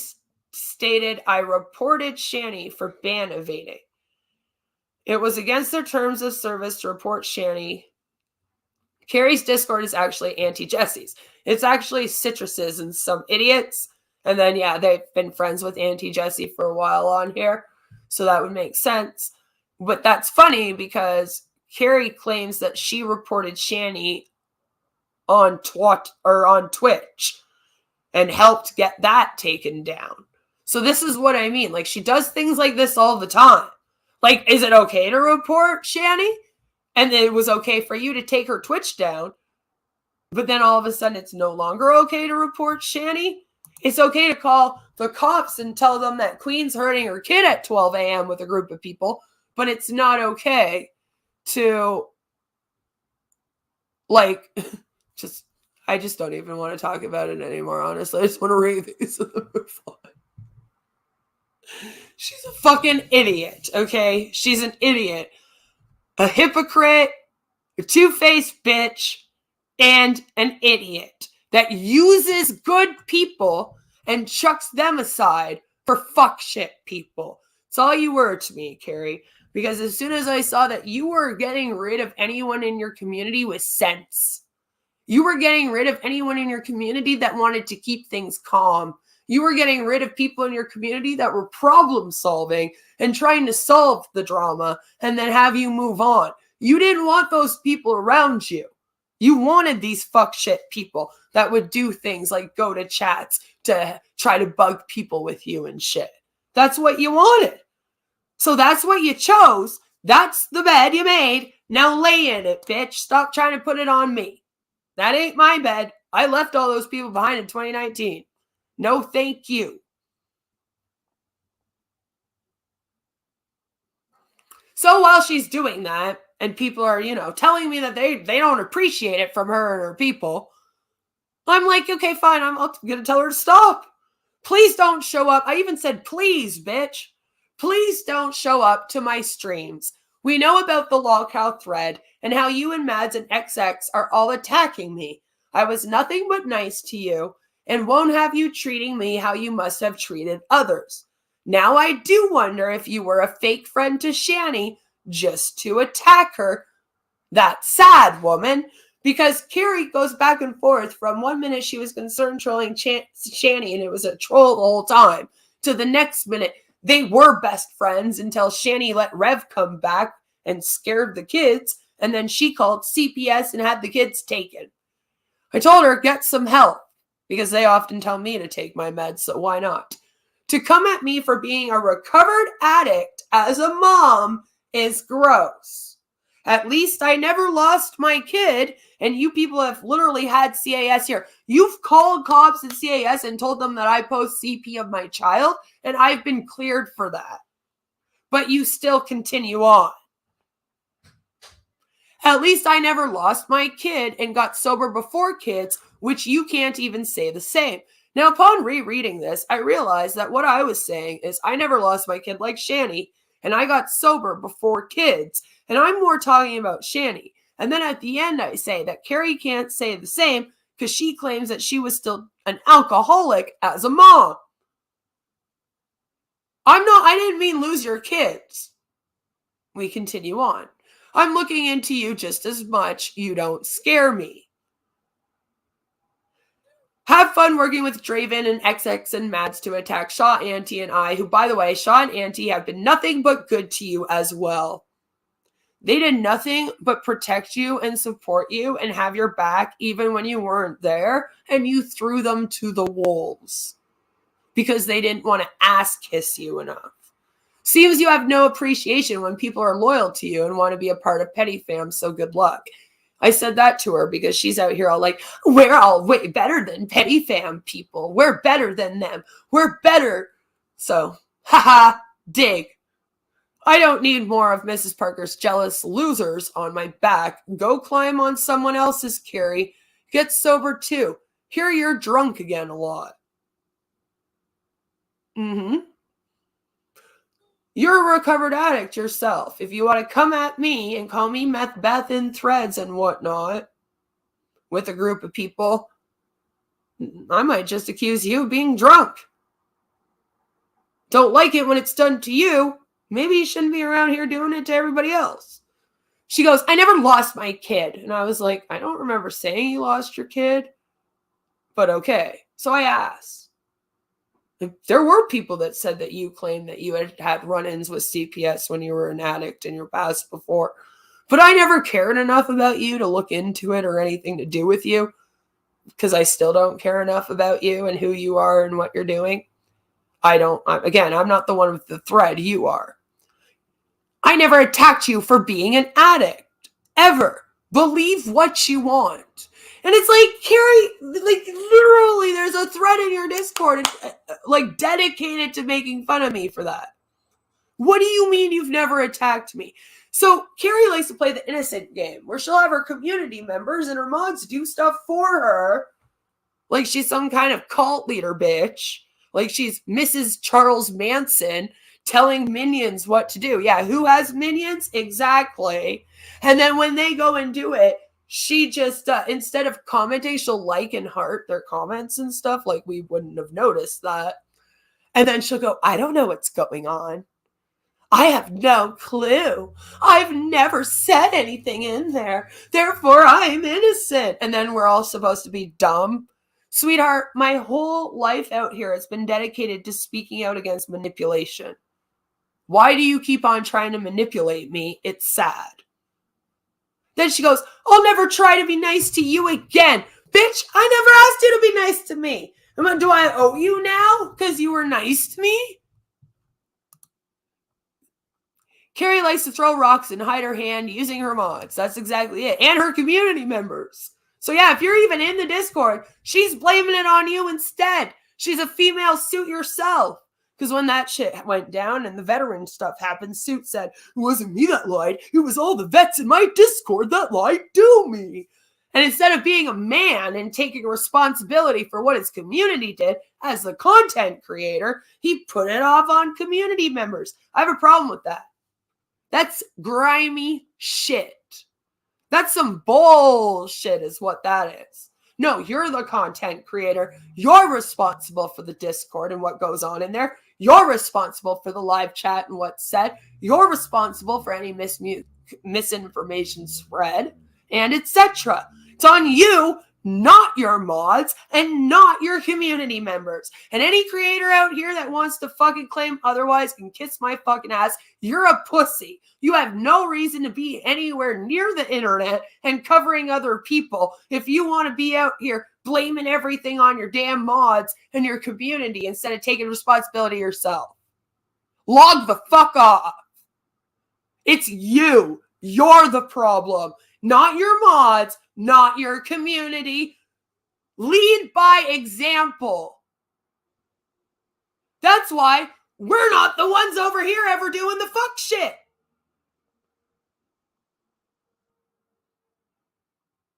stated I reported Shani for ban evading. It was against their terms of service to report Shani. Carrie's Discord is actually Auntie Jessie's. It's actually Citrus's and some idiots. And then, yeah, they've been friends with Auntie Jessie for a while on here. So that would make sense. But that's funny because Carrie claims that she reported Shani on Twitch and helped get that taken down. So this is what I mean. Like, she does things like this all the time. Like, is it okay to report Shani? And it was okay for you to take her Twitch down. But then all of a sudden it's no longer okay to report Shani? It's okay to call the cops and tell them that Queen's hurting her kid at 12 a.m. with a group of people. But it's not okay to, like, I just don't even want to talk about it anymore, honestly. I just want to read these. She's a fucking idiot, okay? She's an idiot. A hypocrite, a two-faced bitch, and an idiot. that uses good people and chucks them aside for fuck shit people. It's all you were to me, Carrie. Because as soon as I saw that you were getting rid of anyone in your community with sense, you were getting rid of anyone in your community that wanted to keep things calm. You were getting rid of people in your community that were problem solving and trying to solve the drama and then have you move on. You didn't want those people around you. You wanted these fuck shit people that would do things like go to chats to try to bug people with you and shit. That's what you wanted. So that's what you chose. That's the bed you made. Now lay in it, bitch. Stop trying to put it on me. That ain't my bed. I left all those people behind in 2019. No, thank you. So while she's doing that, and people are, telling me that they don't appreciate it from her and her people, I'm like, okay, fine. I'm going to tell her to stop. Please don't show up. I even said, please, bitch. Please don't show up to my streams. We know about the lolcow thread and how you and Mads and XX are all attacking me. I was nothing but nice to you and won't have you treating me how you must have treated others. Now I do wonder if you were a fake friend to Shani just to attack her. That sad woman. Because Carrie goes back and forth from 1 minute she was concerned trolling Shani and it was a troll the whole time to the next minute they were best friends until Shani let Rev come back and scared the kids, and then she called CPS and had the kids taken. I told her, get some help, because they often tell me to take my meds, so why not? To come at me for being a recovered addict as a mom is gross. At least I never lost my kid, and you people have literally had CAS here. You've called cops and CAS and told them that I post CP of my child, and I've been cleared for that. But you still continue on. At least I never lost my kid and got sober before kids, which you can't even say the same. Now, upon rereading this, I realized that what I was saying is I never lost my kid like Shani, and I got sober before kids, and I'm more talking about Shani. And then at the end, I say that Carrie can't say the same because she claims that she was still an alcoholic as a mom. I didn't mean lose your kids. We continue on. I'm looking into you just as much. You don't scare me. Have fun working with Draven and XX and Mads to attack Shaw, Auntie, and I, who, by the way, Shaw and Auntie have been nothing but good to you as well. They did nothing but protect you and support you and have your back even when you weren't there, and you threw them to the wolves because they didn't want to ass kiss you enough. Seems you have no appreciation when people are loyal to you and want to be a part of Petty Fam, so good luck. I said that to her because she's out here all like, we're all way better than Petty Fam people. We're better than them. We're better. So, haha, dig. I don't need more of Mrs. Parker's jealous losers on my back. Go climb on someone else's, Carrie. Get sober too. Hear you're drunk again a lot. You're a recovered addict yourself. If you want to come at me and call me Meth Beth in threads and whatnot with a group of people, I might just accuse you of being drunk. Don't like it when it's done to you. Maybe you shouldn't be around here doing it to everybody else. She goes, I never lost my kid. And I was like, I don't remember saying you lost your kid. But okay. So I asked. There were people that said that you claimed that you had had run-ins with CPS when you were an addict in your past before. But I never cared enough about you to look into it or anything to do with you. Because I still don't care enough about you and who you are and what you're doing. I'm not the one with the thread. You are. I never attacked you for being an addict. Ever. Believe what you want. And it's like, Carrie, like, literally, there's a thread in your Discord, like, dedicated to making fun of me for that. What do you mean you've never attacked me? So, Carrie likes to play the innocent game, where she'll have her community members and her mods do stuff for her, like she's some kind of cult leader bitch, like she's Mrs. Charles Manson, telling minions what to do. Yeah, who has minions? Exactly. And then when they go and do it, she just, instead of commenting, she'll like and heart their comments and stuff. Like, we wouldn't have noticed that. And then she'll go, I don't know what's going on. I have no clue. I've never said anything in there. Therefore, I'm innocent. And then we're all supposed to be dumb. Sweetheart, my whole life out here has been dedicated to speaking out against manipulation. Why do you keep on trying to manipulate me? It's sad. Then she goes, I'll never try to be nice to you again. Bitch, I never asked you to be nice to me. Do I owe you now because you were nice to me? Carrie likes to throw rocks and hide her hand using her mods. That's exactly it. And her community members. So yeah, if you're even in the Discord, she's blaming it on you instead. She's a female, suit yourself. Because when that shit went down and the veteran stuff happened, Suit said, it wasn't me that lied. It was all the vets in my Discord that lied to me. And instead of being a man and taking responsibility for what his community did as the content creator, he put it off on community members. I have a problem with that. That's grimy shit. That's some bullshit is what that is. No, you're the content creator. You're responsible for the Discord and what goes on in there. You're responsible for the live chat and what's said. You're responsible for any misinformation spread and etc. It's on you, not your mods and not your community members. And any creator out here that wants to fucking claim otherwise can kiss my fucking ass. You're a pussy. You have no reason to be anywhere near the internet and covering other people if you want to be out here blaming everything on your damn mods and your community instead of taking responsibility yourself. Log the fuck off. It's you. You're the problem. Not your mods, not your community. Lead by example. That's why we're not the ones over here ever doing the fuck shit.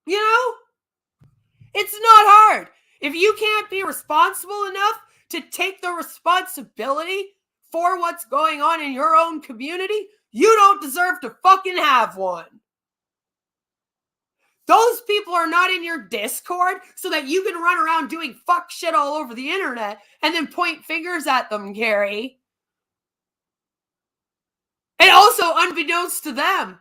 You know? It's not hard. If you can't be responsible enough to take the responsibility for what's going on in your own community, you don't deserve to fucking have one. Those people are not in your Discord so that you can run around doing fuck shit all over the internet and then point fingers at them, Carrie. And also, unbeknownst to them,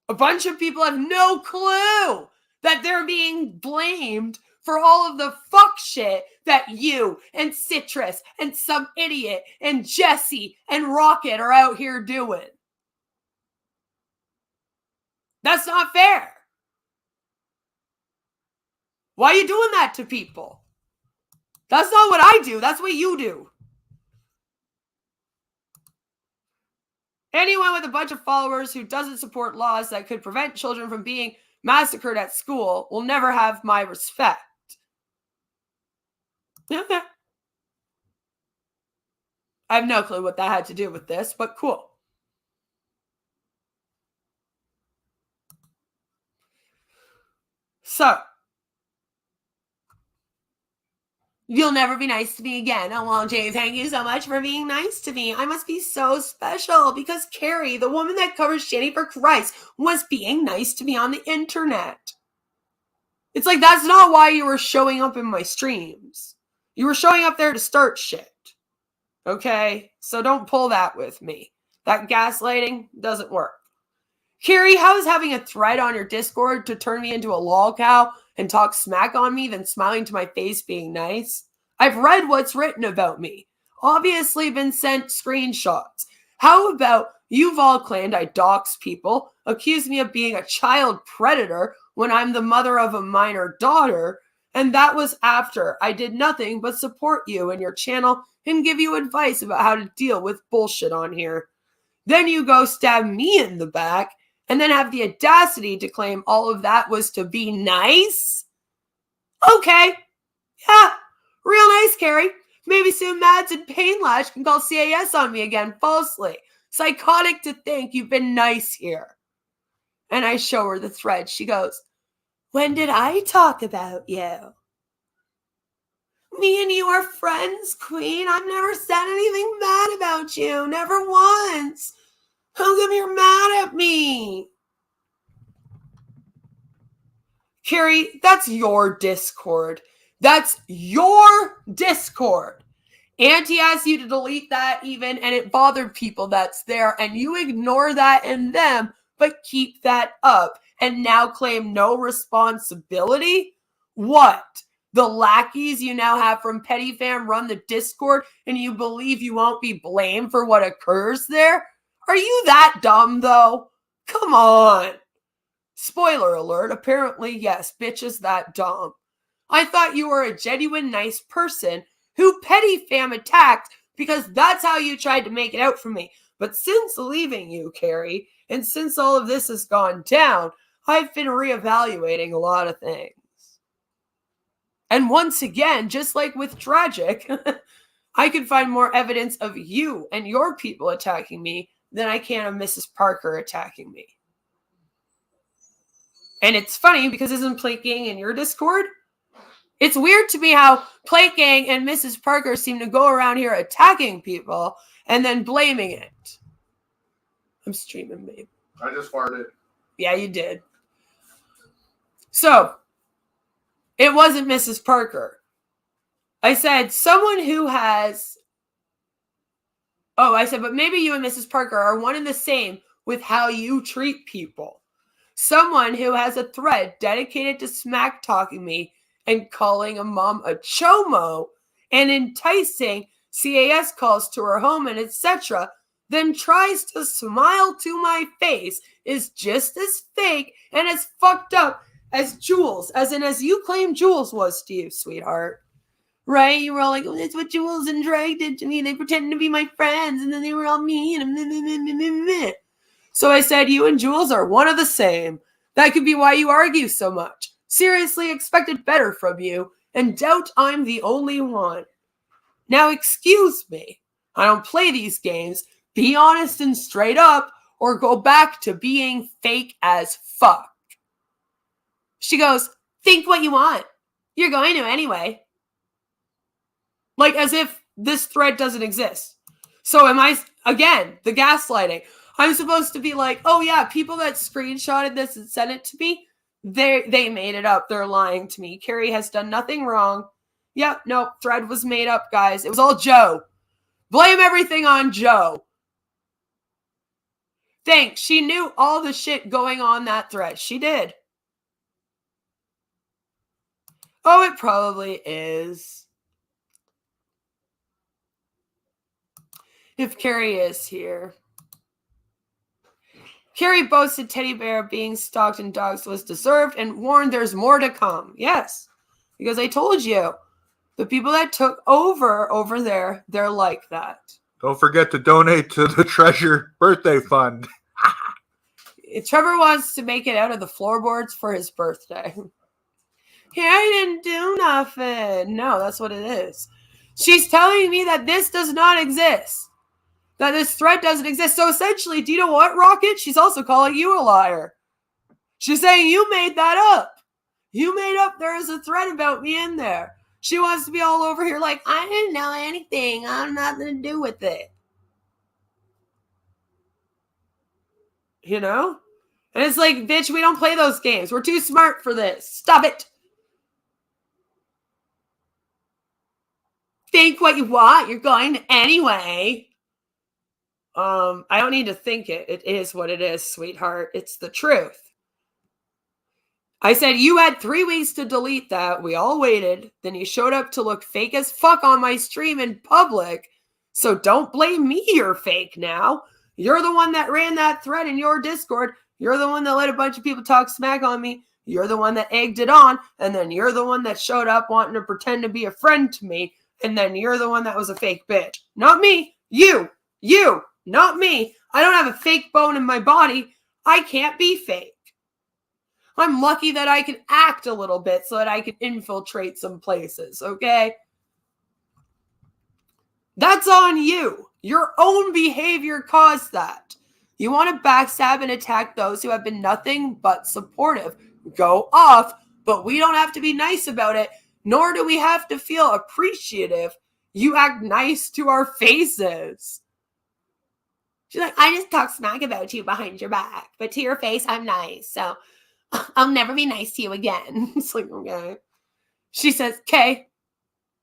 a bunch of people have no clue that they're being blamed for all of the fuck shit that you and Citrus and some idiot and Jessie and Rocket are out here doing. That's not fair. Why are you doing that to people? That's not what I do. That's what you do. Anyone with a bunch of followers who doesn't support laws that could prevent children from being massacred at school will never have my respect. I have no clue what that had to do with this, but cool. So, you'll never be nice to me again. Oh, well, Jay, thank you so much for being nice to me. I must be so special because Carrie, the woman that covers Shitty for Christ, was being nice to me on the internet. It's like, that's not why you were showing up in my streams. You were showing up there to start shit. Okay? So don't pull that with me. That gaslighting doesn't work. Carrie, how is having a thread on your Discord to turn me into a lol cow and talk smack on me than smiling to my face being nice? I've read what's written about me. Obviously been sent screenshots. How about you've all claimed I dox people, accused me of being a child predator when I'm the mother of a minor daughter, and that was after I did nothing but support you and your channel and give you advice about how to deal with bullshit on here. Then you go stab me in the back and then have the audacity to claim all of that was to be nice? Okay. Yeah. Real nice, Carrie. Maybe soon Mads and Painlash can call CAS on me again falsely. Psychotic to think you've been nice here. And I show her the thread. She goes, when did I talk about you? Me and you are friends, Queen. I've never said anything bad about you. Never once. How come you're mad at me? Carrie, that's your Discord. That's your Discord. Auntie asked you to delete that even, and it bothered people that's there, and you ignore that in them, but keep that up, and now claim no responsibility? What? The lackeys you now have from Petty Fam run the Discord, and you believe you won't be blamed for what occurs there? Are you that dumb, though? Come on. Spoiler alert, apparently, yes, bitch is that dumb. I thought you were a genuine nice person who Petty Fam attacked because that's how you tried to make it out for me. But since leaving you, Carrie, and since all of this has gone down, I've been reevaluating a lot of things. And once again, just like with Tragic, I can find more evidence of you and your people attacking me than I can of Mrs. Parker attacking me. And it's funny because isn't Plate Gang in your Discord? It's weird to me how Plate Gang and Mrs. Parker seem to go around here attacking people and then blaming it. I'm streaming, babe. I just farted. Yeah, you did. So, it wasn't Mrs. Parker. I said someone who has... I said, but maybe you and Mrs. Parker are one and the same with how you treat people. Someone who has a thread dedicated to smack talking me and calling a mom a chomo and enticing CAS calls to her home and etc., then tries to smile to my face is just as fake and as fucked up as Jules, as you claim Jules was to you, sweetheart. Right? You were all like, oh, that's what Jules and Drake did to me. They pretended to be my friends and then they were all mean and meh. So I said, you and Jules are one of the same. That could be why you argue so much. Seriously expected better from you and doubt I'm the only one. Now excuse me. I don't play these games. Be honest and straight up or go back to being fake as fuck. She goes, think what you want. You're going to anyway. Like as if this thread doesn't exist. So am I, again, the gaslighting. I'm supposed to be like, oh yeah, people that screenshotted this and sent it to me, they made it up. They're lying to me. Carrie has done nothing wrong. Yep, nope, thread was made up, guys. It was all Joe. Blame everything on Joe. Thanks. She knew all the shit going on that thread. She did. Oh, it probably is. If Carrie is here. Carrie boasted Teddy Bear being stalked and doxed was deserved and warned there's more to come. Yes, because I told you, the people that took over there, they're like that. Don't forget to donate to the Treasure Birthday Fund. Trevor wants to make it out of the floorboards for his birthday. I didn't do nothing. No, that's what it is. She's telling me that this does not exist. That this thread doesn't exist. So essentially, do you know what, Rocket? She's also calling you a liar. She's saying you made that up. You made up there is a thread about me in there. She wants to be all over here like, I didn't know anything. I have nothing to do with it. You know? And it's like, bitch, we don't play those games. We're too smart for this. Stop it. Think what you want. You're going to anyway. I don't need to think it. It is what it is, sweetheart. It's the truth. I said you had 3 weeks to delete that. We all waited. Then you showed up to look fake as fuck on my stream in public. So don't blame me you're fake now. You're the one that ran that thread in your Discord. You're the one that let a bunch of people talk smack on me. You're the one that egged it on. And then you're the one that showed up wanting to pretend to be a friend to me. And then you're the one that was a fake bitch. Not me. You. Not me. I don't have a fake bone in my body. I can't be fake. I'm lucky that I can act a little bit so that I can infiltrate some places, okay? That's on you. Your own behavior caused that. You want to backstab and attack those who have been nothing but supportive. Go off, but we don't have to be nice about it, nor do we have to feel appreciative. You act nice to our faces. She's like, I just talk smack about you behind your back, but to your face, I'm nice. So I'll never be nice to you again. It's like, okay. She says, okay.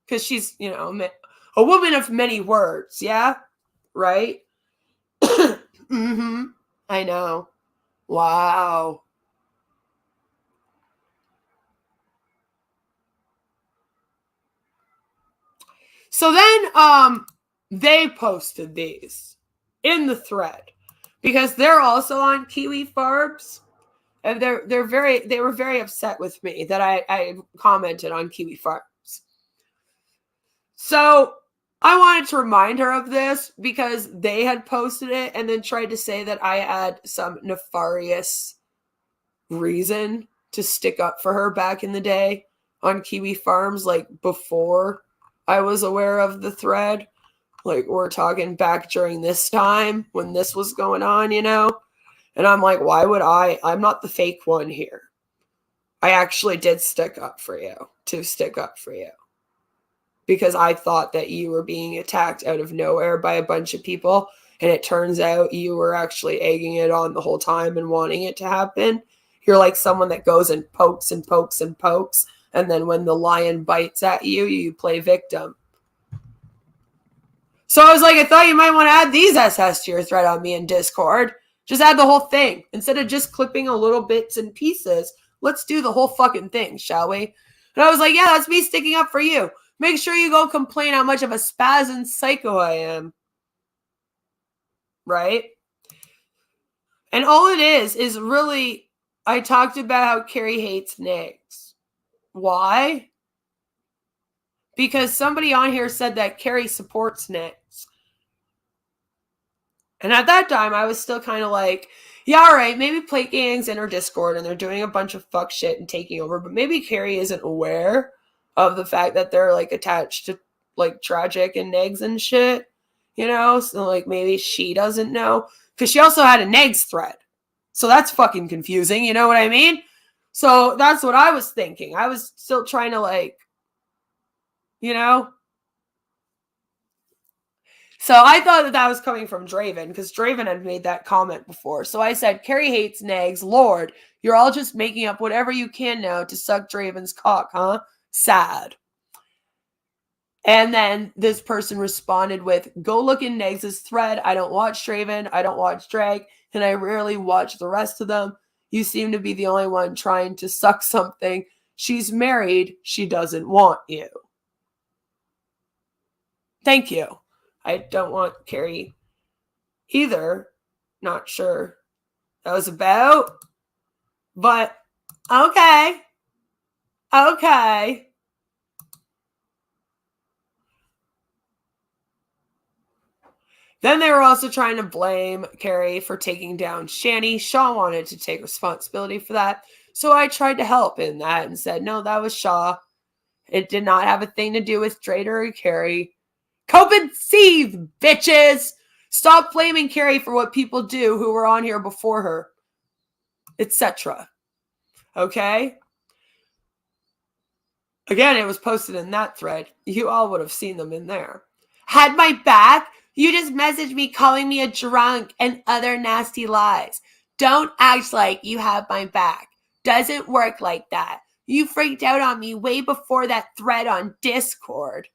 Because she's, you know, a woman of many words. Yeah. Right? Mm-hmm. I know. Wow. So then they posted these in the thread because they're also on Kiwi Farms. And they were very upset with me that I commented on Kiwi Farms. So I wanted to remind her of this because they had posted it and then tried to say that I had some nefarious reason to stick up for her back in the day on Kiwi Farms, like before I was aware of the thread. Like, we're talking back during this time when this was going on, you know? And I'm like, why would I? I'm not the fake one here. I actually did stick up for you, because I thought that you were being attacked out of nowhere by a bunch of people. And it turns out you were actually egging it on the whole time and wanting it to happen. You're like someone that goes and pokes and pokes and pokes. And then when the lion bites at you, you play victim. So I was like, I thought you might want to add these SS to your thread on me in Discord. Just add the whole thing. Instead of just clipping a little bits and pieces, let's do the whole fucking thing, shall we? And I was like, yeah, that's me sticking up for you. Make sure you go complain how much of a spaz and psycho I am. Right? And all it is really, I talked about how Carrie hates Nigs. Why? Because somebody on here said that Carrie supports Nigs. And at that time, I was still kind of like, yeah, all right, maybe Plate Gang's in her Discord and they're doing a bunch of fuck shit and taking over, but maybe Carrie isn't aware of the fact that they're like attached to like Tragic and Negs and shit, you know? So like maybe she doesn't know. Because she also had a Negs thread. So that's fucking confusing, you know what I mean? So that's what I was thinking. I was still trying to like, you know? So I thought that was coming from Draven because Draven had made that comment before. So I said, Carrie hates Negs. Lord, you're all just making up whatever you can now to suck Draven's cock, huh? Sad. And then this person responded with, go look in Negs' thread. I don't watch Draven. I don't watch Drag. And I rarely watch the rest of them. You seem to be the only one trying to suck something. She's married. She doesn't want you. Thank you. I don't want Carrie either. Not sure that was about. But okay. Okay. Then they were also trying to blame Carrie for taking down Shani. Shaw wanted to take responsibility for that. So I tried to help in that and said, no, that was Shaw. It did not have a thing to do with Trader or Carrie. Cope and seethe, bitches! Stop blaming Carrie for what people do who were on here before her. Etc. Okay? Again, it was posted in that thread. You all would have seen them in there. Had my back? You just messaged me calling me a drunk and other nasty lies. Don't act like you have my back. Doesn't work like that. You freaked out on me way before that thread on Discord.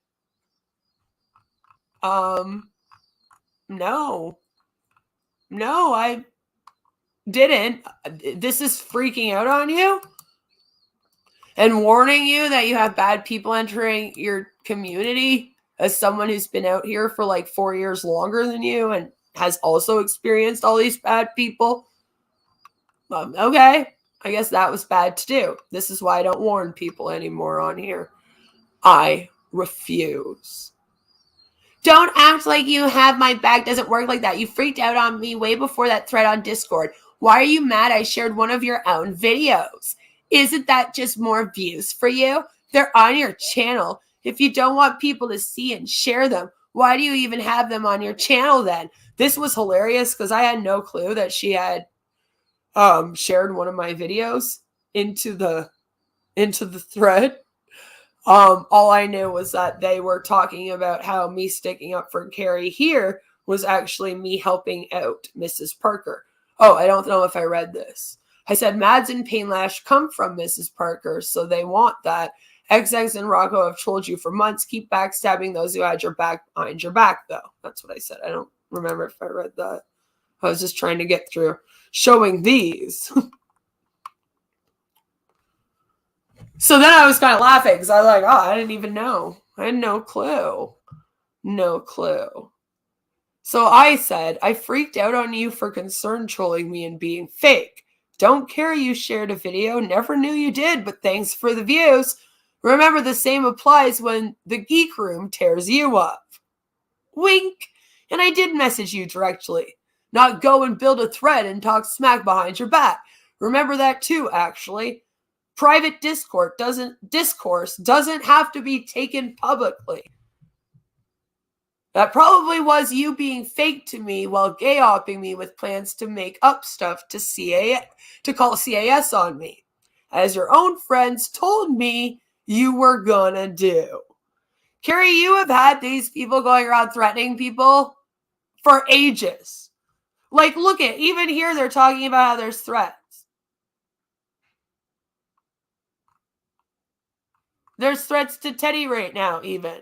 No. No, I didn't. This is freaking out on you? And warning you that you have bad people entering your community as someone who's been out here for like 4 years longer than you and has also experienced all these bad people. Okay. I guess that was bad to do. This is why I don't warn people anymore on here. I refuse. Don't act like you have my back. Doesn't work like that. You freaked out on me way before that thread on Discord. Why are you mad I shared one of your own videos? Isn't that just more views for you? They're on your channel. If you don't want people to see and share them, why do you even have them on your channel then? This was hilarious because I had no clue that she had shared one of my videos into the thread. All I knew was that they were talking about how me sticking up for Carrie here was actually me helping out Mrs. Parker. Oh, I don't know if I read this. I said, Mads and Painlash come from Mrs. Parker, so they want that. XX and Rocco have trolled you for months. Keep backstabbing those who had your back behind your back, though. That's what I said. I don't remember if I read that. I was just trying to get through showing these. So then I was kind of laughing because I was like, oh, I didn't even know. I had no clue. No clue. So I said, I freaked out on you for concern trolling me and being fake. Don't care you shared a video. Never knew you did, but thanks for the views. Remember, the same applies when the geek room tears you up. Wink. And I did message you directly. Not go and build a thread and talk smack behind your back. Remember that too, actually. Private discourse doesn't have to be taken publicly. That probably was you being fake to me while gay-opping me with plans to make up stuff to call CAS on me. As your own friends told me you were gonna do. Carrie, you have had these people going around threatening people for ages. Like, look at, even here they're talking about how there's threats. There's threats to Teddy right now, even.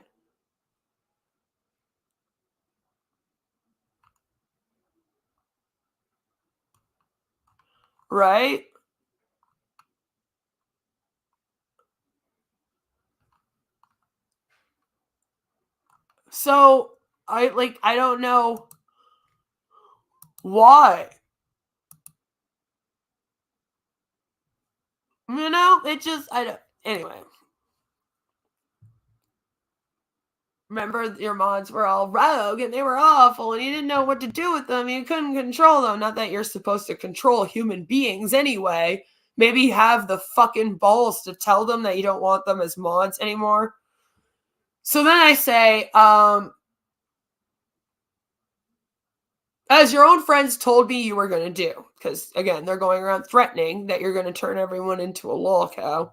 Right? So, I don't know why. You know, anyway. Remember, your mods were all rogue and they were awful and you didn't know what to do with them. You couldn't control them. Not that you're supposed to control human beings anyway. Maybe have the fucking balls to tell them that you don't want them as mods anymore. So then I say, as your own friends told me you were going to do. Because, again, they're going around threatening that you're going to turn everyone into a lol cow.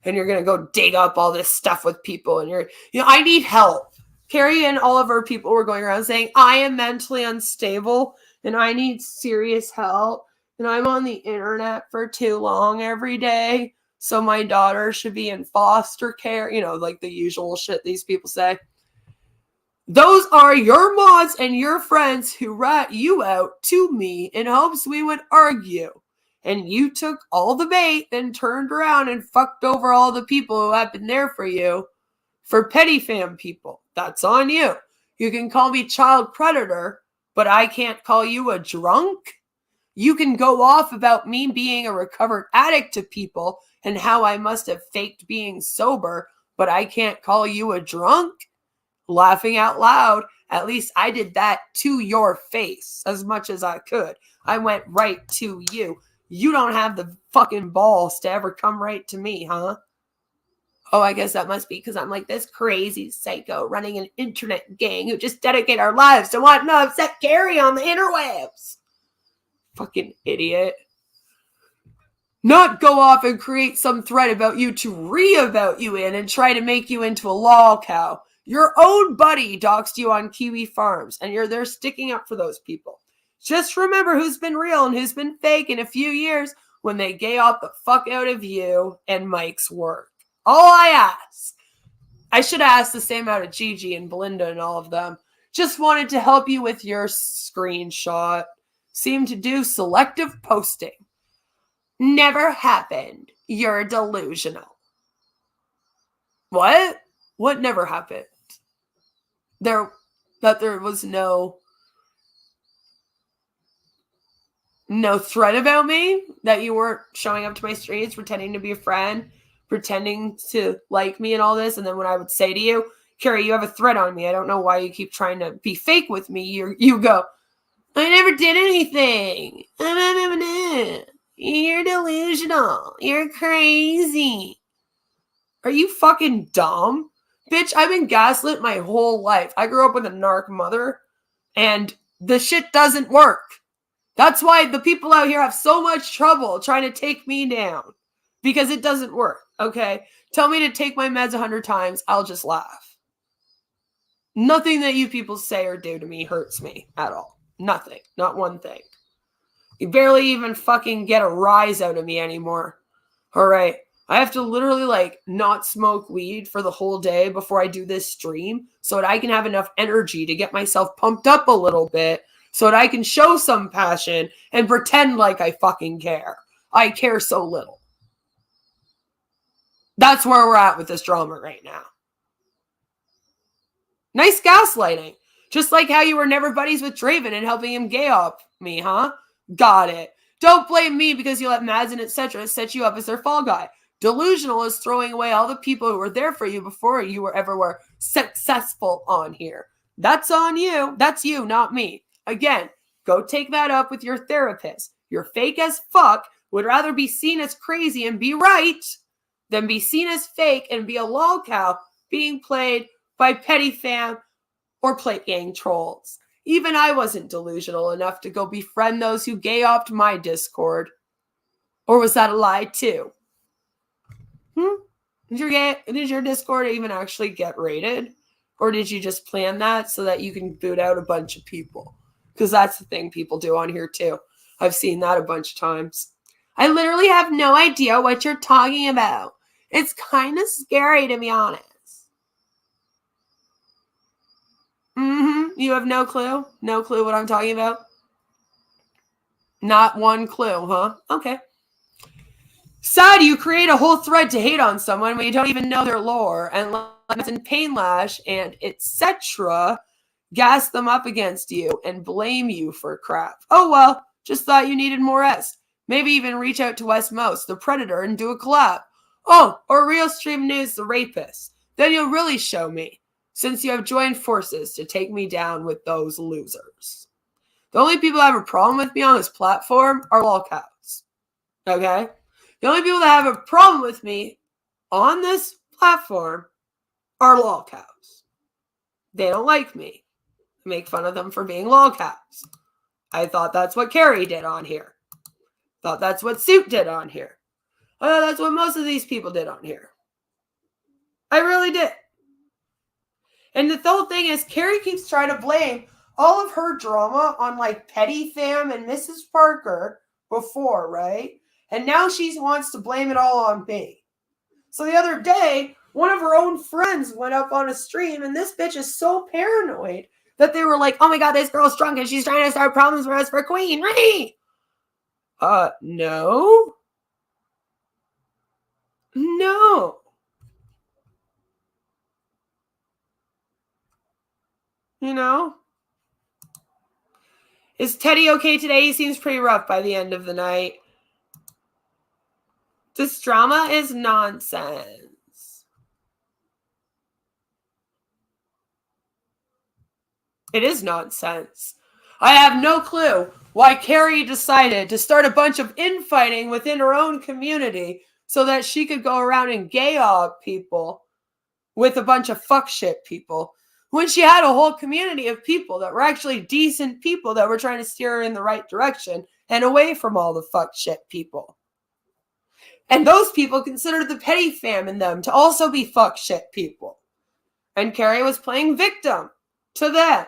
And you're going to go dig up all this stuff with people. And I need help. Carrie and all of our people were going around saying, I am mentally unstable and I need serious help. And I'm on the internet for too long every day. So my daughter should be in foster care. You know, like the usual shit these people say. Those are your mods and your friends who rat you out to me in hopes we would argue. And you took all the bait, then turned around and fucked over all the people who have been there for you. For petty fam people, that's on you. You can call me child predator, but I can't call you a drunk. You can go off about me being a recovered addict to people and how I must have faked being sober, but I can't call you a drunk. Laughing out loud, at least I did that to your face as much as I could. I went right to you. You don't have the fucking balls to ever come right to me, huh? Oh, I guess that must be because I'm like this crazy psycho running an internet gang who just dedicate our lives to wanting to upset Carrie on the interwebs. Fucking idiot. Not go off and create some thread about you to re-about you in and try to make you into a lol cow. Your own buddy doxed you on Kiwi Farms, and you're there sticking up for those people. Just remember who's been real and who's been fake in a few years when they gay off the fuck out of you and Mike's work. All I ask. I should have asked the same out of Gigi and Belinda and all of them. Just wanted to help you with your screenshot. Seem to do selective posting. Never happened. You're delusional. What? What never happened? There was no threat about me? That you weren't showing up to my streams, pretending to be a friend, pretending to like me and all this, and then when I would say to you, Carrie, you have a threat on me. I don't know why you keep trying to be fake with me. You go, I never did anything. You're delusional. You're crazy. Are you fucking dumb? Bitch, I've been gaslit my whole life. I grew up with a narc mother, and the shit doesn't work. That's why the people out here have so much trouble trying to take me down. Because it doesn't work, okay? Tell me to take my meds 100 times, I'll just laugh. Nothing that you people say or do to me hurts me at all. Nothing. Not one thing. You barely even fucking get a rise out of me anymore. All right. I have to literally like not smoke weed for the whole day before I do this stream so that I can have enough energy to get myself pumped up a little bit so that I can show some passion and pretend like I fucking care. I care so little. That's where we're at with this drama right now. Nice gaslighting. Just like how you were never buddies with Draven and helping him gay up me, huh? Got it. Don't blame me because you let Mads and etc. set you up as their fall guy. Delusional is throwing away all the people who were there for you before you were successful on here. That's on you. That's you, not me. Again, go take that up with your therapist. You're fake as fuck, would rather be seen as crazy and be right than be seen as fake and be a lol cow being played by petty fam or plate gang trolls. Even I wasn't delusional enough to go befriend those who gay-opt my Discord. Or was that a lie too? Did your Discord even actually get raided? Or did you just plan that so that you can boot out a bunch of people? Because that's the thing people do on here too. I've seen that a bunch of times. I literally have no idea what you're talking about. It's kind of scary, to be honest. You have no clue? No clue what I'm talking about? Not one clue, huh? Okay. Sad you create a whole thread to hate on someone when you don't even know their lore and let in Painlash and etc. gas them up against you and blame you for crap. Oh well, just thought you needed more rest. Maybe even reach out to Westmost, the Predator, and do a collab. Oh, or Real Stream News, the Rapist. Then you'll really show me, since you have joined forces to take me down with those losers. The only people that have a problem with me on this platform are lolcows. Okay? The only people that have a problem with me on this platform are lolcows. They don't like me. I make fun of them for being lolcows. I thought that's what Carrie did on here. Thought that's what Suit did on here. I thought that's what most of these people did on here. I really did. And the whole thing is, Carrie keeps trying to blame all of her drama on like Petty Fam and Mrs. Parker before, right? And now she wants to blame it all on me. So the other day, one of her own friends went up on a stream, and this bitch is so paranoid that they were like, oh my god, this girl's drunk and she's trying to start problems for us for Queen, right? No. No. You know? Is Teddy okay today? He seems pretty rough by the end of the night. This drama is nonsense. It is nonsense. I have no clue why Carrie decided to start a bunch of infighting within her own community so that she could go around and gay-ob people with a bunch of fuck shit people when she had a whole community of people that were actually decent people that were trying to steer her in the right direction and away from all the fuck shit people. And those people considered the petty fam in them to also be fuck shit people. And Carrie was playing victim to them.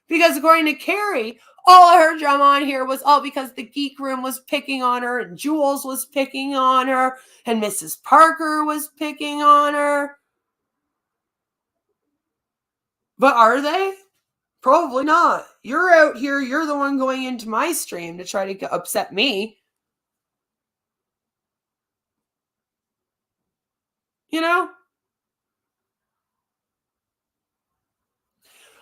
Because according to Carrie, all of her drama on here was all because the geek room was picking on her, and Jules was picking on her, and Mrs. Parker was picking on her. But are they? Probably not. You're out here, you're the one going into my stream to try to upset me. You know?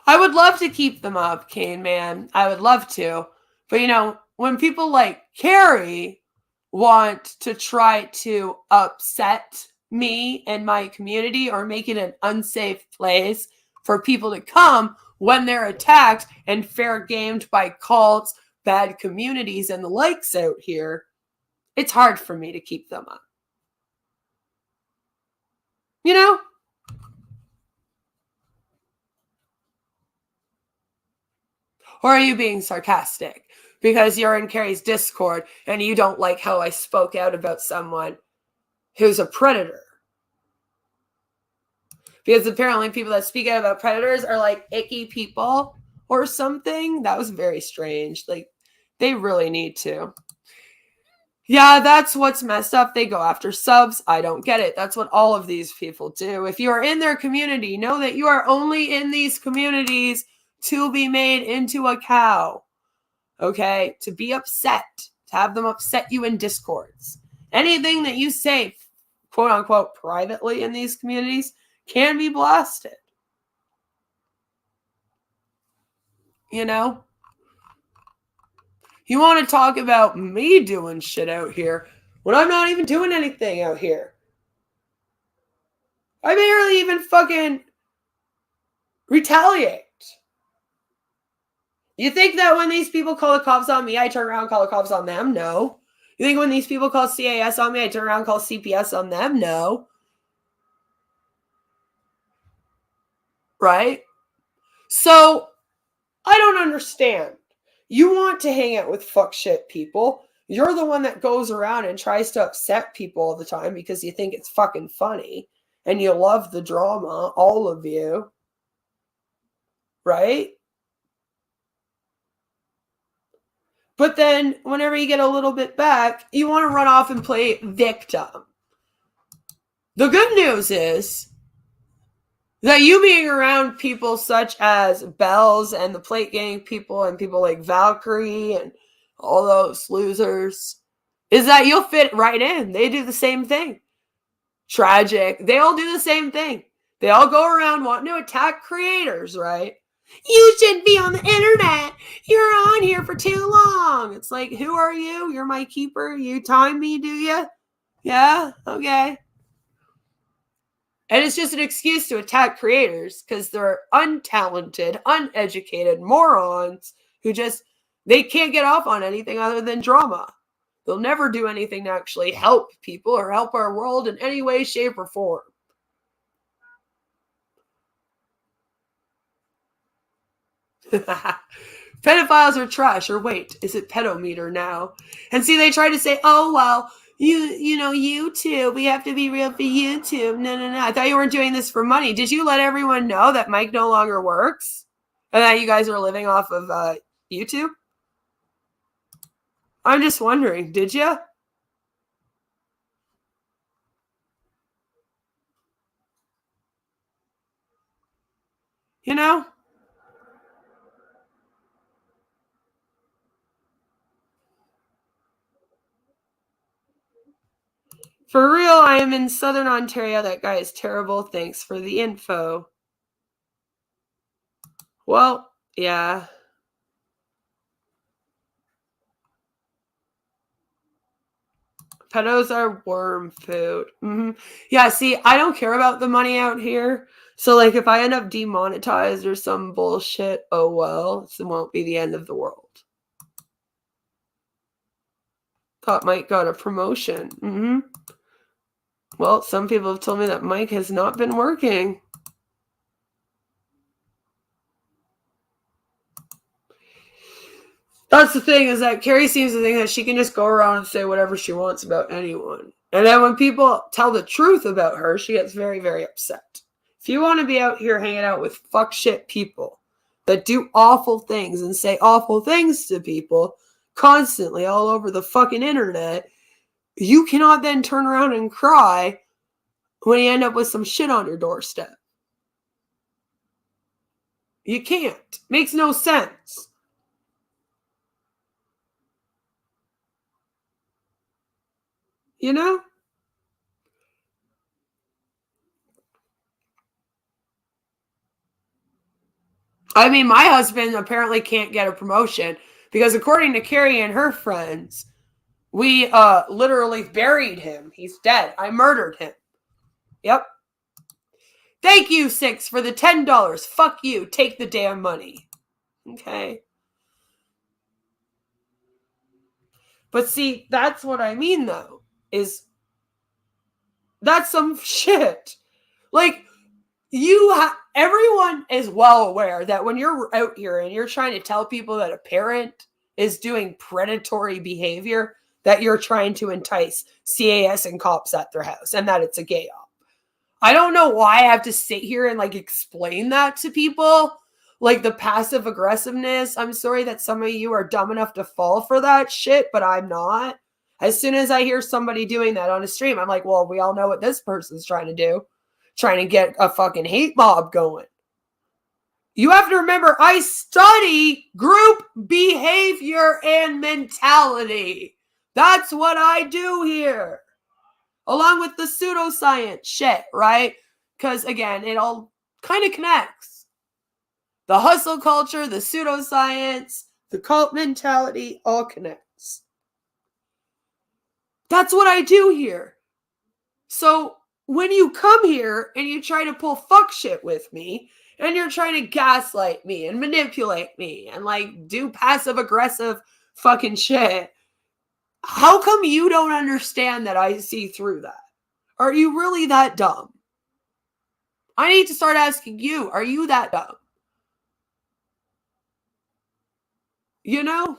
I would love to keep them up, Kane, man. I would love to. But, you know, when people like Carrie want to try to upset me and my community or make it an unsafe place for people to come when they're attacked and fair gamed by cults, bad communities, and the likes out here, it's hard for me to keep them up. You know? Or are you being sarcastic because you're in Carrie's Discord and you don't like how I spoke out about someone who's a predator? Because apparently people that speak out about predators are like icky people or something. That was very strange. Like, They really need to. Yeah, that's what's messed up. They go after subs. I don't get it. That's what all of these people do. If you are in their community, know that you are only in these communities to be made into a cow. Okay? To be upset. To have them upset you in discords. Anything that you say, quote unquote, privately in these communities can be blasted. You know? You want to talk about me doing shit out here when I'm not even doing anything out here. I barely even fucking retaliate. You think that when these people call the cops on me, I turn around and call the cops on them? No. You think when these people call CAS on me, I turn around and call CPS on them? No. Right? So, I don't understand. You want to hang out with fuck shit people. You're the one that goes around and tries to upset people all the time because you think it's fucking funny. And you love the drama, all of you. Right? But then, whenever you get a little bit back, you want to run off and play victim. The good news is that you being around people such as Bells and the Plate Gang people and people like Valkyrie and all those losers is that you'll fit right in. They do the same thing. Tragic. They all do the same thing. They all go around wanting to attack creators, right? You shouldn't be on the internet. You're on here for too long. It's like, who are you? You're my keeper. You time me, do you? Yeah? Okay. And it's just an excuse to attack creators because they're untalented, uneducated morons who just, they can't get off on anything other than drama. They'll never do anything to actually help people or help our world in any way, shape, or form. Pedophiles are trash, or wait, is it pedometer now? And see, they try to say, oh, well, you know, YouTube, we have to be real for YouTube. No. I thought you weren't doing this for money. Did you let everyone know that Mike no longer works? And that you guys are living off of YouTube? I'm just wondering, did you? You know? For real, I am in Southern Ontario. That guy is terrible. Thanks for the info. Well, yeah. Pedos are worm food. Mm-hmm. Yeah, see, I don't care about the money out here. So, like, if I end up demonetized or some bullshit, oh well, it won't be the end of the world. Thought Mike got a promotion. Mm-hmm. Well, some people have told me that Mike has not been working. That's the thing, is that Carrie seems to think that she can just go around and say whatever she wants about anyone. And then when people tell the truth about her, she gets very, very upset. If you want to be out here hanging out with fuck shit people that do awful things and say awful things to people constantly all over the fucking internet, you cannot then turn around and cry when you end up with some shit on your doorstep. You can't. Makes no sense. You know? I mean, my husband apparently can't get a promotion because according to Carrie and her friends, we literally buried him. He's dead. I murdered him. Yep. Thank you, Six, for the $10. Fuck you. Take the damn money. Okay. But see, that's what I mean, though, is that's some shit. Like, everyone is well aware that when you're out here and you're trying to tell people that a parent is doing predatory behavior, that you're trying to entice CAS and cops at their house and that it's a gay op. I don't know why I have to sit here and like explain that to people Like the passive aggressiveness. I'm sorry that some of you are dumb enough to fall for that shit, but I'm not. As soon as I hear somebody doing that on a stream, I'm like, well, we all know what this person's trying to do. Trying to get a fucking hate mob going. You have to remember, I study group behavior and mentality. That's what I do here. Along with the pseudoscience shit, right? Because again, it all kind of connects. The hustle culture, the pseudoscience, the cult mentality, all connects. That's what I do here. So when you come here and you try to pull fuck shit with me, and you're trying to gaslight me and manipulate me and like do passive aggressive fucking shit, how come you don't understand that I see through that? Are you really that dumb? I need to start asking you, are you that dumb? You know?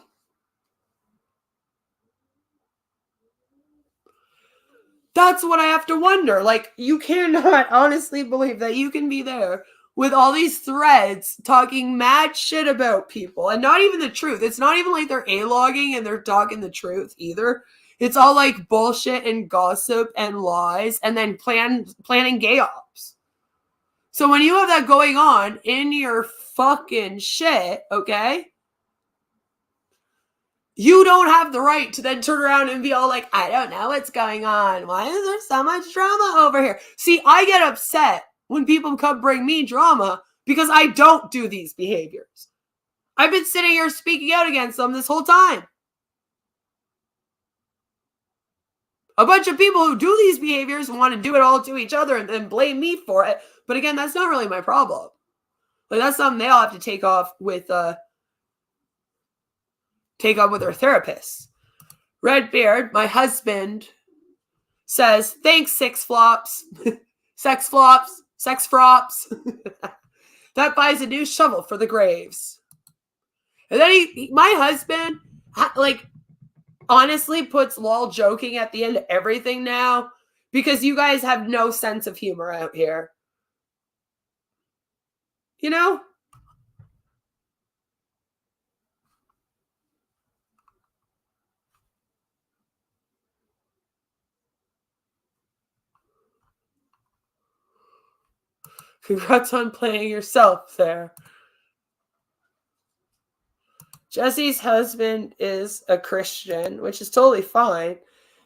That's what I have to wonder. Like, you cannot honestly believe that you can be there with all these threads talking mad shit about people and not even the truth. It's not even like they're A-logging and they're talking the truth either. It's all like bullshit and gossip and lies and then planning gay ops. So when you have that going on in your fucking shit, okay, you don't have the right to then turn around and be all like, I don't know what's going on. Why is there so much drama over here? See, I get upset when people come bring me drama because I don't do these behaviors. I've been sitting here speaking out against them this whole time. A bunch of people who do these behaviors want to do it all to each other and then blame me for it. But again, that's not really my problem. Like, that's something they all have to take off with their therapists. Redbeard, my husband, says, thanks, six flops. Sex flops. Sex frops. That buys a new shovel for the graves. And then my husband, like, honestly puts lol joking at the end of everything now because you guys have no sense of humor out here. You know? Congrats on playing yourself there. Jesse's husband is a Christian, which is totally fine.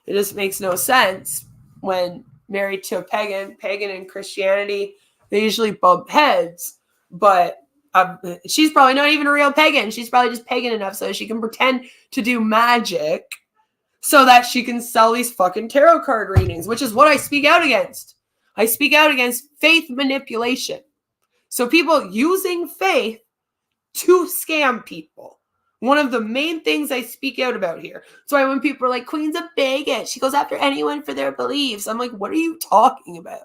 It just makes no sense when married to a pagan. Pagan and Christianity, they usually bump heads. But she's probably not even a real pagan. She's probably just pagan enough so she can pretend to do magic so that she can sell these fucking tarot card readings, which is what I speak out against. I speak out against faith manipulation. So people using faith to scam people. One of the main things I speak out about here. So when people are like, Queen's a bigot, she goes after anyone for their beliefs. I'm like, what are you talking about?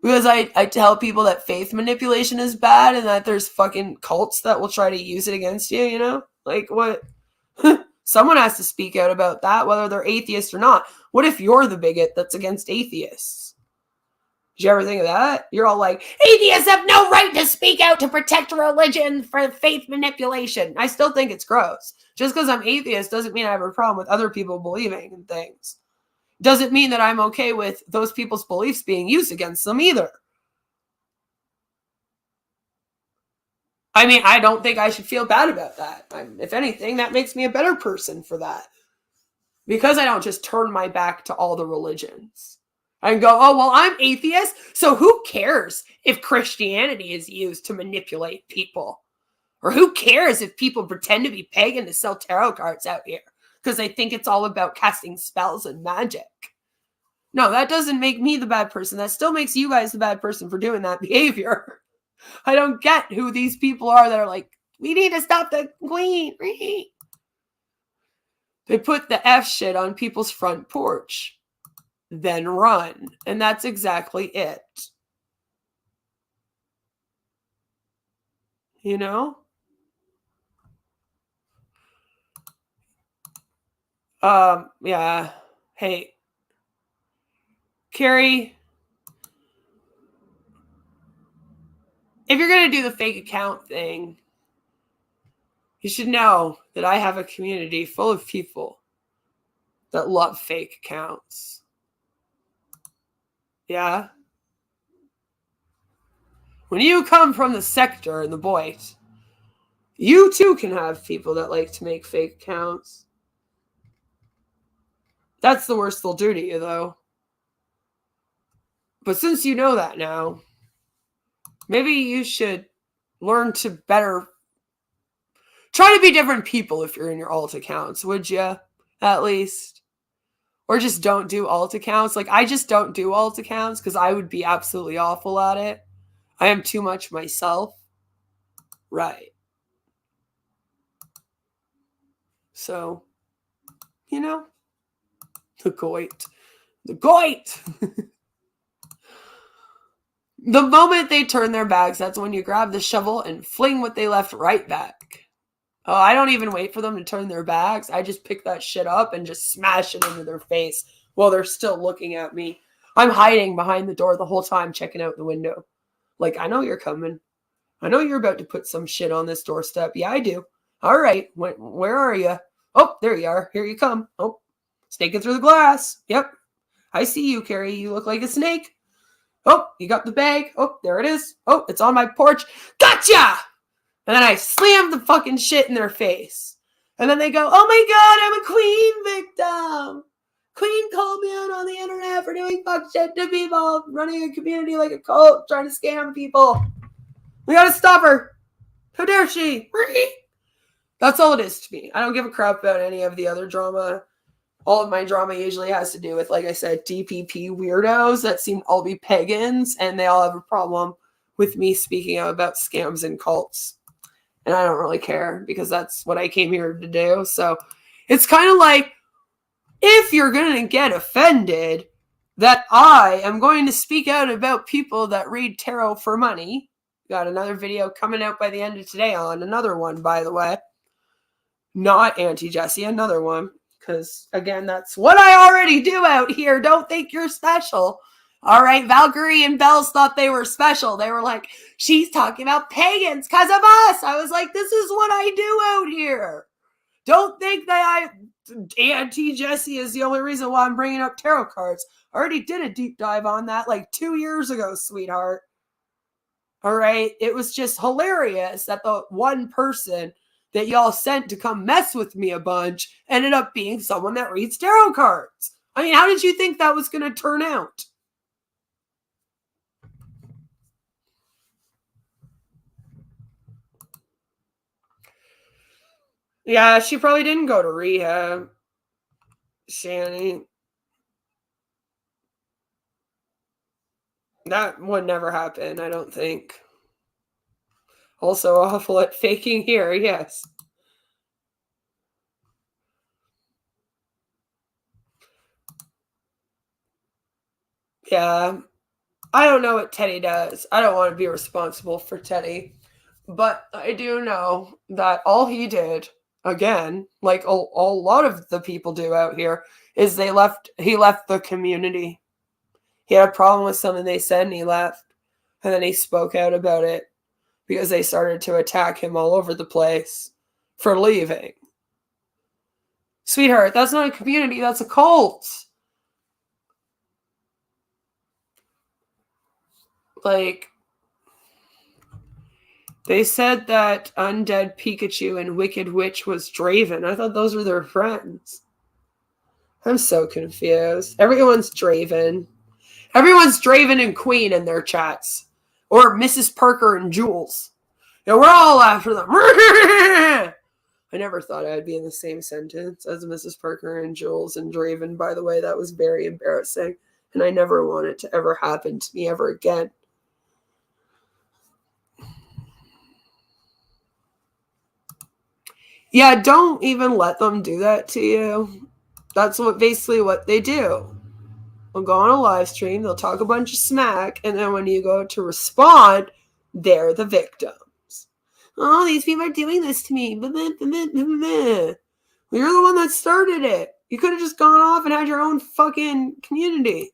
Because I tell people that faith manipulation is bad and that there's fucking cults that will try to use it against you, you know? Like, what? Someone has to speak out about that, whether they're atheist or not. What if you're the bigot that's against atheists? Did you ever think of that? You're all like, atheists have no right to speak out to protect religion for faith manipulation. I still think it's gross. Just because I'm atheist doesn't mean I have a problem with other people believing in things. Doesn't mean that I'm okay with those people's beliefs being used against them either. I mean, I don't think I should feel bad about that. If anything, that makes me a better person for that. Because I don't just turn my back to all the religions. I can go, oh, well, I'm atheist, so who cares if Christianity is used to manipulate people? Or who cares if people pretend to be pagan to sell tarot cards out here? Because they think it's all about casting spells and magic. No, that doesn't make me the bad person. That still makes you guys the bad person for doing that behavior. I don't get who these people are that are like, we need to stop the queen. They put the F shit on people's front porch, then run. And that's exactly it. You know? Yeah. Hey, Carrie, if you're going to do the fake account thing, you should know that I have a community full of people that love fake accounts. Yeah? When you come from the sector and the Boyd, you too can have people that like to make fake accounts. That's the worst they'll do to you, though. But since you know that now, maybe you should learn to better try to be different people if you're in your alt accounts, would you? At least. Or just don't do alt accounts. Like, I just don't do alt accounts because I would be absolutely awful at it. I am too much myself. Right. So, you know, the goit. The goit! The moment they turn their backs, that's when you grab the shovel and fling what they left right back. Oh, I don't even wait for them to turn their backs. I just pick that shit up and just smash it into their face while they're still looking at me. I'm hiding behind the door the whole time, checking out the window. Like, I know you're coming. I know you're about to put some shit on this doorstep. Yeah, I do. All right. Where are you? Oh, there you are. Here you come. Oh, snaking through the glass. Yep. I see you, Carrie. You look like a snake. Oh, you got the bag. Oh, there it is. Oh, it's on my porch. Gotcha! And then I slam the fucking shit in their face. And then they go, oh my God, I'm a queen victim. Queen called me out on the internet for doing fuck shit to people, running a community like a cult, trying to scam people. We gotta stop her. How dare she? That's all it is to me. I don't give a crap about any of the other drama. All of my drama usually has to do with, like I said, DPP weirdos that seem to all be pagans, and they all have a problem with me speaking out about scams and cults. And I don't really care because that's what I came here to do. So it's kind of like, if you're going to get offended that I am going to speak out about people that read tarot for money, got another video coming out by the end of today on another one, by the way. Not Auntie Jessie, another one. Because, again, that's what I already do out here. Don't think you're special. All right, Valkyrie and Bells thought they were special. They were like, she's talking about pagans because of us. I was like, this is what I do out here. Don't think that Auntie Jessie is the only reason why I'm bringing up tarot cards. I already did a deep dive on that like 2 years ago, sweetheart. All right, it was just hilarious that the one person that y'all sent to come mess with me a bunch ended up being someone that reads tarot cards. I mean, how did you think that was going to turn out? Yeah, she probably didn't go to rehab. Shanny. That would never happen, I don't think. Also awful at faking here, yes. Yeah. I don't know what Teddy does. I don't want to be responsible for Teddy. But I do know that all he did, again, like a lot of the people do out here, is he left the community. He had a problem with something they said and he left. And then he spoke out about it because they started to attack him all over the place for leaving. Sweetheart, that's not a community, that's a cult. Like, they said that Undead Pikachu and Wicked Witch was Draven. I thought those were their friends. I'm so confused. Everyone's Draven. Everyone's Draven and Queen in their chats. Or Mrs. Parker and Jules. Yeah, we're all after them. I never thought I'd be in the same sentence as Mrs. Parker and Jules and Draven. By the way, that was very embarrassing. And I never want it to ever happen to me ever again. Yeah, don't even let them do that to you. That's basically what they do. They'll go on a live stream, they'll talk a bunch of smack, and then when you go to respond, they're the victims. Oh, these people are doing this to me. Well, you're the one that started it. You could have just gone off and had your own fucking community.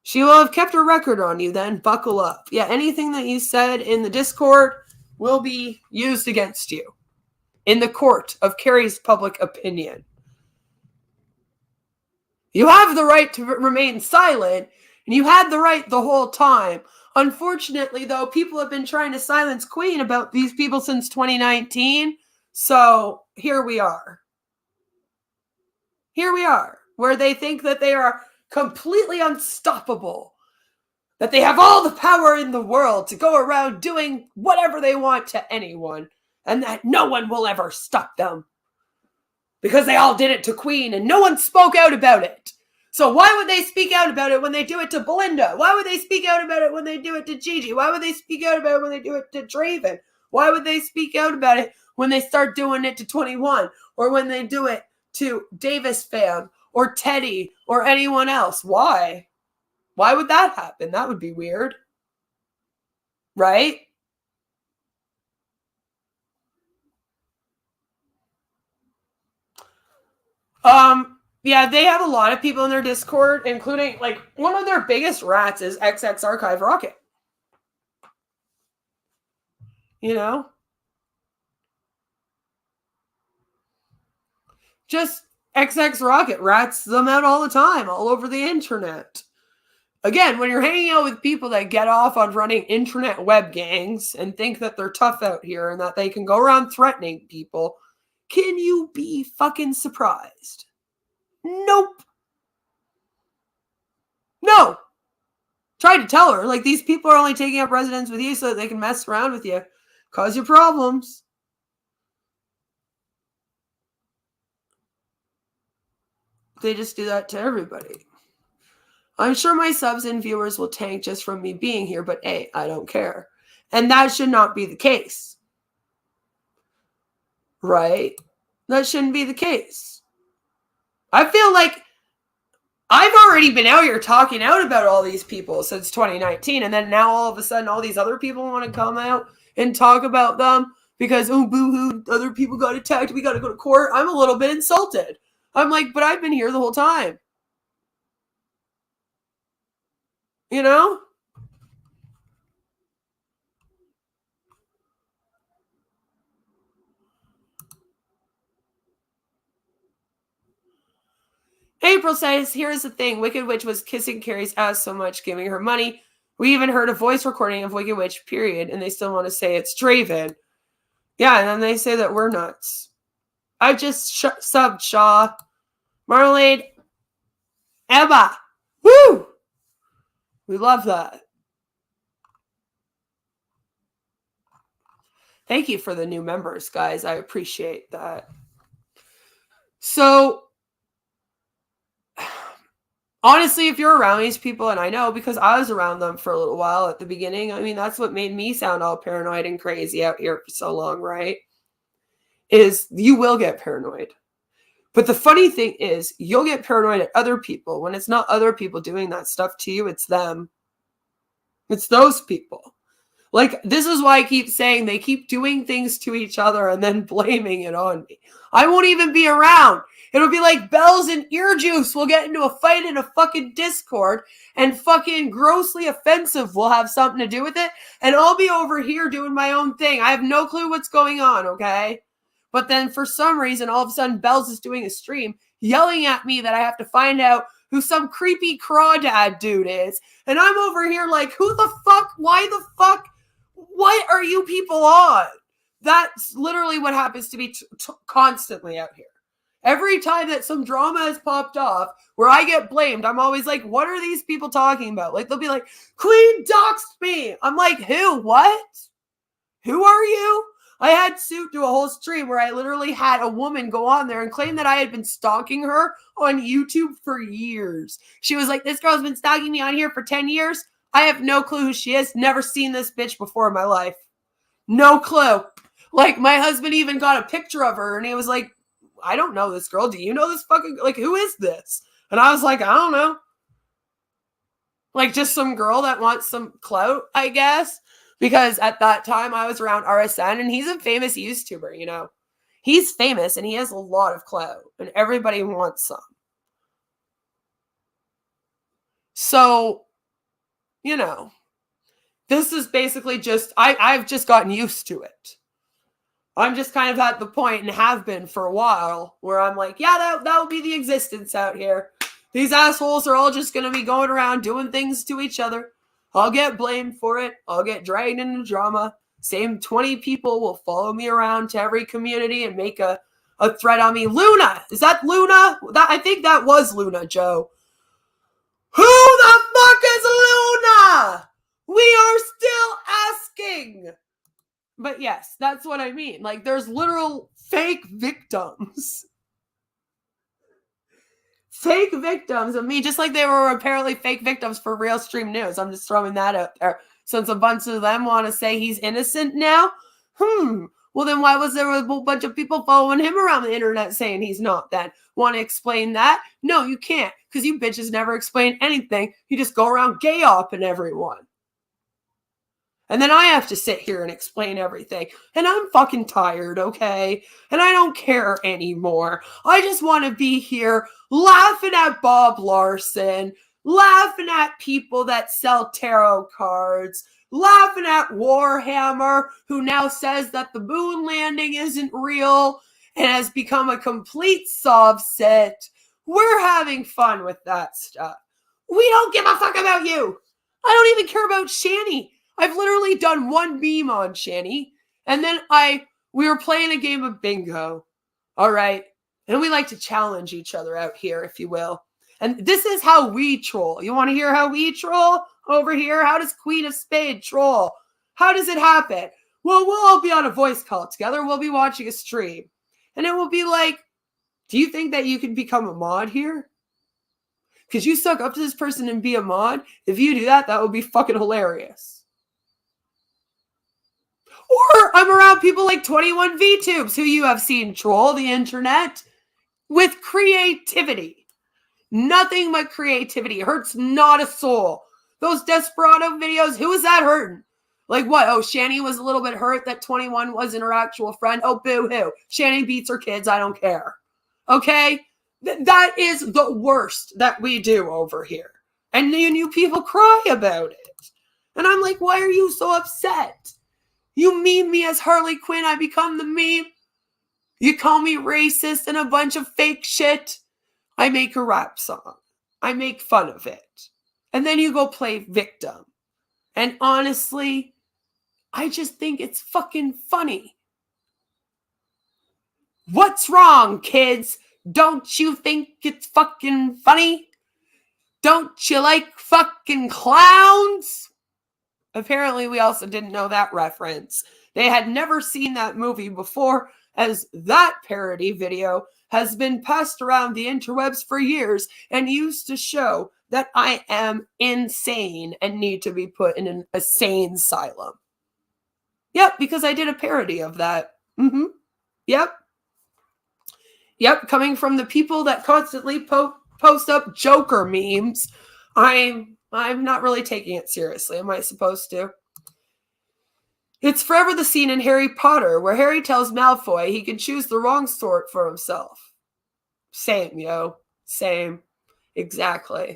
She will have kept a record on you then. Buckle up. Yeah, anything that you said in the Discord will be used against you in the court of Carrie's public opinion. You have the right to remain silent, and you had the right the whole time. Unfortunately, though, people have been trying to silence Queen about these people since 2019, so here we are. Here we are, where they think that they are completely unstoppable, that they have all the power in the world to go around doing whatever they want to anyone, and that no one will ever stop them. Because they all did it to Queen, and no one spoke out about it. So why would they speak out about it when they do it to Belinda? Why would they speak out about it when they do it to Gigi? Why would they speak out about it when they do it to Draven? Why would they speak out about it when they start doing it to 21? Or when they do it to Davis fam or Teddy or anyone else? Why? Why would that happen? That would be weird. Right? Yeah, they have a lot of people in their Discord, including, like, one of their biggest rats is XX Archive Rocket. You know? Just XX Rocket rats them out all the time, all over the internet. Again, when you're hanging out with people that get off on running internet web gangs and think that they're tough out here and that they can go around threatening people, can you be fucking surprised? Nope. No. Tried to tell her, like, these people are only taking up residence with you so that they can mess around with you, cause you problems. They just do that to everybody. I'm sure my subs and viewers will tank just from me being here, but hey, I don't care. And that should not be the case. Right? That shouldn't be the case. I feel like I've already been out here talking out about all these people since 2019, and then now all of a sudden all these other people want to come out and talk about them because, oh, boo-hoo, other people got attacked, we got to go to court. I'm a little bit insulted. I'm like, but I've been here the whole time. You know? April says, here's the thing. Wicked Witch was kissing Carrie's ass so much, giving her money. We even heard a voice recording of Wicked Witch, period, and they still want to say it's Draven. Yeah, and then they say that we're nuts. I just subbed Shaw. Marmalade. Emma. Woo! We love that. Thank you for the new members, guys. I appreciate that. So, honestly, if you're around these people, and I know because I was around them for a little while at the beginning, I mean, that's what made me sound all paranoid and crazy out here for so long, right? Is you will get paranoid. But the funny thing is, you'll get paranoid at other people. When it's not other people doing that stuff to you, it's them. It's those people. Like, this is why I keep saying they keep doing things to each other and then blaming it on me. I won't even be around. It'll be like Bells and Ear Juice will get into a fight in a fucking Discord and fucking Grossly Offensive will have something to do with it. And I'll be over here doing my own thing. I have no clue what's going on, okay? But then for some reason, all of a sudden, Bells is doing a stream yelling at me that I have to find out who some creepy crawdad dude is. And I'm over here like, who the fuck? Why the fuck? What are you people on? That's literally what happens to me constantly out here. Every time that some drama has popped off where I get blamed, I'm always like, what are these people talking about? Like, they'll be like, Queen doxed me. I'm like, who? What? Who are you? I had Suit do a whole stream where I literally had a woman go on there and claim that I had been stalking her on YouTube for years. She was like, this girl's been stalking me on here for 10 years. I have no clue who she is. Never seen this bitch before in my life. No clue. Like, my husband even got a picture of her and he was like, I don't know this girl. Do you know this fucking, like, who is this? And I was like, I don't know. Like, just some girl that wants some clout, I guess. Because at that time I was around RSN and he's a famous YouTuber, you know. He's famous and he has a lot of clout and everybody wants some. So you know, this is basically just, I've just gotten used to it. I'm just kind of at the point, and have been for a while, where I'm like, yeah, that will be the existence out here. These assholes are all just going to be going around doing things to each other. I'll get blamed for it. I'll get dragged into drama. Same 20 people will follow me around to every community and make a threat on me. Luna! Is that Luna? I think that was Luna, Joe. Who the fuck is Luna? We are still asking. But yes, that's what I mean. Like, there's literal fake victims. Fake victims of me, just like they were apparently fake victims for Real Stream News. I'm just throwing that out there. Since a bunch of them want to say he's innocent now, well then why was there a whole bunch of people following him around the internet saying he's not then? Want to explain that? No, you can't, because you bitches never explain anything. You just go around gay-opping everyone. And then I have to sit here and explain everything. And I'm fucking tired, okay? And I don't care anymore. I just want to be here laughing at Bob Larson, laughing at people that sell tarot cards, laughing at Warhammer, who now says that the moon landing isn't real and has become a complete sob set. We're having fun with that stuff. We don't give a fuck about you. I don't even care about Shani. I've literally done one meme on Shani, and then we were playing a game of bingo. All right. And we like to challenge each other out here, if you will. And this is how we troll. You want to hear how we troll over here? How does Queen of Spade troll? How does it happen? Well, we'll all be on a voice call together. We'll be watching a stream. And it will be like, do you think that you can become a mod here? Because you suck up to this person and be a mod? If you do that, that would be fucking hilarious. Or I'm around people like 21 VTubes, who you have seen troll the internet with creativity. Nothing but creativity. It hurts not a soul. Those Desperado videos, who is that hurting? Like what? Oh, Shani was a little bit hurt that 21 wasn't her actual friend. Oh, boo-hoo. Shani beats her kids. I don't care. Okay? That is the worst that we do over here. And you people cry about it. And I'm like, why are you so upset? You meme me as Harley Quinn, I become the meme. You call me racist and a bunch of fake shit. I make a rap song. I make fun of it. And then you go play victim. And honestly, I just think it's fucking funny. What's wrong, kids? Don't you think it's fucking funny? Don't you like fucking clowns? Apparently, we also didn't know that reference. They had never seen that movie before, as that parody video has been passed around the interwebs for years and used to show that I am insane and need to be put in an insane asylum. Yep, because I did a parody of that. Yep, coming from the people that constantly post up Joker memes. I'm not really taking it seriously. Am I supposed to? It's forever the scene in Harry Potter where Harry tells Malfoy he can choose the wrong sort for himself. Same, yo. Same. Exactly.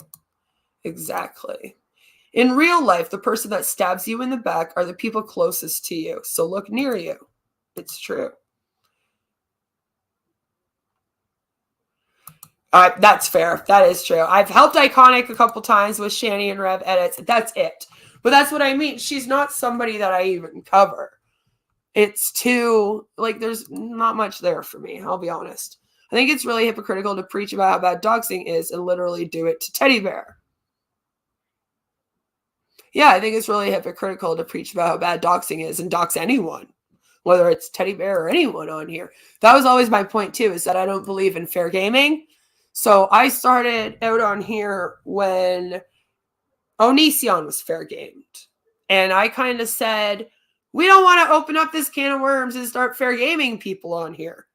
In real life, the person that stabs you in the back are the people closest to you. So look near you. It's true. That's fair. That is true. I've helped Iconic a couple times with Shani and Rev edits. That's it. But that's what I mean. She's not somebody that I even cover. It's too, like, there's not much there for me. I'll be honest. I think it's really hypocritical to preach about how bad doxing is and literally do it to Teddy Bear. Yeah, I think it's really hypocritical to preach about how bad doxing is and dox anyone, whether it's Teddy Bear or anyone on here. That was always my point, too, is that I don't believe in fair gaming. So I started out on here when Onision was fair gamed. And I kind of said, we don't want to open up this can of worms and start fair gaming people on here.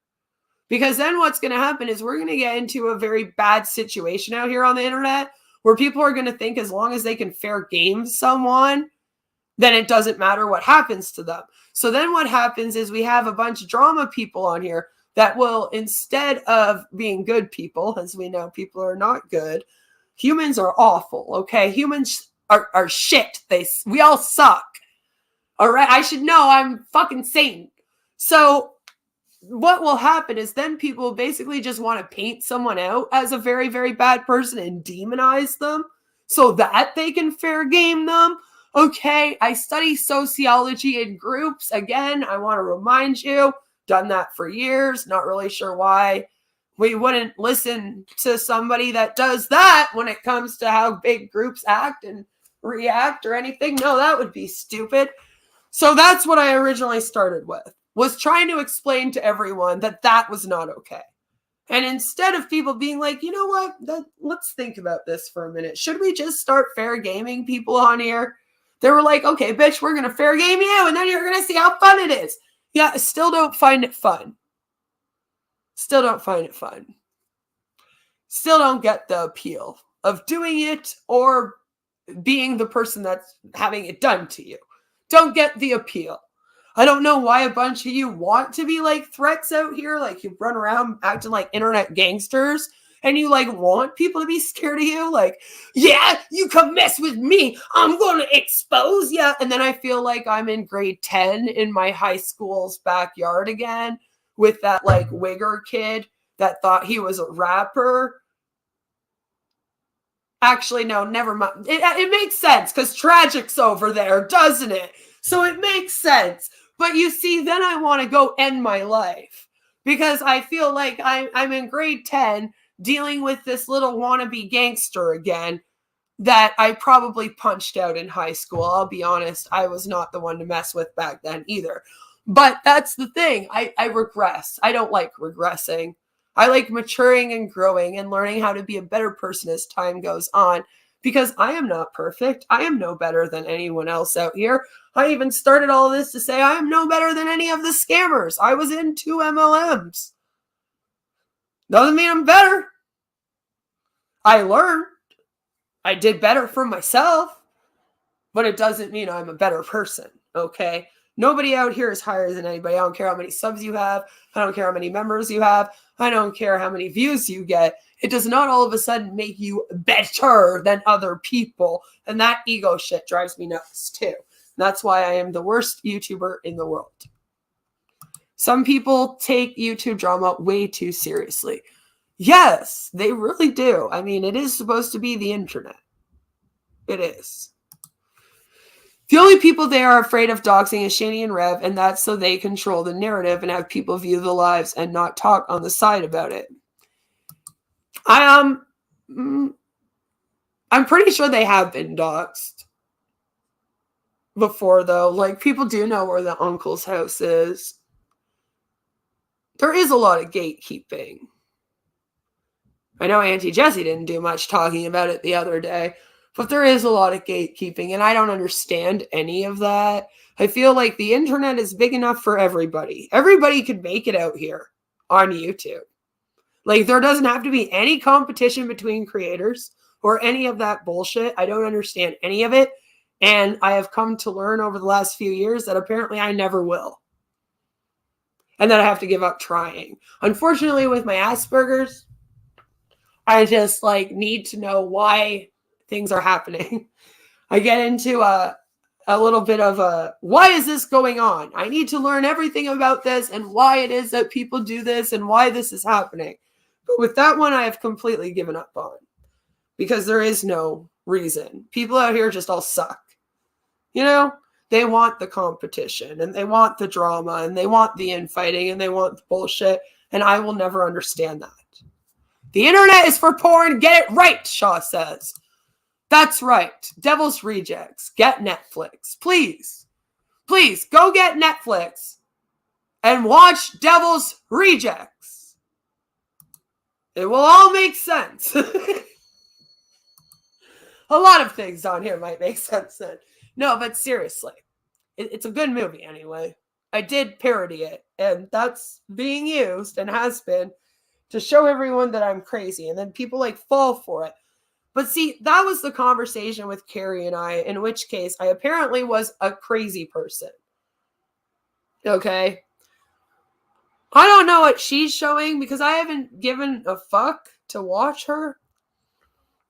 Because then what's going to happen is we're going to get into a very bad situation out here on the internet where people are going to think as long as they can fair game someone, then it doesn't matter what happens to them. So then what happens is we have a bunch of drama people on here that will, instead of being good people, as we know people are not good, humans are awful, okay? Humans are shit. We all suck. All right, I should know I'm fucking Satan. So what will happen is then people basically just want to paint someone out as a very, very bad person and demonize them so that they can fair game them. Okay, I study sociology in groups. Again, I want to remind you, done that for years. Not really sure why we wouldn't listen to somebody that does that when it comes to how big groups act and react or anything. No, that would be stupid. So that's what I originally started with, was trying to explain to everyone that that was not okay. And instead of people being like, you know what, let's think about this for a minute. Should we just start fair gaming people on here? They were like, okay, bitch, we're going to fair game you, and then you're going to see how fun it is. Yeah, still don't find it fun. Still don't find it fun. Still don't get the appeal of doing it or being the person that's having it done to you. Don't get the appeal. I don't know why a bunch of you want to be like threats out here. Like you run around acting like internet gangsters and you like want people to be scared of you. Like, yeah, you come mess with me, I'm going to expose you. And then I feel like I'm in grade 10 in my high school's backyard again with that like wigger kid that thought he was a rapper. Actually, no, never mind. It makes sense because Tragic's over there, doesn't it? So it makes sense. But you see, then I want to go end my life because I feel like I'm in grade 10 dealing with this little wannabe gangster again that I probably punched out in high school. I'll be honest, I was not the one to mess with back then either. But that's the thing. I regress. I don't like regressing. I like maturing and growing and learning how to be a better person as time goes on because I am not perfect. I am no better than anyone else out here. I even started all of this to say I am no better than any of the scammers. I was in 2 MLMs. Doesn't mean I'm better. I learned. I did better for myself, but it doesn't mean I'm a better person, okay? Nobody out here is higher than anybody. I don't care how many subs you have. I don't care how many members you have. I don't care how many views you get. It does not all of a sudden make you better than other people. And that ego shit drives me nuts too. That's why I am the worst YouTuber in the world. Some people take YouTube drama way too seriously. Yes, they really do. I mean, it is supposed to be the internet. It is. The only people they are afraid of doxing is Shani and Rev, and that's so they control the narrative and have people view the lives and not talk on the side about it. I'm pretty sure they have been doxed before, though. Like, people do know where the uncle's house is. There is a lot of gatekeeping. I know Auntie Jessie didn't do much talking about it the other day, but there is a lot of gatekeeping, and I don't understand any of that. I feel like the internet is big enough for everybody. Everybody could make it out here on YouTube. Like, there doesn't have to be any competition between creators or any of that bullshit. I don't understand any of it, and I have come to learn over the last few years that apparently I never will. And that I have to give up trying. Unfortunately, with my Asperger's, I just, like, need to know why things are happening. I get into a little bit of a, why is this going on? I need to learn everything about this and why it is that people do this and why this is happening. But with that one, I have completely given up on because there is no reason. People out here just all suck. You know, they want the competition and they want the drama and they want the infighting and they want the bullshit. And I will never understand that. The internet is for porn. Get it right, Shaw says. That's right. Devil's Rejects. Get Netflix. Please. Please go get Netflix and watch Devil's Rejects. It will all make sense. A lot of things on here might make sense then. No, but seriously. It's a good movie anyway. I did parody it, and that's being used and has been to show everyone that I'm crazy, and then people like fall for it. But see, that was the conversation with Carrie and I, in which case I apparently was a crazy person. Okay? I don't know what she's showing because I haven't given a fuck to watch her.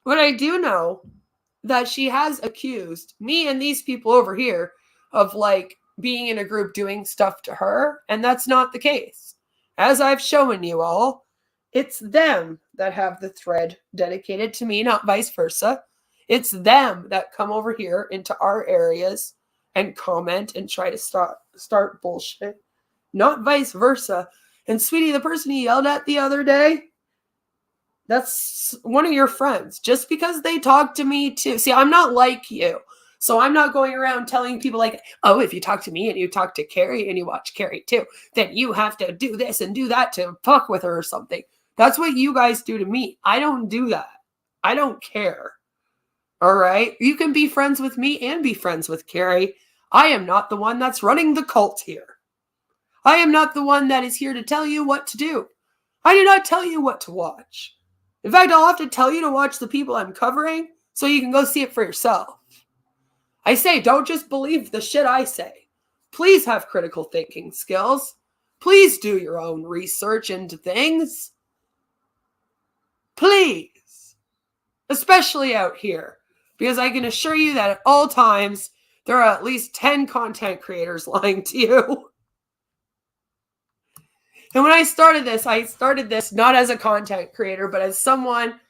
What I do know that she has accused me and these people over here of like being in a group doing stuff to her, and that's not the case. As I've shown you all, it's them that have the thread dedicated to me, not vice versa. It's them that come over here into our areas and comment and try to start bullshit, not vice versa. And sweetie, the person you yelled at the other day, that's one of your friends. Just because they talk to me too. See, I'm not like you. So I'm not going around telling people like, oh, if you talk to me and you talk to Carrie and you watch Carrie too, then you have to do this and do that to fuck with her or something. That's what you guys do to me. I don't do that. I don't care. All right? You can be friends with me and be friends with Carrie. I am not the one that's running the cult here. I am not the one that is here to tell you what to do. I do not tell you what to watch. In fact, I'll have to tell you to watch the people I'm covering so you can go see it for yourself. I say, don't just believe the shit I say. Please have critical thinking skills. Please do your own research into things. Please. Especially out here. Because I can assure you that at all times, there are at least 10 content creators lying to you. And when I started this not as a content creator, but as someone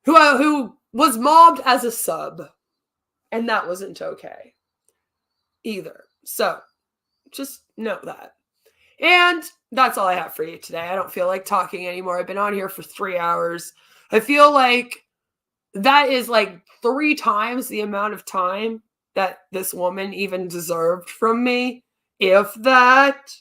who was mobbed as a sub. And that wasn't okay either. So just know that. And that's all I have for you today. I don't feel like talking anymore. I've been on here for 3 hours. I feel like that is like 3 times the amount of time that this woman even deserved from me. If that.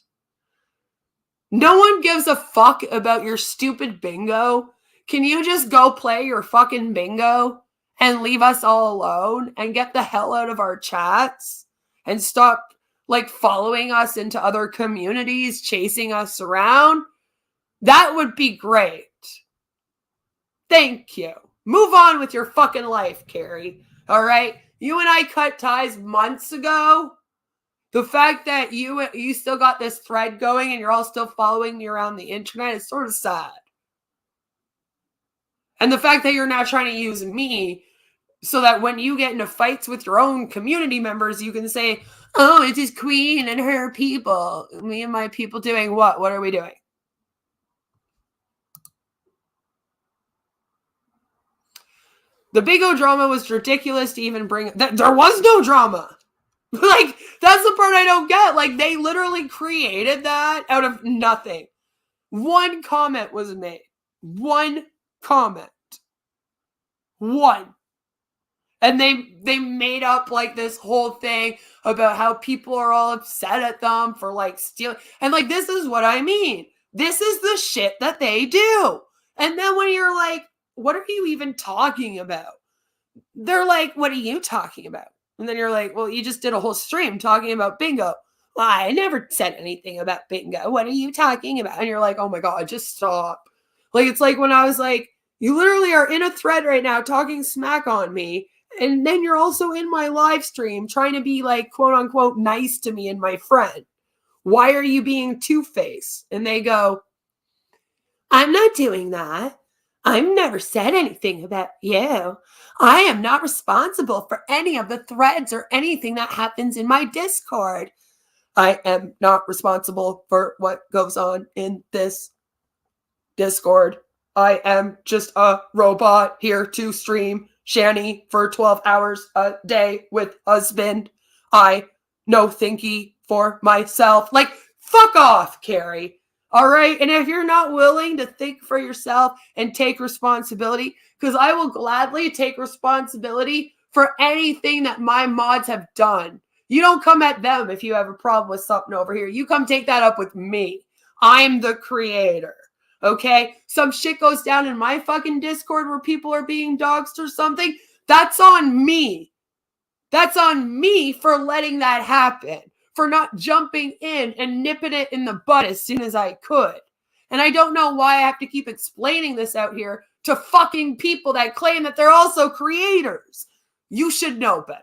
No one gives a fuck about your stupid bingo. Can you just go play your fucking bingo and leave us all alone and get the hell out of our chats and stop like following us into other communities, chasing us around? That would be great. Thank you. Move on with your fucking life, Carrie. All right? You and I cut ties months ago. The fact that you still got this thread going and you're all still following me around the internet is sort of sad. And the fact that you're now trying to use me so that when you get into fights with your own community members, you can say, oh, it's his queen and her people. Me and my people doing what? What are we doing? The bingo drama was ridiculous to even bring. There was no drama. Like, that's the part I don't get. Like, they literally created that out of nothing. One comment was made. One comment. One. And they made up like this whole thing about how people are all upset at them for like stealing. And like, this is what I mean. This is the shit that they do. And then when you're like, what are you even talking about? They're like, what are you talking about? And then you're like, well, you just did a whole stream talking about bingo. Well, I never said anything about bingo. What are you talking about? And you're like, oh my God, just stop. Like, it's like when I was like, you literally are in a thread right now talking smack on me. And then you're also in my live stream trying to be like, quote unquote, nice to me and my friend. Why are you being two-faced? And they go, I'm not doing that. I've never said anything about you. I am not responsible for any of the threads or anything that happens in my Discord. I am not responsible for what goes on in this Discord. I am just a robot here to stream Shanny for 12 hours a day with husband. I no thinky for myself. Like, fuck off, Carrie. All right? And if you're not willing to think for yourself and take responsibility, because I will gladly take responsibility for anything that my mods have done. You don't come at them if you have a problem with something over here. You come take that up with me. I'm the creator. Okay? Some shit goes down in my fucking Discord where people are being doxed or something. That's on me. That's on me for letting that happen. For not jumping in and nipping it in the butt as soon as I could. And I don't know why I have to keep explaining this out here to fucking people that claim that they're also creators. You should know better.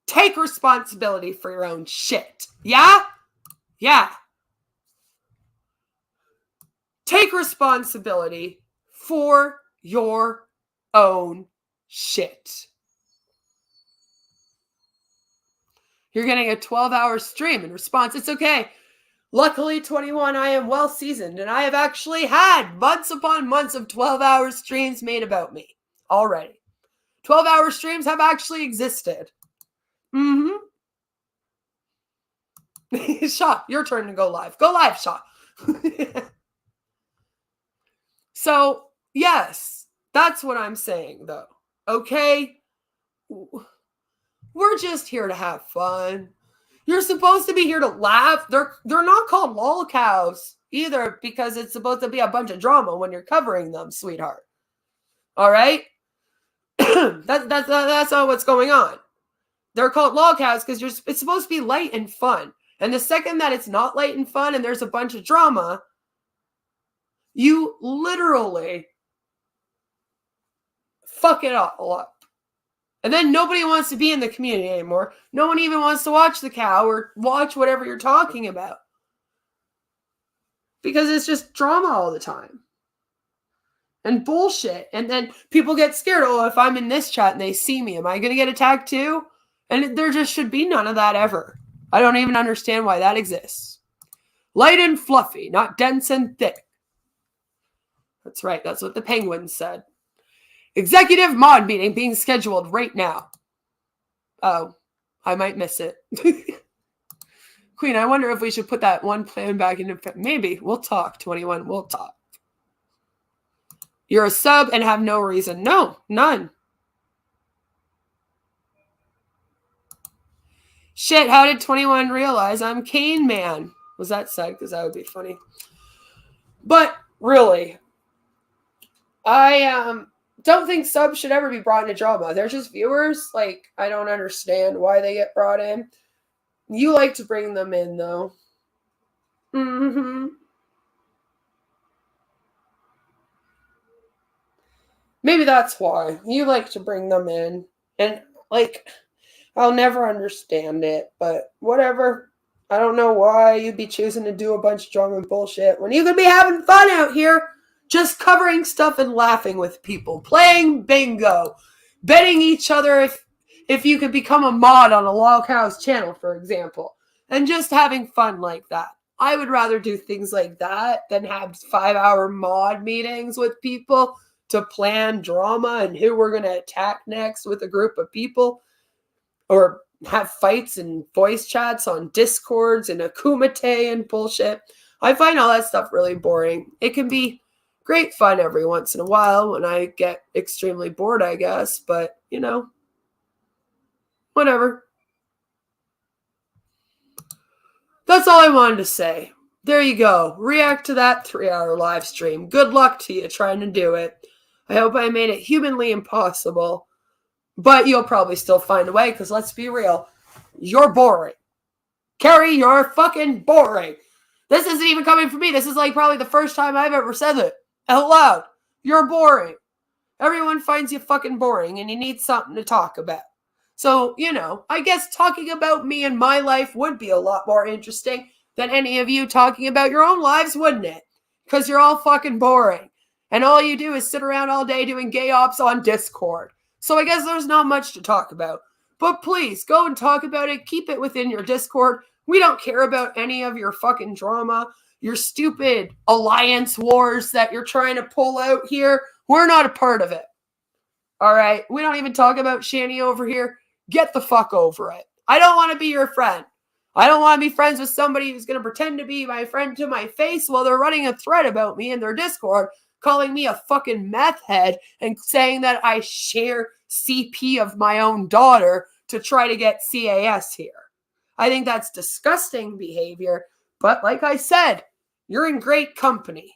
Take responsibility for your own shit. Yeah? Yeah. Take responsibility for your own shit. You're getting a 12-hour stream in response. It's okay. Luckily, 21, I am well seasoned, and I have actually had months upon months of 12-hour streams made about me already. 12-hour streams have actually existed. Shaw, your turn to go live. Go live, Shaw. So, yes, that's what I'm saying, though. Okay? We're just here to have fun. You're supposed to be here to laugh. They're not called lol cows either because it's supposed to be a bunch of drama when you're covering them, sweetheart. All right? That's not what's going on. They're called lol cows because it's supposed to be light and fun. And the second that it's not light and fun and there's a bunch of drama, you literally fuck it all up. And then nobody wants to be in the community anymore. No one even wants to watch the cow or watch whatever you're talking about. Because it's just drama all the time. And bullshit. And then people get scared. Oh, if I'm in this chat and they see me, am I going to get attacked too? And there just should be none of that ever. I don't even understand why that exists. Light and fluffy, not dense and thick. That's right. That's what the penguins said. Executive mod meeting being scheduled right now. Oh, I might miss it. Queen, I wonder if we should put that one plan back into... Maybe. We'll talk, 21. We'll talk. You're a sub and have no reason. No, none. Shit, how did 21 realize I'm Cane Man? Was that said? Because that would be funny. But, really, I don't think subs should ever be brought into drama. They're just viewers. Like, I don't understand why they get brought in. You like to bring them in, though. Maybe that's why. You like to bring them in. And, like, I'll never understand it. But whatever. I don't know why you'd be choosing to do a bunch of drama and bullshit when you could be having fun out here. Just covering stuff and laughing with people. Playing bingo. Betting each other if you could become a mod on a Log House channel, for example. And just having fun like that. I would rather do things like that than have 5-hour mod meetings with people to plan drama and who we're going to attack next with a group of people. Or have fights and voice chats on Discords and Akumite and bullshit. I find all that stuff really boring. It can be great fun every once in a while when I get extremely bored, I guess. But, you know, whatever. That's all I wanted to say. There you go. React to that 3-hour live stream. Good luck to you trying to do it. I hope I made it humanly impossible. But you'll probably still find a way, because let's be real. You're boring. Carrie, you're fucking boring. This isn't even coming from me. This is like probably the first time I've ever said it out loud. You're boring. Everyone finds you fucking boring and you need something to talk about. So, you know, I guess talking about me and my life would be a lot more interesting than any of you talking about your own lives, wouldn't it? Because you're all fucking boring. And all you do is sit around all day doing gay ops on Discord. So I guess there's not much to talk about. But please, go and talk about it. Keep it within your Discord. We don't care about any of your fucking drama, your stupid alliance wars that you're trying to pull out here. We're not a part of it. All right? We don't even talk about Shani over here. Get the fuck over it. I don't want to be your friend. I don't want to be friends with somebody who's going to pretend to be my friend to my face while they're running a thread about me in their Discord, calling me a fucking meth head and saying that I share CP of my own daughter to try to get CAS here. I think that's disgusting behavior. But like I said, you're in great company.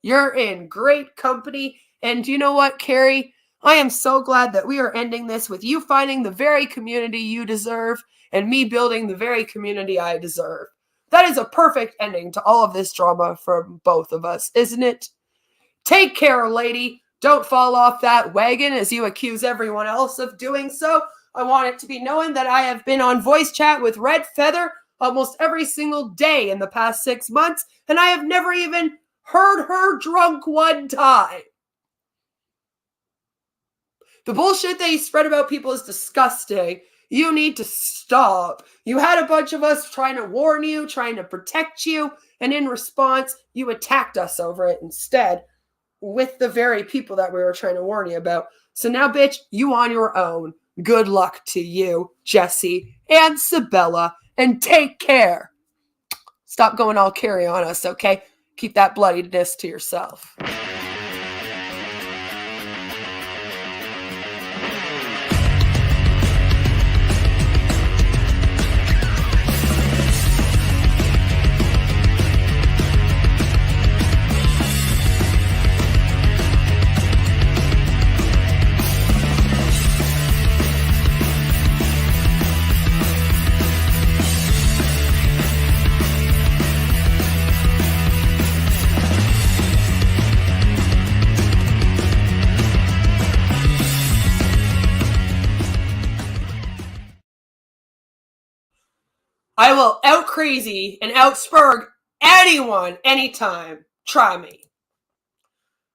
You're in great company. And you know what, Carrie? I am so glad that we are ending this with you finding the very community you deserve and me building the very community I deserve. That is a perfect ending to all of this drama for both of us, isn't it? Take care, lady. Don't fall off that wagon as you accuse everyone else of doing so. I want it to be known that I have been on voice chat with Red Feather almost every single day in the past 6 months, and I have never even heard her drunk one time. The bullshit that you spread about people is disgusting. You need to stop. You had a bunch of us trying to warn you, trying to protect you, and in response, you attacked us over it instead with the very people that we were trying to warn you about. So now, bitch, you on your own. Good luck to you, Jessie and Sabella, and take care. Stop going all Carrie on us, okay? Keep that bloodiness to yourself. I will out crazy and outspurg anyone, anytime. Try me.